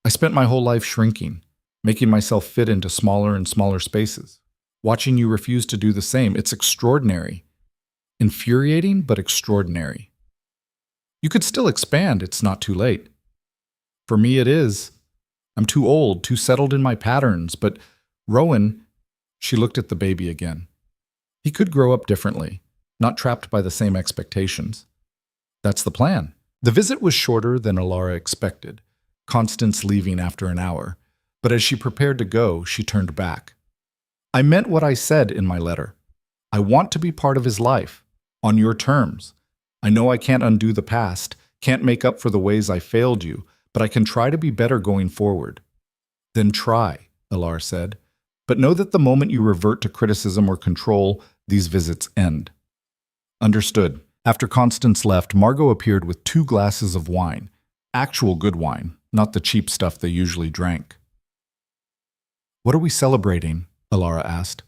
I spent my whole life shrinking, making myself fit into smaller and smaller spaces. Watching you refuse to do the same, it's extraordinary. Infuriating, but extraordinary. You could still expand, it's not too late. For me, it is. I'm too old, too settled in my patterns, but Rowan, she looked at the baby again. He could grow up differently, not trapped by the same expectations. That's the plan. The visit was shorter than Alara expected, Constance leaving after an hour, but as she prepared to go, she turned back. I meant what I said in my letter. I want to be part of his life, on your terms. I know I can't undo the past, can't make up for the ways I failed you, but I can try to be better going forward. Then try, Alara said. But know that the moment you revert to criticism or control, these visits end. Understood. After Constance left, Margot appeared with 2 glasses of wine. Actual good wine, not the cheap stuff they usually drank. What are we celebrating? Alara asked.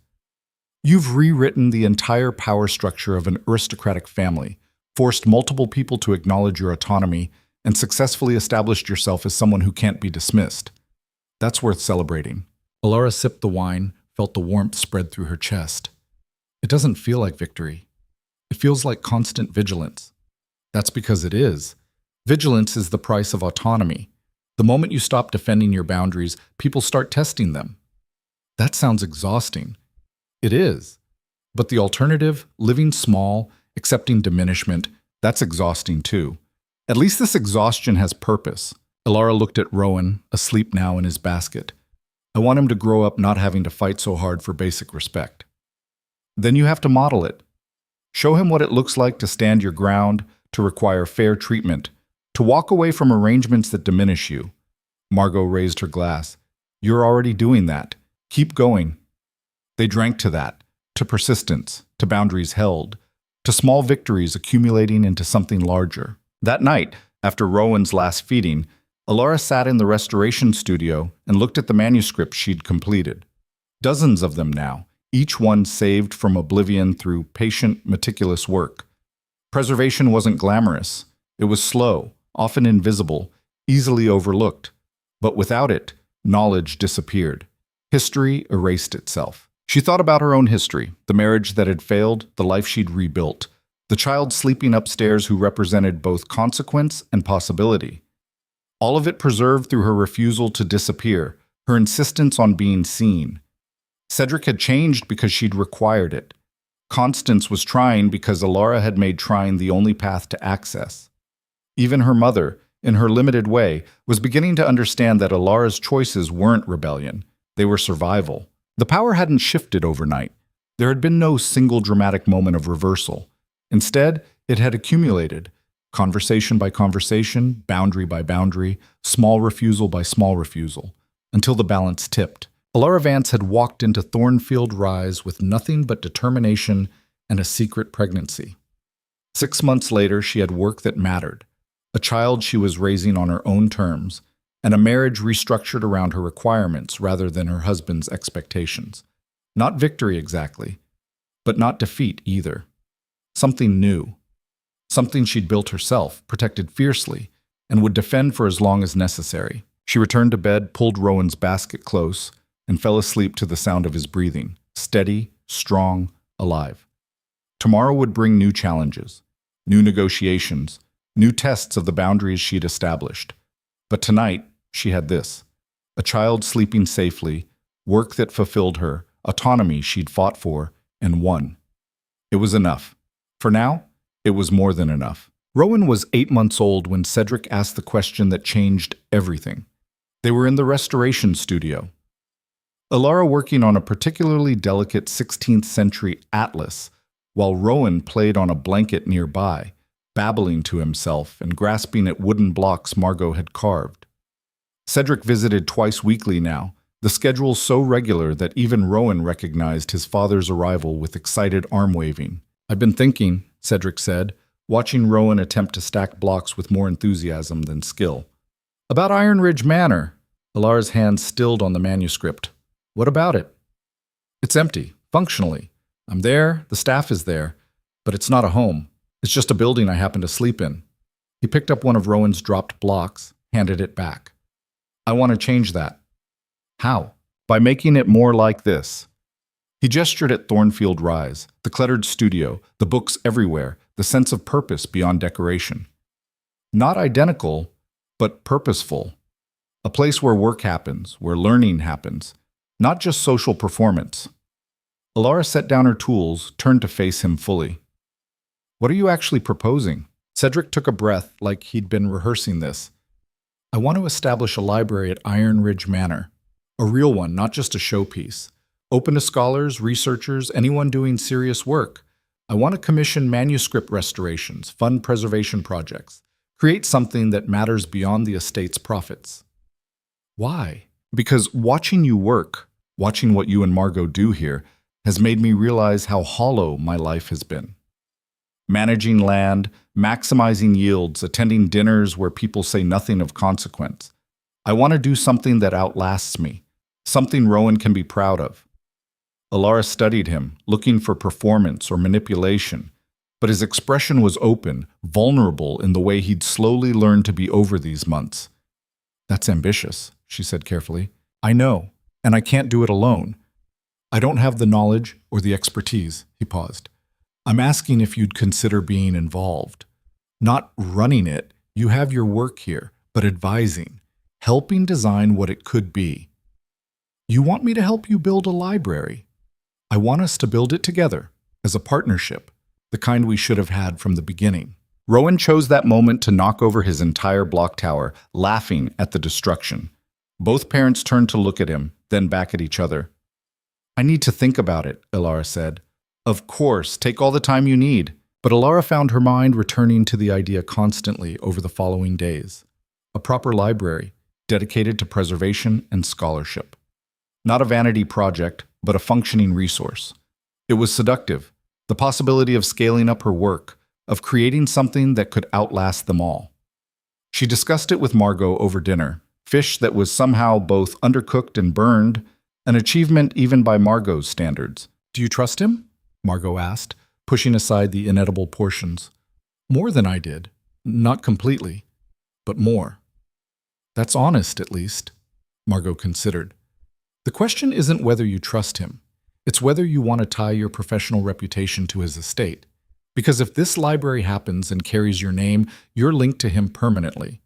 You've rewritten the entire power structure of an aristocratic family, forced multiple people to acknowledge your autonomy, and successfully established yourself as someone who can't be dismissed. That's worth celebrating. Alara sipped the wine, felt the warmth spread through her chest. It doesn't feel like victory. It feels like constant vigilance. That's because it is. Vigilance is the price of autonomy. The moment you stop defending your boundaries, people start testing them. That sounds exhausting. It is. But the alternative, living small, accepting diminishment, that's exhausting too. At least this exhaustion has purpose. Alara looked at Rowan, asleep now in his basket. I want him to grow up not having to fight so hard for basic respect. Then you have to model it. Show him what it looks like to stand your ground, to require fair treatment, to walk away from arrangements that diminish you. Margot raised her glass. You're already doing that. Keep going. They drank to that, to persistence, to boundaries held, to small victories accumulating into something larger. That night, after Rowan's last feeding, Alara sat in the restoration studio and looked at the manuscripts she'd completed. Dozens of them now, each one saved from oblivion through patient, meticulous work. Preservation wasn't glamorous. It was slow, often invisible, easily overlooked. But without it, knowledge disappeared. History erased itself. She thought about her own history, the marriage that had failed, the life she'd rebuilt, the child sleeping upstairs who represented both consequence and possibility. All of it preserved through her refusal to disappear, her insistence on being seen. Cedric had changed because she'd required it. Constance was trying because Alara had made trying the only path to access. Even her mother, in her limited way, was beginning to understand that Alara's choices weren't rebellion. They were survival. The power hadn't shifted overnight. There had been no single dramatic moment of reversal. Instead, it had accumulated, conversation by conversation, boundary by boundary, small refusal by small refusal, until the balance tipped. Alara Vance had walked into Thornfield Rise with nothing but determination and a secret pregnancy. 6 months later, she had work that mattered, a child she was raising on her own terms, and a marriage restructured around her requirements rather than her husband's expectations. Not victory exactly, but not defeat either. Something new. Something she'd built herself, protected fiercely, and would defend for as long as necessary. She returned to bed, pulled Rowan's basket close, and fell asleep to the sound of his breathing, steady, strong, alive. Tomorrow would bring new challenges, new negotiations, new tests of the boundaries she'd established. But tonight, she had this: a child sleeping safely, work that fulfilled her, autonomy she'd fought for, and won. It was enough. For now, it was more than enough. Rowan was 8 months old when Cedric asked the question that changed everything. They were in the restoration studio. Alara working on a particularly delicate 16th century atlas, while Rowan played on a blanket nearby, babbling to himself and grasping at wooden blocks Margot had carved. Cedric visited twice weekly now, the schedule so regular that even Rowan recognized his father's arrival with excited arm-waving. "I've been thinking," Cedric said, watching Rowan attempt to stack blocks with more enthusiasm than skill. "About Iron Ridge Manor." Alara's hand stilled on the manuscript. "What about it?" "It's empty, functionally. I'm there, the staff is there, but it's not a home. It's just a building I happen to sleep in." He picked up one of Rowan's dropped blocks, handed it back. "I want to change that." "How?" "By making it more like this." He gestured at Thornfield Rise, the cluttered studio, the books everywhere, the sense of purpose beyond decoration. Not identical, but purposeful. A place where work happens, where learning happens, not just social performance. Alara set down her tools, turned to face him fully. "What are you actually proposing?" Cedric took a breath like he'd been rehearsing this. "I want to establish a library at Iron Ridge Manor. A real one, not just a showpiece. Open to scholars, researchers, anyone doing serious work. I want to commission manuscript restorations, fund preservation projects, create something that matters beyond the estate's profits." "Why?" "Because watching you work, watching what you and Margot do here, has made me realize how hollow my life has been. Managing land, maximizing yields, attending dinners where people say nothing of consequence. I want to do something that outlasts me, something Rowan can be proud of." Alara studied him, looking for performance or manipulation, but his expression was open, vulnerable in the way he'd slowly learned to be over these months. "That's ambitious," she said carefully. "I know, and I can't do it alone. I don't have the knowledge or the expertise." He paused. "I'm asking if you'd consider being involved. Not running it, you have your work here, but advising, helping design what it could be. You want me to help you build a library. I want us to build it together, as a partnership, the kind we should have had from the beginning." Rowan chose that moment to knock over his entire block tower, laughing at the destruction. Both parents turned to look at him, then back at each other. "I need to think about it," Ilara said. "Of course, take all the time you need." But Ilara found her mind returning to the idea constantly over the following days. A proper library, dedicated to preservation and scholarship. Not a vanity project, but a functioning resource. It was seductive, the possibility of scaling up her work, of creating something that could outlast them all. She discussed it with Margot over dinner, fish that was somehow both undercooked and burned, an achievement even by Margot's standards. "Do you trust him?" Margot asked, pushing aside the inedible portions. "More than I did. Not completely, but more." "That's honest, at least," Margot considered. "The question isn't whether you trust him. It's whether you want to tie your professional reputation to his estate. Because if this library happens and carries your name, you're linked to him permanently.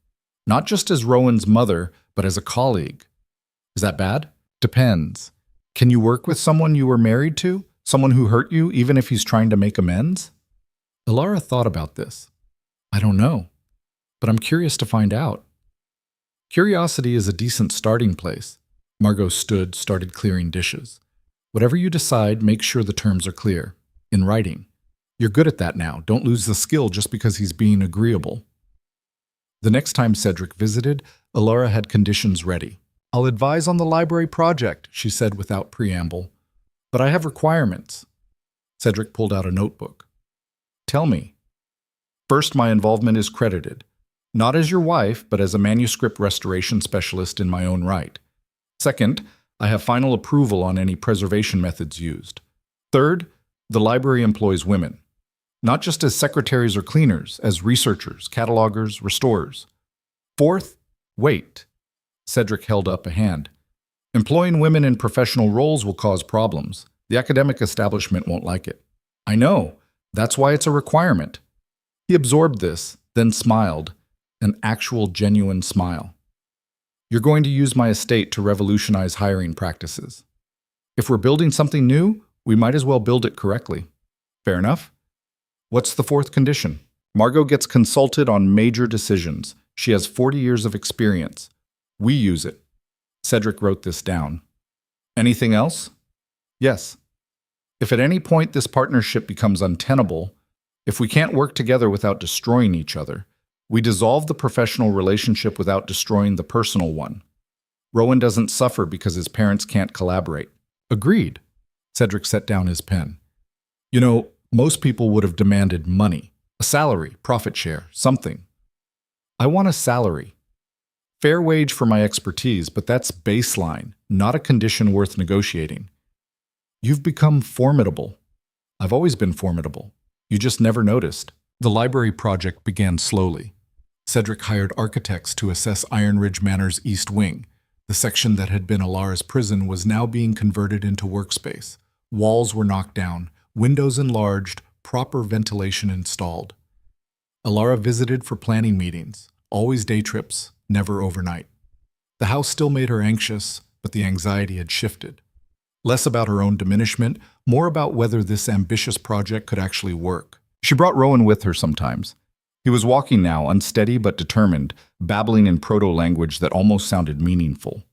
Not just as Rowan's mother, but as a colleague. Is that bad? Depends. Can you work with someone you were married to? Someone who hurt you, even if he's trying to make amends?" Ilara thought about this. "I don't know, but I'm curious to find out." "Curiosity is a decent starting place." Margot started clearing dishes. "Whatever you decide, make sure the terms are clear. In writing. You're good at that now. Don't lose the skill just because he's being agreeable." The next time Cedric visited, Ilara had conditions ready. "I'll advise on the library project," she said without preamble. "But I have requirements." Cedric pulled out a notebook. "Tell me." "First, my involvement is credited. Not as your wife, but as a manuscript restoration specialist in my own right. Second, I have final approval on any preservation methods used. Third, the library employs women. Not just as secretaries or cleaners, as researchers, catalogers, restorers. Fourth, wait." Cedric held up a hand. "Employing women in professional roles will cause problems. The academic establishment won't like it." "I know. That's why it's a requirement." He absorbed this, then smiled, an actual genuine smile. "You're going to use my estate to revolutionize hiring practices. If we're building something new, we might as well build it correctly. Fair enough? What's the fourth condition?" "Margot gets consulted on major decisions. She has 40 years of experience. We use it." Cedric wrote this down. "Anything else?" "Yes. If at any point this partnership becomes untenable, if we can't work together without destroying each other, we dissolve the professional relationship without destroying the personal one. Rowan doesn't suffer because his parents can't collaborate." "Agreed." Cedric set down his pen. "You know, most people would have demanded money, a salary, profit share, something. I want a salary. Fair wage for my expertise, but that's baseline, not a condition worth negotiating. You've become formidable. I've always been formidable. You just never noticed." The library project began slowly. Cedric hired architects to assess Iron Ridge Manor's East Wing. The section that had been Ilara's prison was now being converted into workspace. Walls were knocked down, windows enlarged, proper ventilation installed. Ilara visited for planning meetings, always day trips, never overnight. The house still made her anxious, but the anxiety had shifted. Less about her own diminishment, more about whether this ambitious project could actually work. She brought Rowan with her sometimes. He was walking now, unsteady but determined, babbling in proto-language that almost sounded meaningful.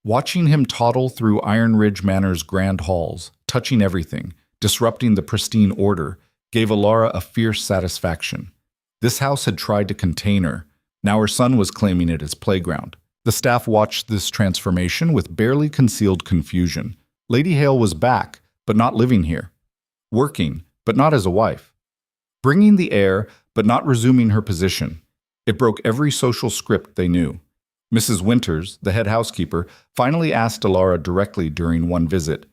Watching him toddle through Iron Ridge Manor's grand halls, touching everything, disrupting the pristine order, gave Ilara a fierce satisfaction. This house had tried to contain her. Now her son was claiming it as playground. The staff watched this transformation with barely concealed confusion. Lady Hale was back, but not living here. Working, but not as a wife. Bringing the heir, but not resuming her position. It broke every social script they knew. Mrs. Winters, the head housekeeper, finally asked Ilara directly during one visit,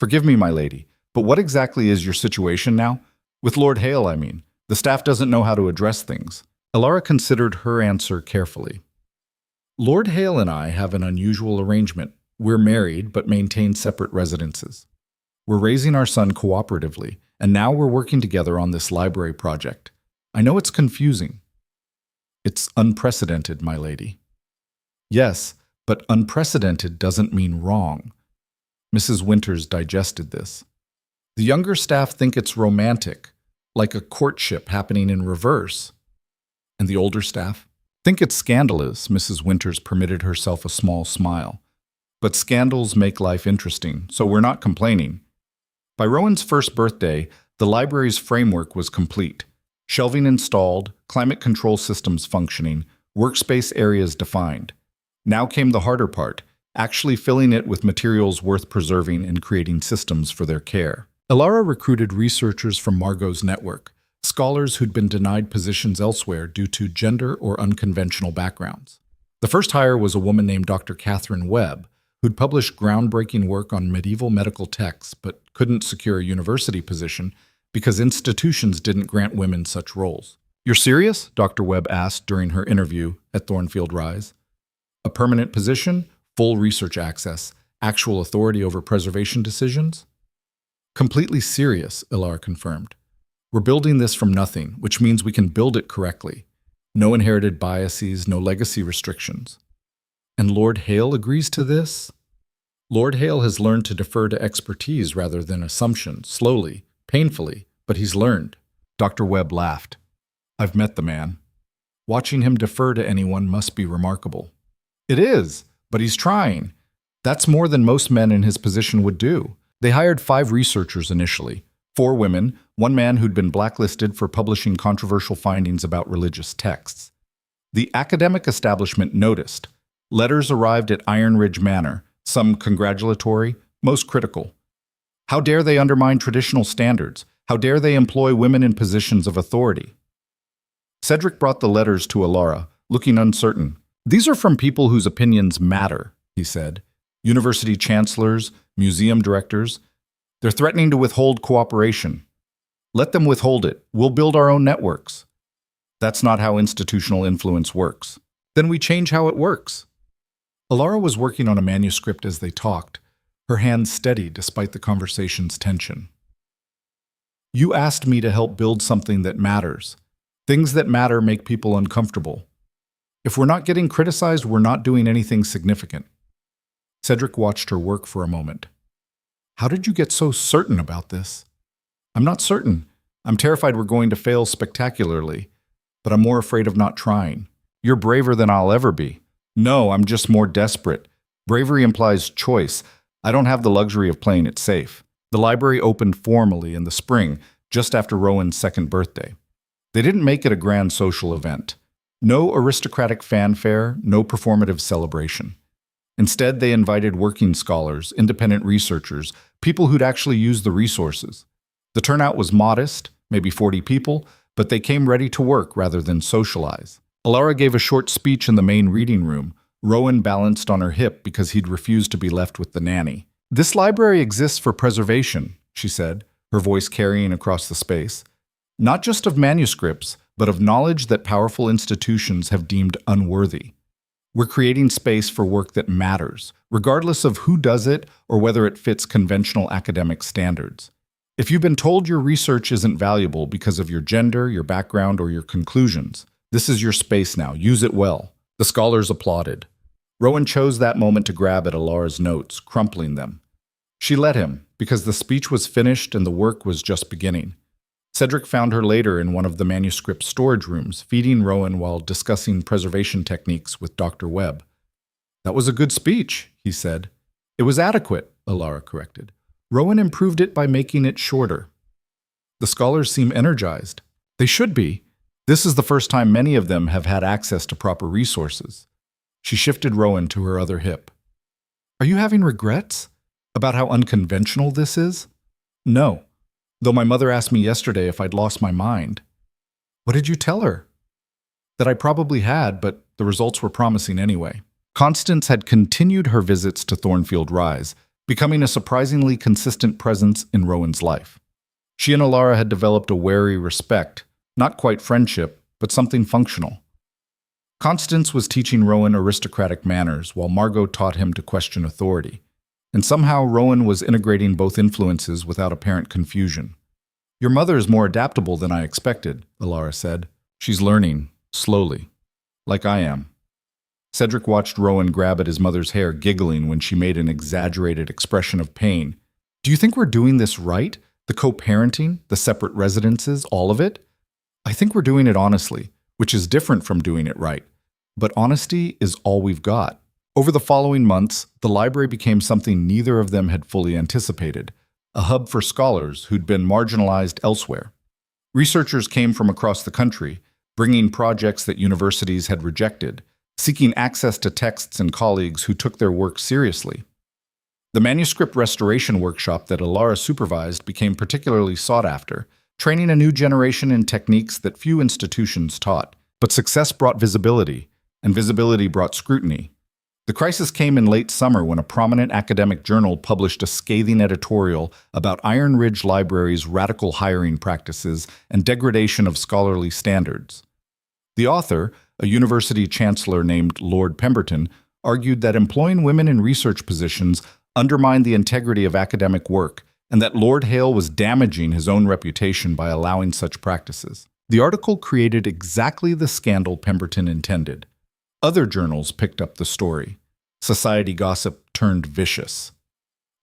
"Forgive me, my lady, but what exactly is your situation now? With Lord Hale, I mean. The staff doesn't know how to address things. Alara considered her answer carefully. Lord Hale and I have an unusual arrangement. We're married, but maintain separate residences. We're raising our son cooperatively, and now we're working together on this library project. I know it's confusing. It's unprecedented, my lady. Yes, but unprecedented doesn't mean wrong. Mrs. Winters digested this. The younger staff think it's romantic, like a courtship happening in reverse. And the older staff think it's scandalous. Mrs. Winters permitted herself a small smile. But scandals make life interesting, so we're not complaining. By Rowan's first birthday, the library's framework was complete. Shelving installed, climate control systems functioning, workspace areas defined. Now came the harder part, actually filling it with materials worth preserving and creating systems for their care. Alara recruited researchers from Margot's network, scholars who'd been denied positions elsewhere due to gender or unconventional backgrounds. The first hire was a woman named Dr. Catherine Webb, who'd published groundbreaking work on medieval medical texts but couldn't secure a university position because institutions didn't grant women such roles. You're serious? Dr. Webb asked during her interview at Thornfield Rise. A permanent position, full research access, actual authority over preservation decisions? Completely serious, Ilar confirmed. We're building this from nothing, which means we can build it correctly. No inherited biases, no legacy restrictions. And Lord Hale agrees to this? Lord Hale has learned to defer to expertise rather than assumption, slowly, painfully, but he's learned. Dr. Webb laughed. I've met the man. Watching him defer to anyone must be remarkable. It is, but he's trying. That's more than most men in his position would do. They hired 5 researchers initially, 4 women, 1 man who'd been blacklisted for publishing controversial findings about religious texts. The academic establishment noticed. Letters arrived at Iron Ridge Manor, some congratulatory, most critical. How dare they undermine traditional standards? How dare they employ women in positions of authority? Cedric brought the letters to Alara, looking uncertain. These are from people whose opinions matter, he said. University chancellors, museum directors. They're threatening to withhold cooperation. Let them withhold it. We'll build our own networks. That's not how institutional influence works. Then we change how it works. Alara was working on a manuscript as they talked, her hands steady despite the conversation's tension. You asked me to help build something that matters. Things that matter make people uncomfortable. If we're not getting criticized, we're not doing anything significant. Cedric watched her work for a moment. How did you get so certain about this? I'm not certain. I'm terrified we're going to fail spectacularly, but I'm more afraid of not trying. You're braver than I'll ever be. No, I'm just more desperate. Bravery implies choice. I don't have the luxury of playing it safe. The library opened formally in the spring, just after Rowan's 2nd birthday. They didn't make it a grand social event. No aristocratic fanfare, no performative celebration. Instead, they invited working scholars, independent researchers, people who'd actually use the resources. The turnout was modest, maybe 40 people, but they came ready to work rather than socialize. Alara gave a short speech in the main reading room. Rowan balanced on her hip because he'd refused to be left with the nanny. This library exists for preservation, she said, her voice carrying across the space. Not just of manuscripts, but of knowledge that powerful institutions have deemed unworthy. We're creating space for work that matters, regardless of who does it or whether it fits conventional academic standards. If you've been told your research isn't valuable because of your gender, your background, or your conclusions, this is your space now. Use it well. The scholars applauded. Rowan chose that moment to grab at Alara's notes, crumpling them. She let him, because the speech was finished and the work was just beginning. Cedric found her later in one of the manuscript storage rooms, feeding Rowan while discussing preservation techniques with Dr. Webb. That was a good speech, he said. It was adequate, Alara corrected. Rowan improved it by making it shorter. The scholars seem energized. They should be. This is the first time many of them have had access to proper resources. She shifted Rowan to her other hip. Are you having regrets about how unconventional this is? No. Though my mother asked me yesterday if I'd lost my mind. What did you tell her? That I probably had, but the results were promising anyway. Constance had continued her visits to Thornfield Rise, becoming a surprisingly consistent presence in Rowan's life. She and Alara had developed a wary respect, not quite friendship, but something functional. Constance was teaching Rowan aristocratic manners, while Margot taught him to question authority. And somehow Rowan was integrating both influences without apparent confusion. "Your mother is more adaptable than I expected," Alara said. "She's learning, slowly, like I am." Cedric watched Rowan grab at his mother's hair, giggling when she made an exaggerated expression of pain. "Do you think we're doing this right? The co-parenting, the separate residences, all of it?" "I think we're doing it honestly, which is different from doing it right. But honesty is all we've got." Over the following months, the library became something neither of them had fully anticipated, a hub for scholars who'd been marginalized elsewhere. Researchers came from across the country, bringing projects that universities had rejected, seeking access to texts and colleagues who took their work seriously. The manuscript restoration workshop that Alara supervised became particularly sought after, training a new generation in techniques that few institutions taught. But success brought visibility, and visibility brought scrutiny. The crisis came in late summer when a prominent academic journal published a scathing editorial about Iron Ridge Library's radical hiring practices and degradation of scholarly standards. The author, a university chancellor named Lord Pemberton, argued that employing women in research positions undermined the integrity of academic work, and that Lord Hale was damaging his own reputation by allowing such practices. The article created exactly the scandal Pemberton intended. Other journals picked up the story. Society gossip turned vicious.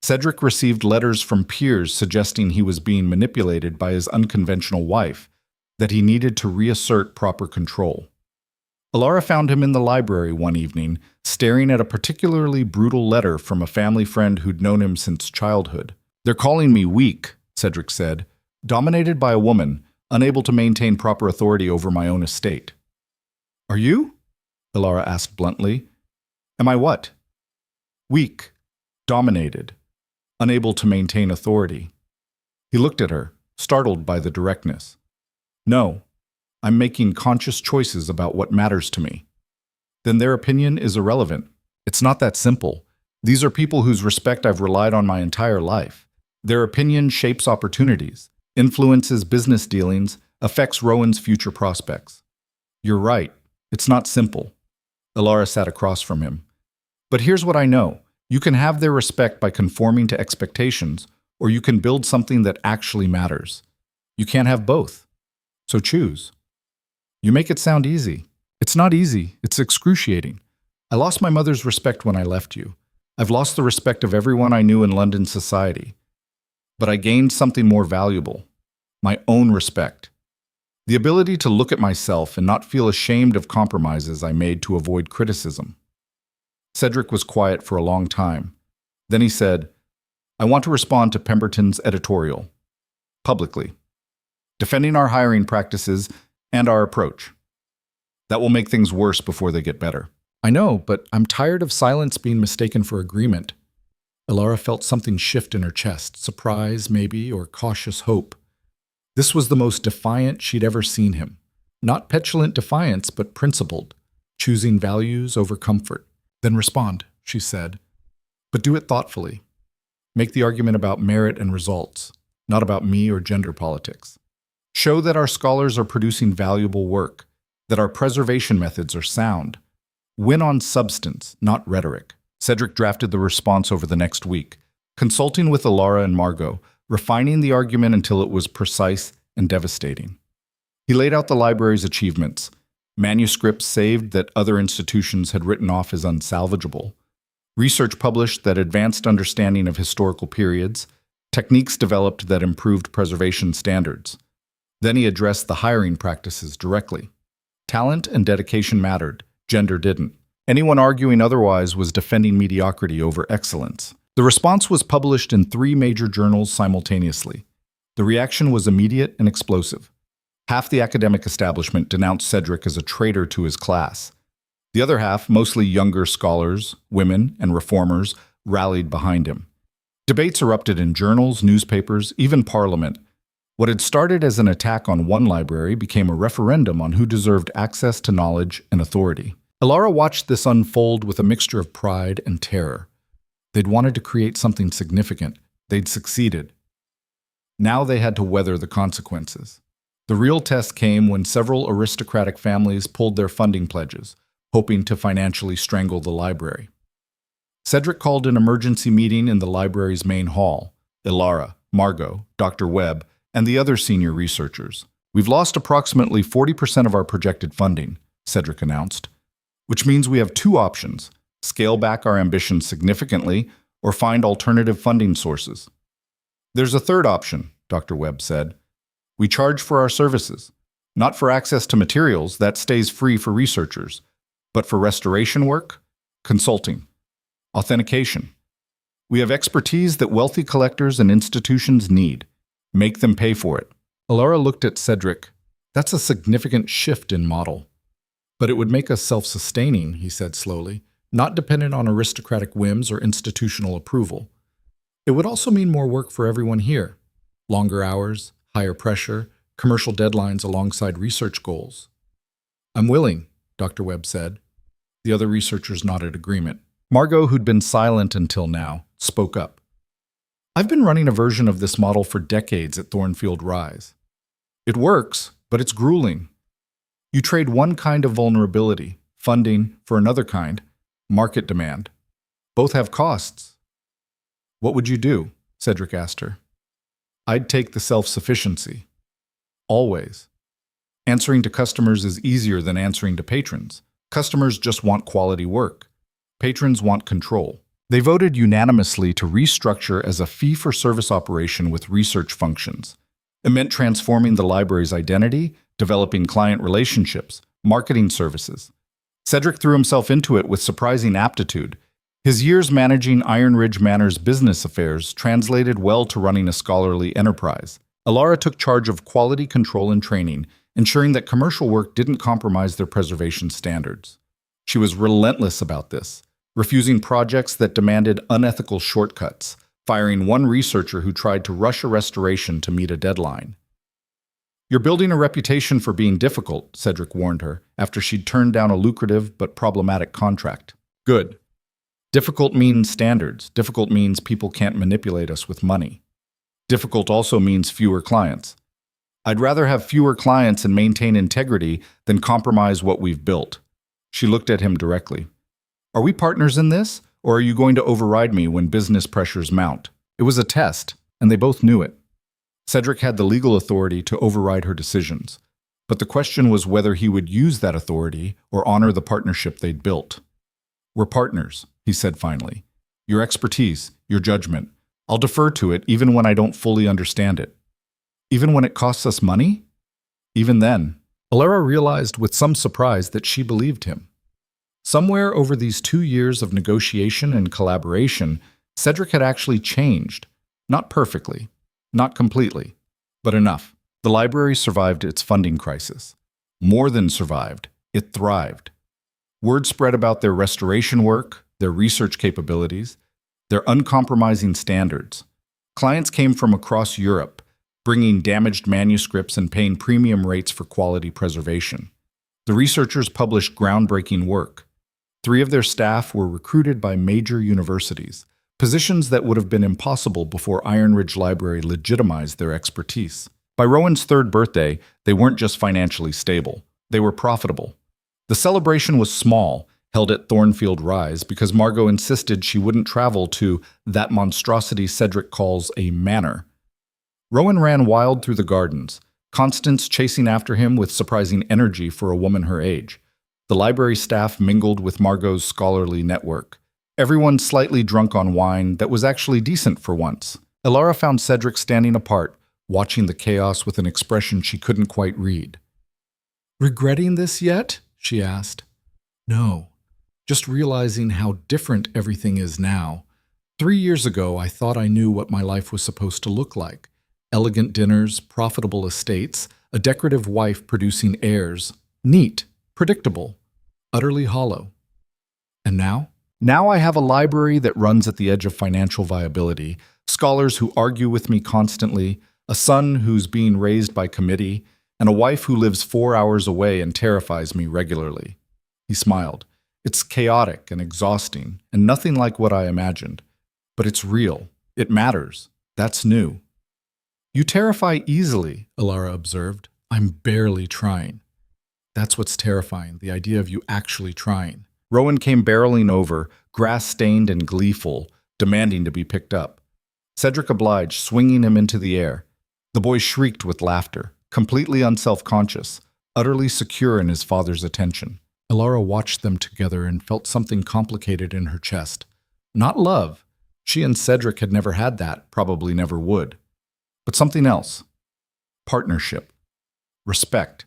Cedric received letters from peers suggesting he was being manipulated by his unconventional wife, that he needed to reassert proper control. Alara found him in the library one evening, staring at a particularly brutal letter from a family friend who'd known him since childhood. "They're calling me weak," Cedric said, "dominated by a woman, unable to maintain proper authority over my own estate." "Are you?" Alara asked bluntly. "Am I what?" "Weak, dominated, unable to maintain authority." He looked at her, startled by the directness. "No, I'm making conscious choices about what matters to me." "Then their opinion is irrelevant." "It's not that simple. These are people whose respect I've relied on my entire life. Their opinion shapes opportunities, influences business dealings, affects Rowan's future prospects." "You're right. It's not simple." Alara sat across from him. "But here's what I know. You can have their respect by conforming to expectations, or you can build something that actually matters. You can't have both. So choose." "You make it sound easy." "It's not easy. It's excruciating. I lost my mother's respect when I left you. I've lost the respect of everyone I knew in London society. But I gained something more valuable. My own respect. The ability to look at myself and not feel ashamed of compromises I made to avoid criticism." Cedric was quiet for a long time. Then he said, "I want to respond to Pemberton's editorial. Publicly. Defending our hiring practices and our approach. That will make things worse before they get better." "I know, but I'm tired of silence being mistaken for agreement." Alara felt something shift in her chest, surprise maybe, or cautious hope. This was the most defiant she'd ever seen him. Not petulant defiance, but principled, choosing values over comfort. "Then respond," she said. "But do it thoughtfully. Make the argument about merit and results, not about me or gender politics. Show that our scholars are producing valuable work, that our preservation methods are sound. Win on substance, not rhetoric." Cedric drafted the response over the next week, consulting with Alara and Margot, refining the argument until it was precise and devastating. He laid out the library's achievements, manuscripts saved that other institutions had written off as unsalvageable, research published that advanced understanding of historical periods, techniques developed that improved preservation standards. Then he addressed the hiring practices directly. Talent and dedication mattered, gender didn't. Anyone arguing otherwise was defending mediocrity over excellence. The response was published in 3 major journals simultaneously. The reaction was immediate and explosive. Half the academic establishment denounced Cedric as a traitor to his class. The other half, mostly younger scholars, women, and reformers, rallied behind him. Debates erupted in journals, newspapers, even Parliament. What had started as an attack on one library became a referendum on who deserved access to knowledge and authority. Alara watched this unfold with a mixture of pride and terror. They'd wanted to create something significant. They'd succeeded. Now they had to weather the consequences. The real test came when several aristocratic families pulled their funding pledges, hoping to financially strangle the library. Cedric called an emergency meeting in the library's main hall. Ilara, Margot, Dr. Webb, and the other senior researchers. "We've lost approximately 40% of our projected funding," Cedric announced, "which means we have two options: scale back our ambitions significantly or find alternative funding sources." "There's a third option," Dr. Webb said. "We charge for our services, not for access to materials, that stays free for researchers, but for restoration work, consulting, authentication. We have expertise that wealthy collectors and institutions need. Make them pay for it." Ilara looked at Cedric. "That's a significant shift in model. But it would make us self-sustaining," he said slowly, "not dependent on aristocratic whims or institutional approval. It would also mean more work for everyone here. Longer hours, higher pressure, commercial deadlines alongside research goals." "I'm willing," Dr. Webb said. The other researchers nodded agreement. Margot, who'd been silent until now, spoke up. "I've been running a version of this model for decades at Thornfield Rise. It works, but it's grueling. You trade one kind of vulnerability, funding, for another kind, market demand. Both have costs." "What would you do?" Cedric asked her. "I'd take the self-sufficiency. Always. Answering to customers is easier than answering to patrons. Customers just want quality work. Patrons want control." They voted unanimously to restructure as a fee-for-service operation with research functions. It meant transforming the library's identity, developing client relationships, marketing services. Cedric threw himself into it with surprising aptitude. His years managing Iron Ridge Manor's business affairs translated well to running a scholarly enterprise. Ilara took charge of quality control and training, ensuring that commercial work didn't compromise their preservation standards. She was relentless about this, refusing projects that demanded unethical shortcuts, firing one researcher who tried to rush a restoration to meet a deadline. "You're building a reputation for being difficult," Cedric warned her, after she'd turned down a lucrative but problematic contract. "Good. Difficult means standards. Difficult means people can't manipulate us with money. Difficult also means fewer clients. I'd rather have fewer clients and maintain integrity than compromise what we've built." She looked at him directly. "Are we partners in this, or are you going to override me when business pressures mount?" It was a test, and they both knew it. Cedric had the legal authority to override her decisions, but the question was whether he would use that authority or honor the partnership they'd built. "We're partners," he said finally. "Your expertise, your judgment. I'll defer to it even when I don't fully understand it." "Even when it costs us money?" "Even then." Ilara realized with some surprise that she believed him. Somewhere over these 2 years of negotiation and collaboration, Cedric had actually changed. Not perfectly, not completely, but enough. The library survived its funding crisis. More than survived, it thrived. Word spread about their restoration work, their research capabilities, their uncompromising standards. Clients came from across Europe, bringing damaged manuscripts and paying premium rates for quality preservation. The researchers published groundbreaking work. 3 of their staff were recruited by major universities, positions that would have been impossible before Iron Ridge Library legitimized their expertise. By Rowan's 3rd birthday, they weren't just financially stable, they were profitable. The celebration was small, held at Thornfield Rise, because Margot insisted she wouldn't travel to that monstrosity Cedric calls a manor. Rowan ran wild through the gardens, Constance chasing after him with surprising energy for a woman her age. The library staff mingled with Margot's scholarly network. Everyone slightly drunk on wine that was actually decent for once. Ilara found Cedric standing apart, watching the chaos with an expression she couldn't quite read. "Regretting this yet?" she asked. "No. Just realizing how different everything is now. 3 years ago, I thought I knew what my life was supposed to look like. Elegant dinners, profitable estates, a decorative wife producing heirs. Neat, predictable, utterly hollow. And now? Now I have a library that runs at the edge of financial viability, scholars who argue with me constantly, a son who's being raised by committee, and a wife who lives 4 hours away and terrifies me regularly." He smiled. "It's chaotic and exhausting, and nothing like what I imagined. But it's real. It matters. That's new." You terrify easily, Alara observed. I'm barely trying. That's what's terrifying, the idea of you actually trying. Rowan came barreling over, grass-stained and gleeful, demanding to be picked up. Cedric obliged, swinging him into the air. The boy shrieked with laughter, completely unself-conscious, utterly secure in his father's attention. Alara watched them together and felt something complicated in her chest. Not love. She and Cedric had never had that, probably never would. But something else. Partnership. Respect.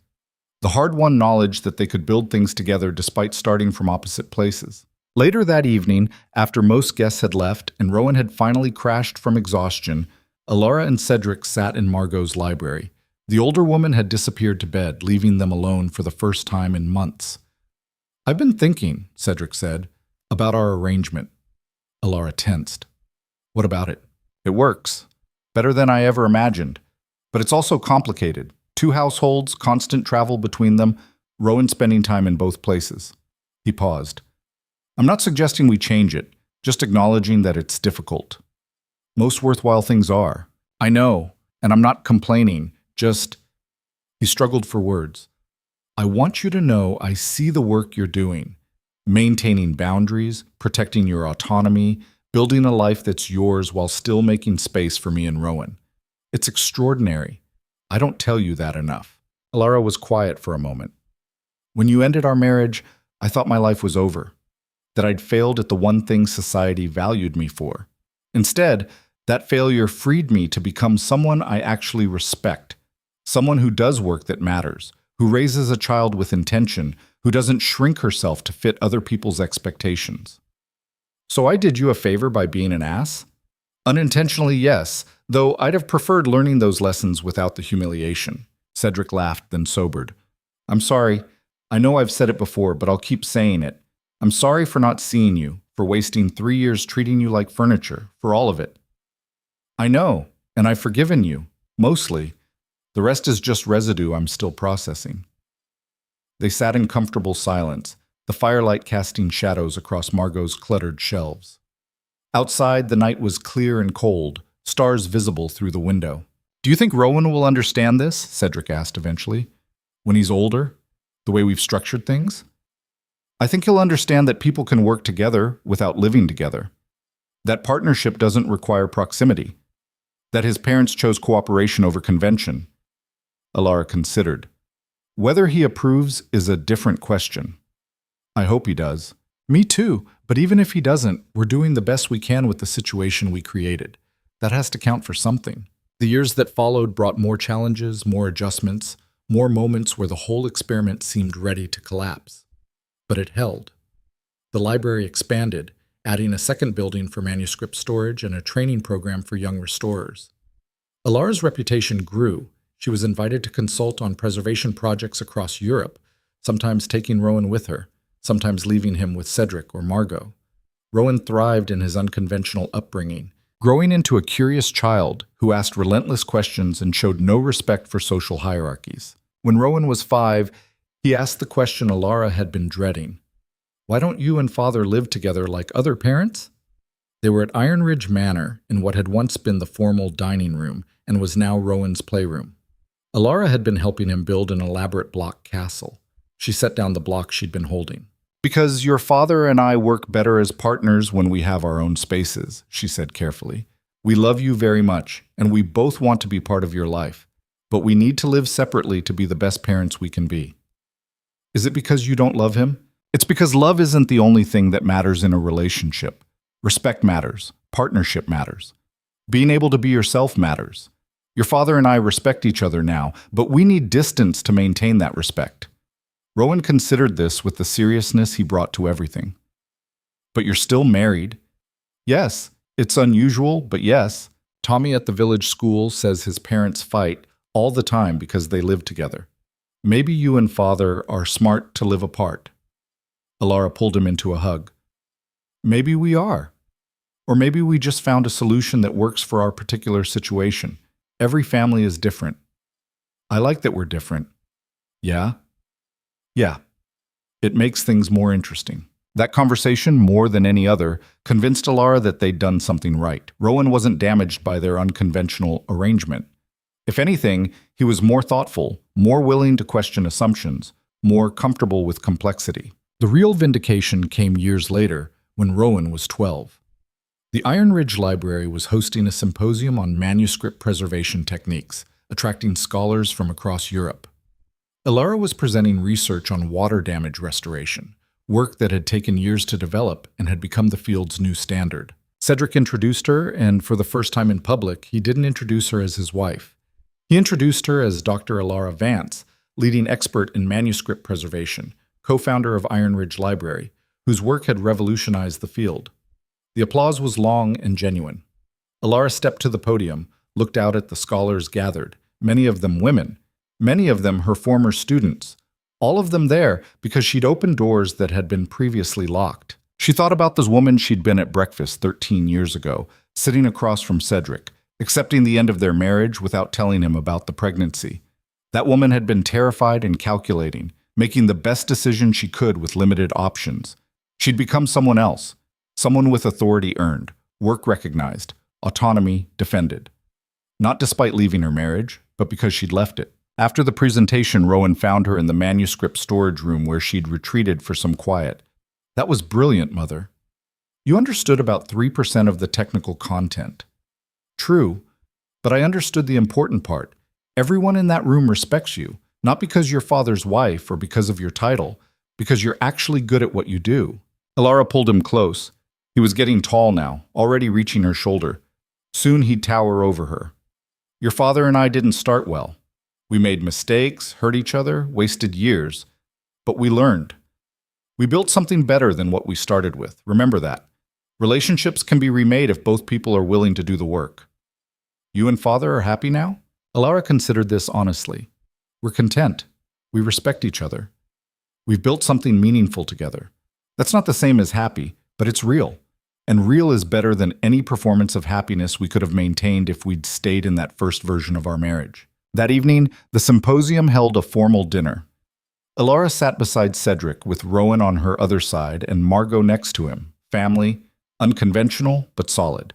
The hard-won knowledge that they could build things together despite starting from opposite places. Later that evening, after most guests had left and Rowan had finally crashed from exhaustion, Alara and Cedric sat in Margot's library. The older woman had disappeared to bed, leaving them alone for the first time in months. I've been thinking, Cedric said, about our arrangement. Alara tensed. What about it? It works. Better than I ever imagined. But it's also complicated. 2 households, constant travel between them, Rowan spending time in both places. He paused. I'm not suggesting we change it, just acknowledging that it's difficult. Most worthwhile things are. I know, and I'm not complaining, just... He struggled for words. I want you to know I see the work you're doing. Maintaining boundaries, protecting your autonomy, building a life that's yours while still making space for me and Rowan. It's extraordinary. I don't tell you that enough. Alara was quiet for a moment. When you ended our marriage, I thought my life was over, that I'd failed at the one thing society valued me for. Instead, that failure freed me to become someone I actually respect, someone who does work that matters, who raises a child with intention, who doesn't shrink herself to fit other people's expectations. So I did you a favor by being an ass? Unintentionally, yes, though I'd have preferred learning those lessons without the humiliation. Cedric laughed, then sobered. I'm sorry. I know I've said it before, but I'll keep saying it. I'm sorry for not seeing you, for wasting 3 years treating you like furniture, for all of it. I know, and I've forgiven you, mostly. The rest is just residue I'm still processing. They sat in comfortable silence, the firelight casting shadows across Margot's cluttered shelves. Outside, the night was clear and cold, stars visible through the window. Do you think Rowan will understand this? Cedric asked eventually. When he's older? The way we've structured things? I think he'll understand that people can work together without living together. That partnership doesn't require proximity. That his parents chose cooperation over convention. Alara considered. Whether he approves is a different question. I hope he does. Me too, but even if he doesn't, we're doing the best we can with the situation we created. That has to count for something. The years that followed brought more challenges, more adjustments, more moments where the whole experiment seemed ready to collapse. But it held. The library expanded, adding a second building for manuscript storage and a training program for young restorers. Alara's reputation grew. She was invited to consult on preservation projects across Europe, sometimes taking Rowan with her, sometimes leaving him with Cedric or Margot. Rowan thrived in his unconventional upbringing, growing into a curious child who asked relentless questions and showed no respect for social hierarchies. When Rowan was 5, he asked the question Alara had been dreading. Why don't you and father live together like other parents? They were at Iron Ridge Manor in what had once been the formal dining room and was now Rowan's playroom. Alara had been helping him build an elaborate block castle. She set down the block she'd been holding. Because your father and I work better as partners when we have our own spaces, she said carefully. We love you very much, and we both want to be part of your life. But we need to live separately to be the best parents we can be. Is it because you don't love him? It's because love isn't the only thing that matters in a relationship. Respect matters. Partnership matters. Being able to be yourself matters. Your father and I respect each other now, but we need distance to maintain that respect. Rowan considered this with the seriousness he brought to everything. But you're still married. Yes, it's unusual, but yes. Tommy at the village school says his parents fight all the time because they live together. Maybe you and father are smart to live apart. Alara pulled him into a hug. Maybe we are. Or maybe we just found a solution that works for our particular situation. Every family is different. I like that we're different. Yeah? Yeah. It makes things more interesting. That conversation, more than any other, convinced Alara that they'd done something right. Rowan wasn't damaged by their unconventional arrangement. If anything, he was more thoughtful, more willing to question assumptions, more comfortable with complexity. The real vindication came years later, when Rowan was 12. The Iron Ridge Library was hosting a symposium on manuscript preservation techniques, attracting scholars from across Europe. Elara was presenting research on water damage restoration, work that had taken years to develop and had become the field's new standard. Cedric introduced her, and for the first time in public, he didn't introduce her as his wife. He introduced her as Dr. Elara Vance, leading expert in manuscript preservation, co-founder of Iron Ridge Library, whose work had revolutionized the field. The applause was long and genuine. Elara stepped to the podium, looked out at the scholars gathered, many of them women, many of them her former students, all of them there because she'd opened doors that had been previously locked. She thought about this woman she'd been at breakfast 13 years ago, sitting across from Cedric, accepting the end of their marriage without telling him about the pregnancy. That woman had been terrified and calculating, making the best decision she could with limited options. She'd become someone else, someone with authority earned, work recognized, autonomy defended. Not despite leaving her marriage, but because she'd left it. After the presentation, Rowan found her in the manuscript storage room where she'd retreated for some quiet. "That was brilliant, Mother. You understood about 3% of the technical content." "True, but I understood the important part. Everyone in that room respects you, not because you're father's wife or because of your title, because you're actually good at what you do." Elara pulled him close. He was getting tall now, already reaching her shoulder. Soon he'd tower over her. "Your father and I didn't start well. We made mistakes, hurt each other, wasted years. But we learned. We built something better than what we started with. Remember that. Relationships can be remade if both people are willing to do the work." "You and Father are happy now?" Elara considered this honestly. "We're content. We respect each other. We've built something meaningful together. That's not the same as happy, but it's real. And real is better than any performance of happiness we could have maintained if we'd stayed in that first version of our marriage." That evening, the symposium held a formal dinner. Elara sat beside Cedric with Rowan on her other side and Margot next to him. Family, unconventional but solid.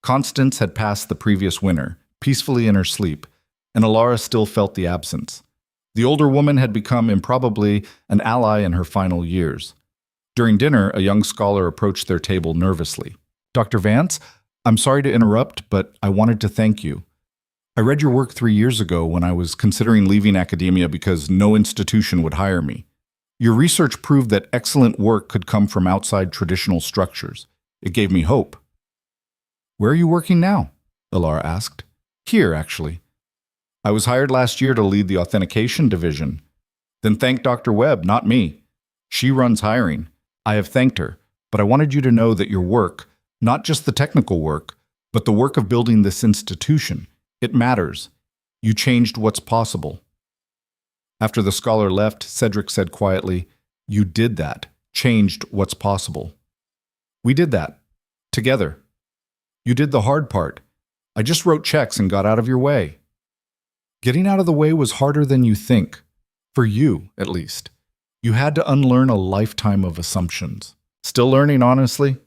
Constance had passed the previous winter, peacefully in her sleep, and Elara still felt the absence. The older woman had become improbably an ally in her final years. During dinner, a young scholar approached their table nervously. "Dr. Vance, I'm sorry to interrupt, but I wanted to thank you. I read your work 3 years ago when I was considering leaving academia because no institution would hire me. Your research proved that excellent work could come from outside traditional structures. It gave me hope." "Where are you working now?" Elara asked. "Here, actually. I was hired last year to lead the authentication division." "Then thank Dr. Webb, not me. She runs hiring. I have thanked her, but I wanted you to know that your work, not just the technical work, but the work of building this institution, it matters. You changed what's possible." After the scholar left, Cedric said quietly, "You did that, changed what's possible. We did that, together. You did the hard part. I just wrote checks and got out of your way." "Getting out of the way was harder than you think. For you, at least. You had to unlearn a lifetime of assumptions." "Still learning, honestly?"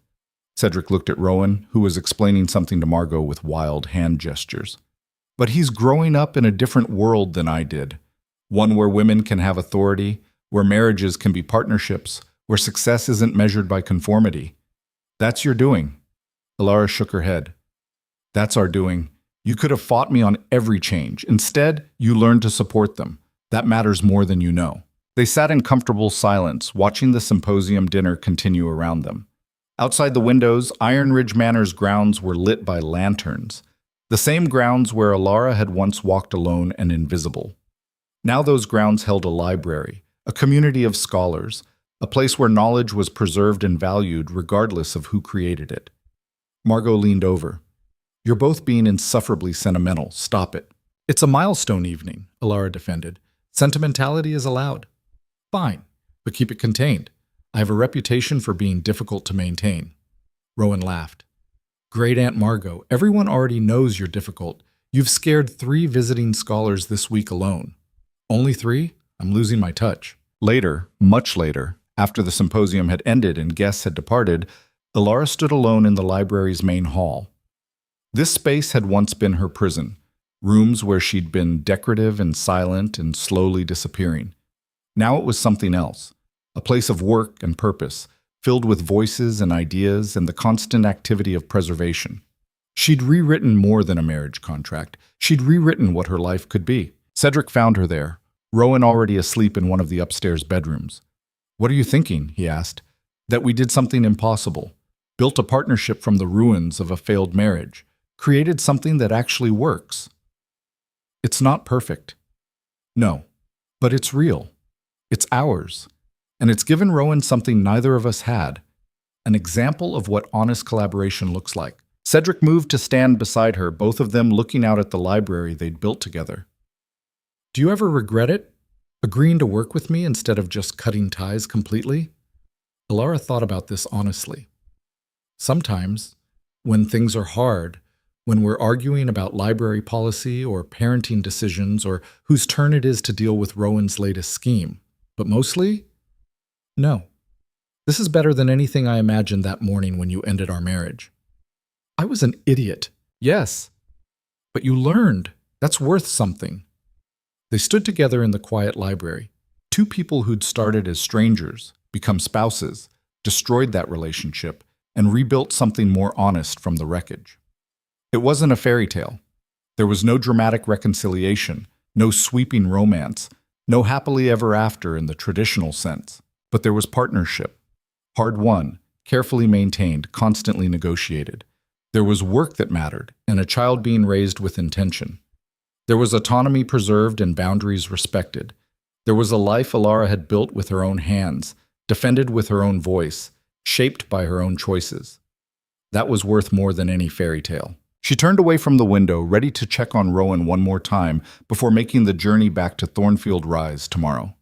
Cedric looked at Rowan, who was explaining something to Margot with wild hand gestures. "But he's growing up in a different world than I did. One where women can have authority, where marriages can be partnerships, where success isn't measured by conformity. That's your doing." Elara shook her head. "That's our doing. You could have fought me on every change. Instead, you learned to support them. That matters more than you know." They sat in comfortable silence, watching the symposium dinner continue around them. Outside the windows, Iron Ridge Manor's grounds were lit by lanterns, the same grounds where Elara had once walked alone and invisible. Now those grounds held a library, a community of scholars, a place where knowledge was preserved and valued regardless of who created it. Margot leaned over. "You're both being insufferably sentimental. Stop it." "It's a milestone evening," Elara defended. "Sentimentality is allowed." "Fine, but keep it contained. I have a reputation for being difficult to maintain." Rowan laughed. "Great Aunt Margot, everyone already knows you're difficult. You've scared 3 visiting scholars this week alone." "Only 3? I'm losing my touch." Later, much later, after the symposium had ended and guests had departed, Elara stood alone in the library's main hall. This space had once been her prison, rooms where she'd been decorative and silent and slowly disappearing. Now it was something else, a place of work and purpose, filled with voices and ideas and the constant activity of preservation. She'd rewritten more than a marriage contract. She'd rewritten what her life could be. Cedric found her there, Rowan already asleep in one of the upstairs bedrooms. "What are you thinking?" he asked. "That we did something impossible, built a partnership from the ruins of a failed marriage, created something that actually works. It's not perfect. No, but it's real. It's ours. And it's given Rowan something neither of us had, an example of what honest collaboration looks like." Cedric moved to stand beside her, both of them looking out at the library they'd built together. "Do you ever regret it? Agreeing to work with me instead of just cutting ties completely?" Alara thought about this honestly. Sometimes, when things are hard, when we're arguing about library policy or parenting decisions or whose turn it is to deal with Rowan's latest scheme. But mostly, no. This is better than anything I imagined that morning when you ended our marriage. I was an idiot, yes. But you learned. That's worth something. They stood together in the quiet library. Two people who'd started as strangers, become spouses, destroyed that relationship, and rebuilt something more honest from the wreckage. It wasn't a fairy tale. There was no dramatic reconciliation, no sweeping romance, no happily ever after in the traditional sense. But there was partnership. Hard-won, carefully maintained, constantly negotiated. There was work that mattered, and a child being raised with intention. There was autonomy preserved and boundaries respected. There was a life Alara had built with her own hands, defended with her own voice, shaped by her own choices. That was worth more than any fairy tale. She turned away from the window, ready to check on Rowan one more time before making the journey back to Thornfield Rise tomorrow.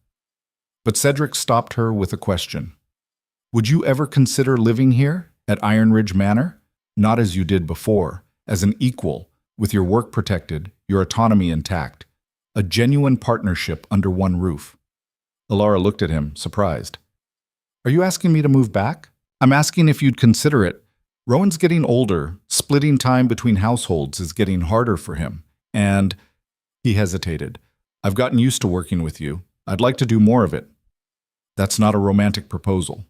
But Cedric stopped her with a question. "Would you ever consider living here, at Iron Ridge Manor? Not as you did before, as an equal, with your work protected, your autonomy intact. A genuine partnership under one roof." Alara looked at him, surprised. "Are you asking me to move back? I'm asking if you'd consider it. Rowan's getting older. Splitting time between households is getting harder for him. And—" he hesitated. "I've gotten used to working with you. I'd like to do more of it." "That's not a romantic proposal."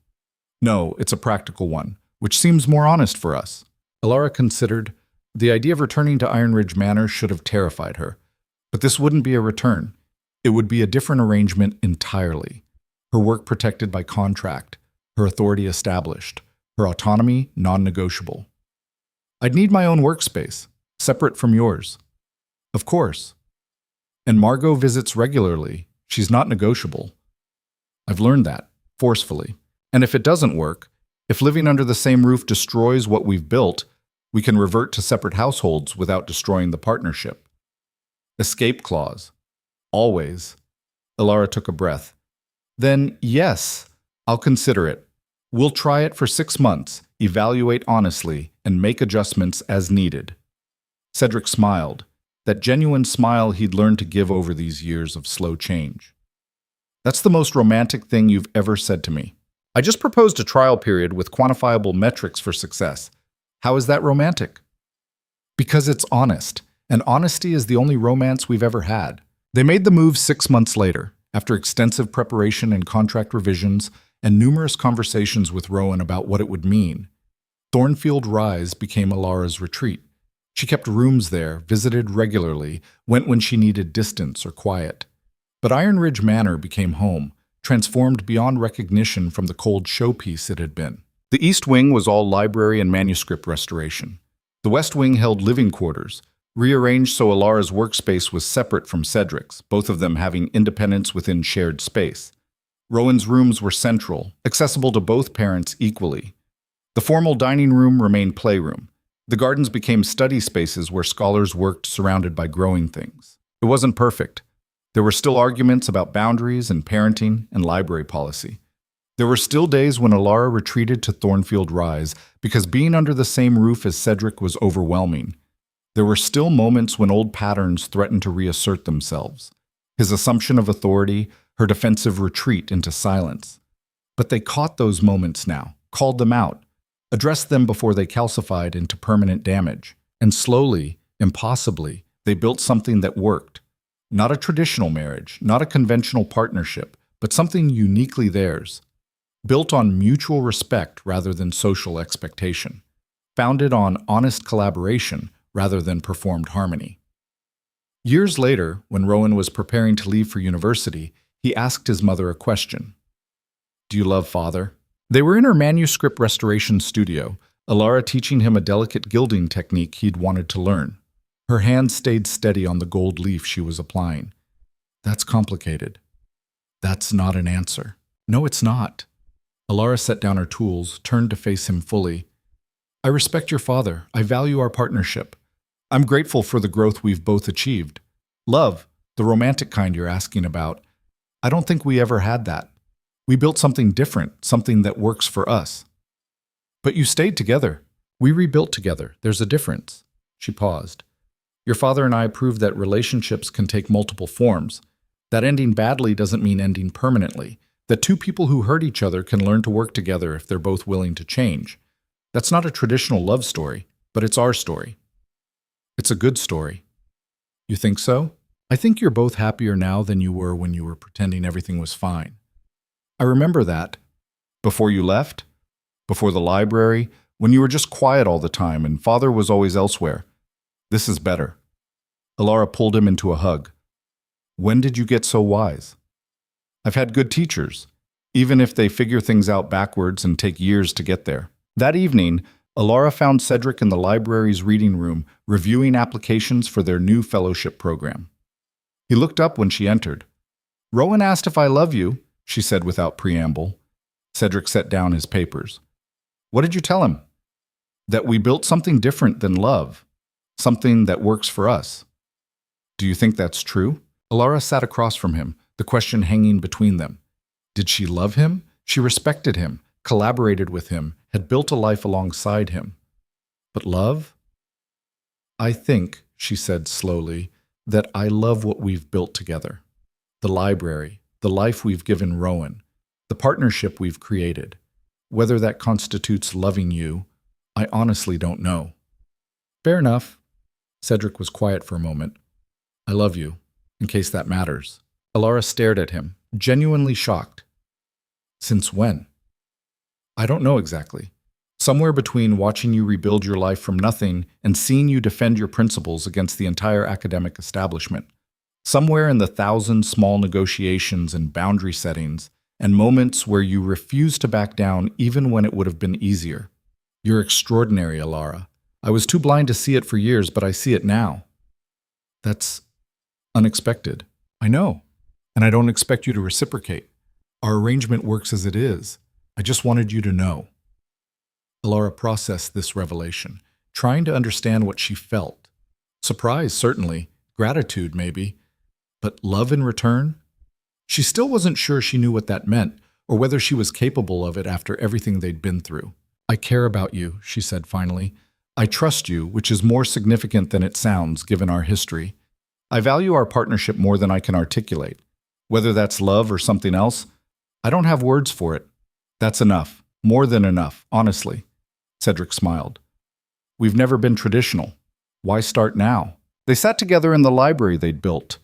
"No, it's a practical one, which seems more honest for us." Alara considered. The idea of returning to Iron Ridge Manor should have terrified her. But this wouldn't be a return. It would be a different arrangement entirely. Her work protected by contract, her authority established, her autonomy non-negotiable. "I'd need my own workspace, separate from yours." "Of course." "And Margot visits regularly. She's not negotiable." "I've learned that, forcefully. And if it doesn't work, if living under the same roof destroys what we've built, we can revert to separate households without destroying the partnership." Escape clause. Always. Alara took a breath. "Then, yes, I'll consider it. We'll try it for 6 months, evaluate honestly, and make adjustments as needed." Cedric smiled, that genuine smile he'd learned to give over these years of slow change. "That's the most romantic thing you've ever said to me. I just proposed a trial period with quantifiable metrics for success. How is that romantic?" "Because it's honest, and honesty is the only romance we've ever had." They made the move 6 months later, after extensive preparation and contract revisions, and numerous conversations with Rowan about what it would mean. Thornfield Rise became Alara's retreat. She kept rooms there, visited regularly, went when she needed distance or quiet. But Iron Ridge Manor became home, transformed beyond recognition from the cold showpiece it had been. The East Wing was all library and manuscript restoration. The West Wing held living quarters, rearranged so Alara's workspace was separate from Cedric's, both of them having independence within shared space. Rowan's rooms were central, accessible to both parents equally. The formal dining room remained playroom. The gardens became study spaces where scholars worked surrounded by growing things. It wasn't perfect. There were still arguments about boundaries and parenting and library policy. There were still days when Alara retreated to Thornfield Rise because being under the same roof as Cedric was overwhelming. There were still moments when old patterns threatened to reassert themselves. His assumption of authority, her defensive retreat into silence. But they caught those moments now, called them out, addressed them before they calcified into permanent damage, and slowly, impossibly, They built something that worked. Not a traditional marriage, not a conventional partnership, but something uniquely theirs. Built on mutual respect rather than social expectation. Founded on honest collaboration rather than performed harmony. Years later, when Rowan was preparing to leave for university, he asked his mother a question. "Do you love father?" They were in her manuscript restoration studio, Alara teaching him a delicate gilding technique he'd wanted to learn. Her hand stayed steady on the gold leaf she was applying. "That's complicated." "That's not an answer." "No, it's not." Alara set down her tools, turned to face him fully. "I respect your father. I value our partnership. I'm grateful for the growth we've both achieved. Love, the romantic kind you're asking about, I don't think we ever had that. We built something different, something that works for us." "But you stayed together. We rebuilt together. There's a difference." She paused. "Your father and I proved that relationships can take multiple forms. That ending badly doesn't mean ending permanently. That two people who hurt each other can learn to work together if they're both willing to change. That's not a traditional love story, but it's our story. It's a good story." "You think so?" "I think you're both happier now than you were when you were pretending everything was fine." "I remember that." "Before you left? Before the library? When you were just quiet all the time and father was always elsewhere. This is better." Alara pulled him into a hug. "When did you get so wise?" "I've had good teachers, even if they figure things out backwards and take years to get there." That evening, Alara found Cedric in the library's reading room reviewing applications for their new fellowship program. He looked up when she entered. "Rowan asked if I love you," she said without preamble. Cedric set down his papers. "What did you tell him?" "That we built something different than love. Something that works for us." "Do you think that's true?" Alara sat across from him, the question hanging between them. Did she love him? She respected him, collaborated with him, had built a life alongside him. But love? "I think," she said slowly, "that I love what we've built together. The library, the life we've given Rowan, the partnership we've created. Whether that constitutes loving you, I honestly don't know." "Fair enough." Cedric was quiet for a moment. "I love you, in case that matters." Alara stared at him, genuinely shocked. "Since when?" "I don't know exactly. Somewhere between watching you rebuild your life from nothing and seeing you defend your principles against the entire academic establishment. Somewhere in the 1,000 small negotiations and boundary settings and moments where you refused to back down even when it would have been easier. You're extraordinary, Alara. I was too blind to see it for years, but I see it now." "That's unexpected." "I know, and I don't expect you to reciprocate. Our arrangement works as it is. I just wanted you to know." Alara processed this revelation, trying to understand what she felt. Surprise, certainly. Gratitude, maybe. But love in return? She still wasn't sure she knew what that meant, or whether she was capable of it after everything they'd been through. "I care about you," she said finally. "I trust you, which is more significant than it sounds, given our history. I value our partnership more than I can articulate. Whether that's love or something else, I don't have words for it. That's enough. More than enough, honestly." Cedric smiled. "We've never been traditional. Why start now?" They sat together in the library they'd built.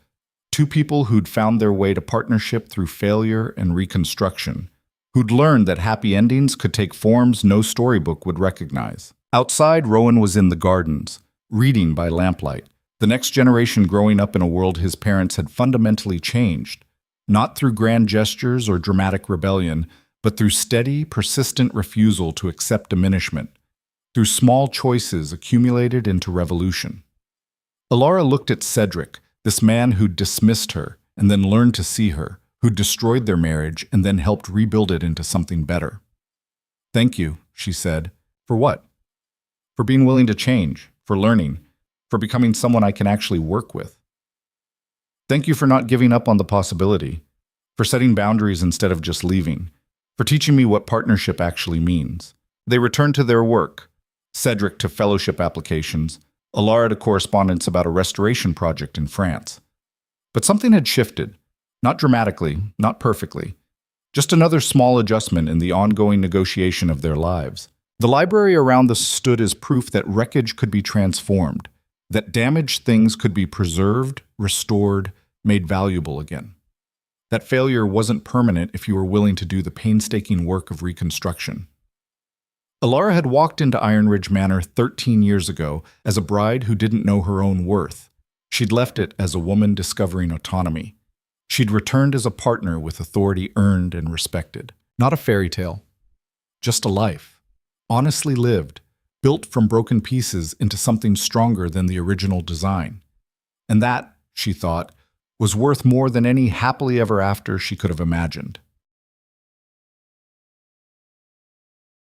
Two people who'd found their way to partnership through failure and reconstruction, who'd learned that happy endings could take forms no storybook would recognize. Outside, Rowan was in the gardens, reading by lamplight, the next generation growing up in a world his parents had fundamentally changed, not through grand gestures or dramatic rebellion, but through steady, persistent refusal to accept diminishment, through small choices accumulated into revolution. Alara looked at Cedric, this man who'd dismissed her and then learned to see her, who'd destroyed their marriage and then helped rebuild it into something better. "Thank you," she said. "For what?" "For being willing to change, for learning, for becoming someone I can actually work with. Thank you for not giving up on the possibility, for setting boundaries instead of just leaving, for teaching me what partnership actually means." They returned to their work, Cedric to fellowship applications, Alara to correspondence about a restoration project in France. But something had shifted, not dramatically, not perfectly, just another small adjustment in the ongoing negotiation of their lives. The library around them stood as proof that wreckage could be transformed, that damaged things could be preserved, restored, made valuable again. That failure wasn't permanent if you were willing to do the painstaking work of reconstruction. Alara had walked into Iron Ridge Manor 13 years ago as a bride who didn't know her own worth. She'd left it as a woman discovering autonomy. She'd returned as a partner with authority earned and respected. Not a fairy tale, just a life, honestly lived, built from broken pieces into something stronger than the original design. And that, she thought, was worth more than any happily ever after she could have imagined.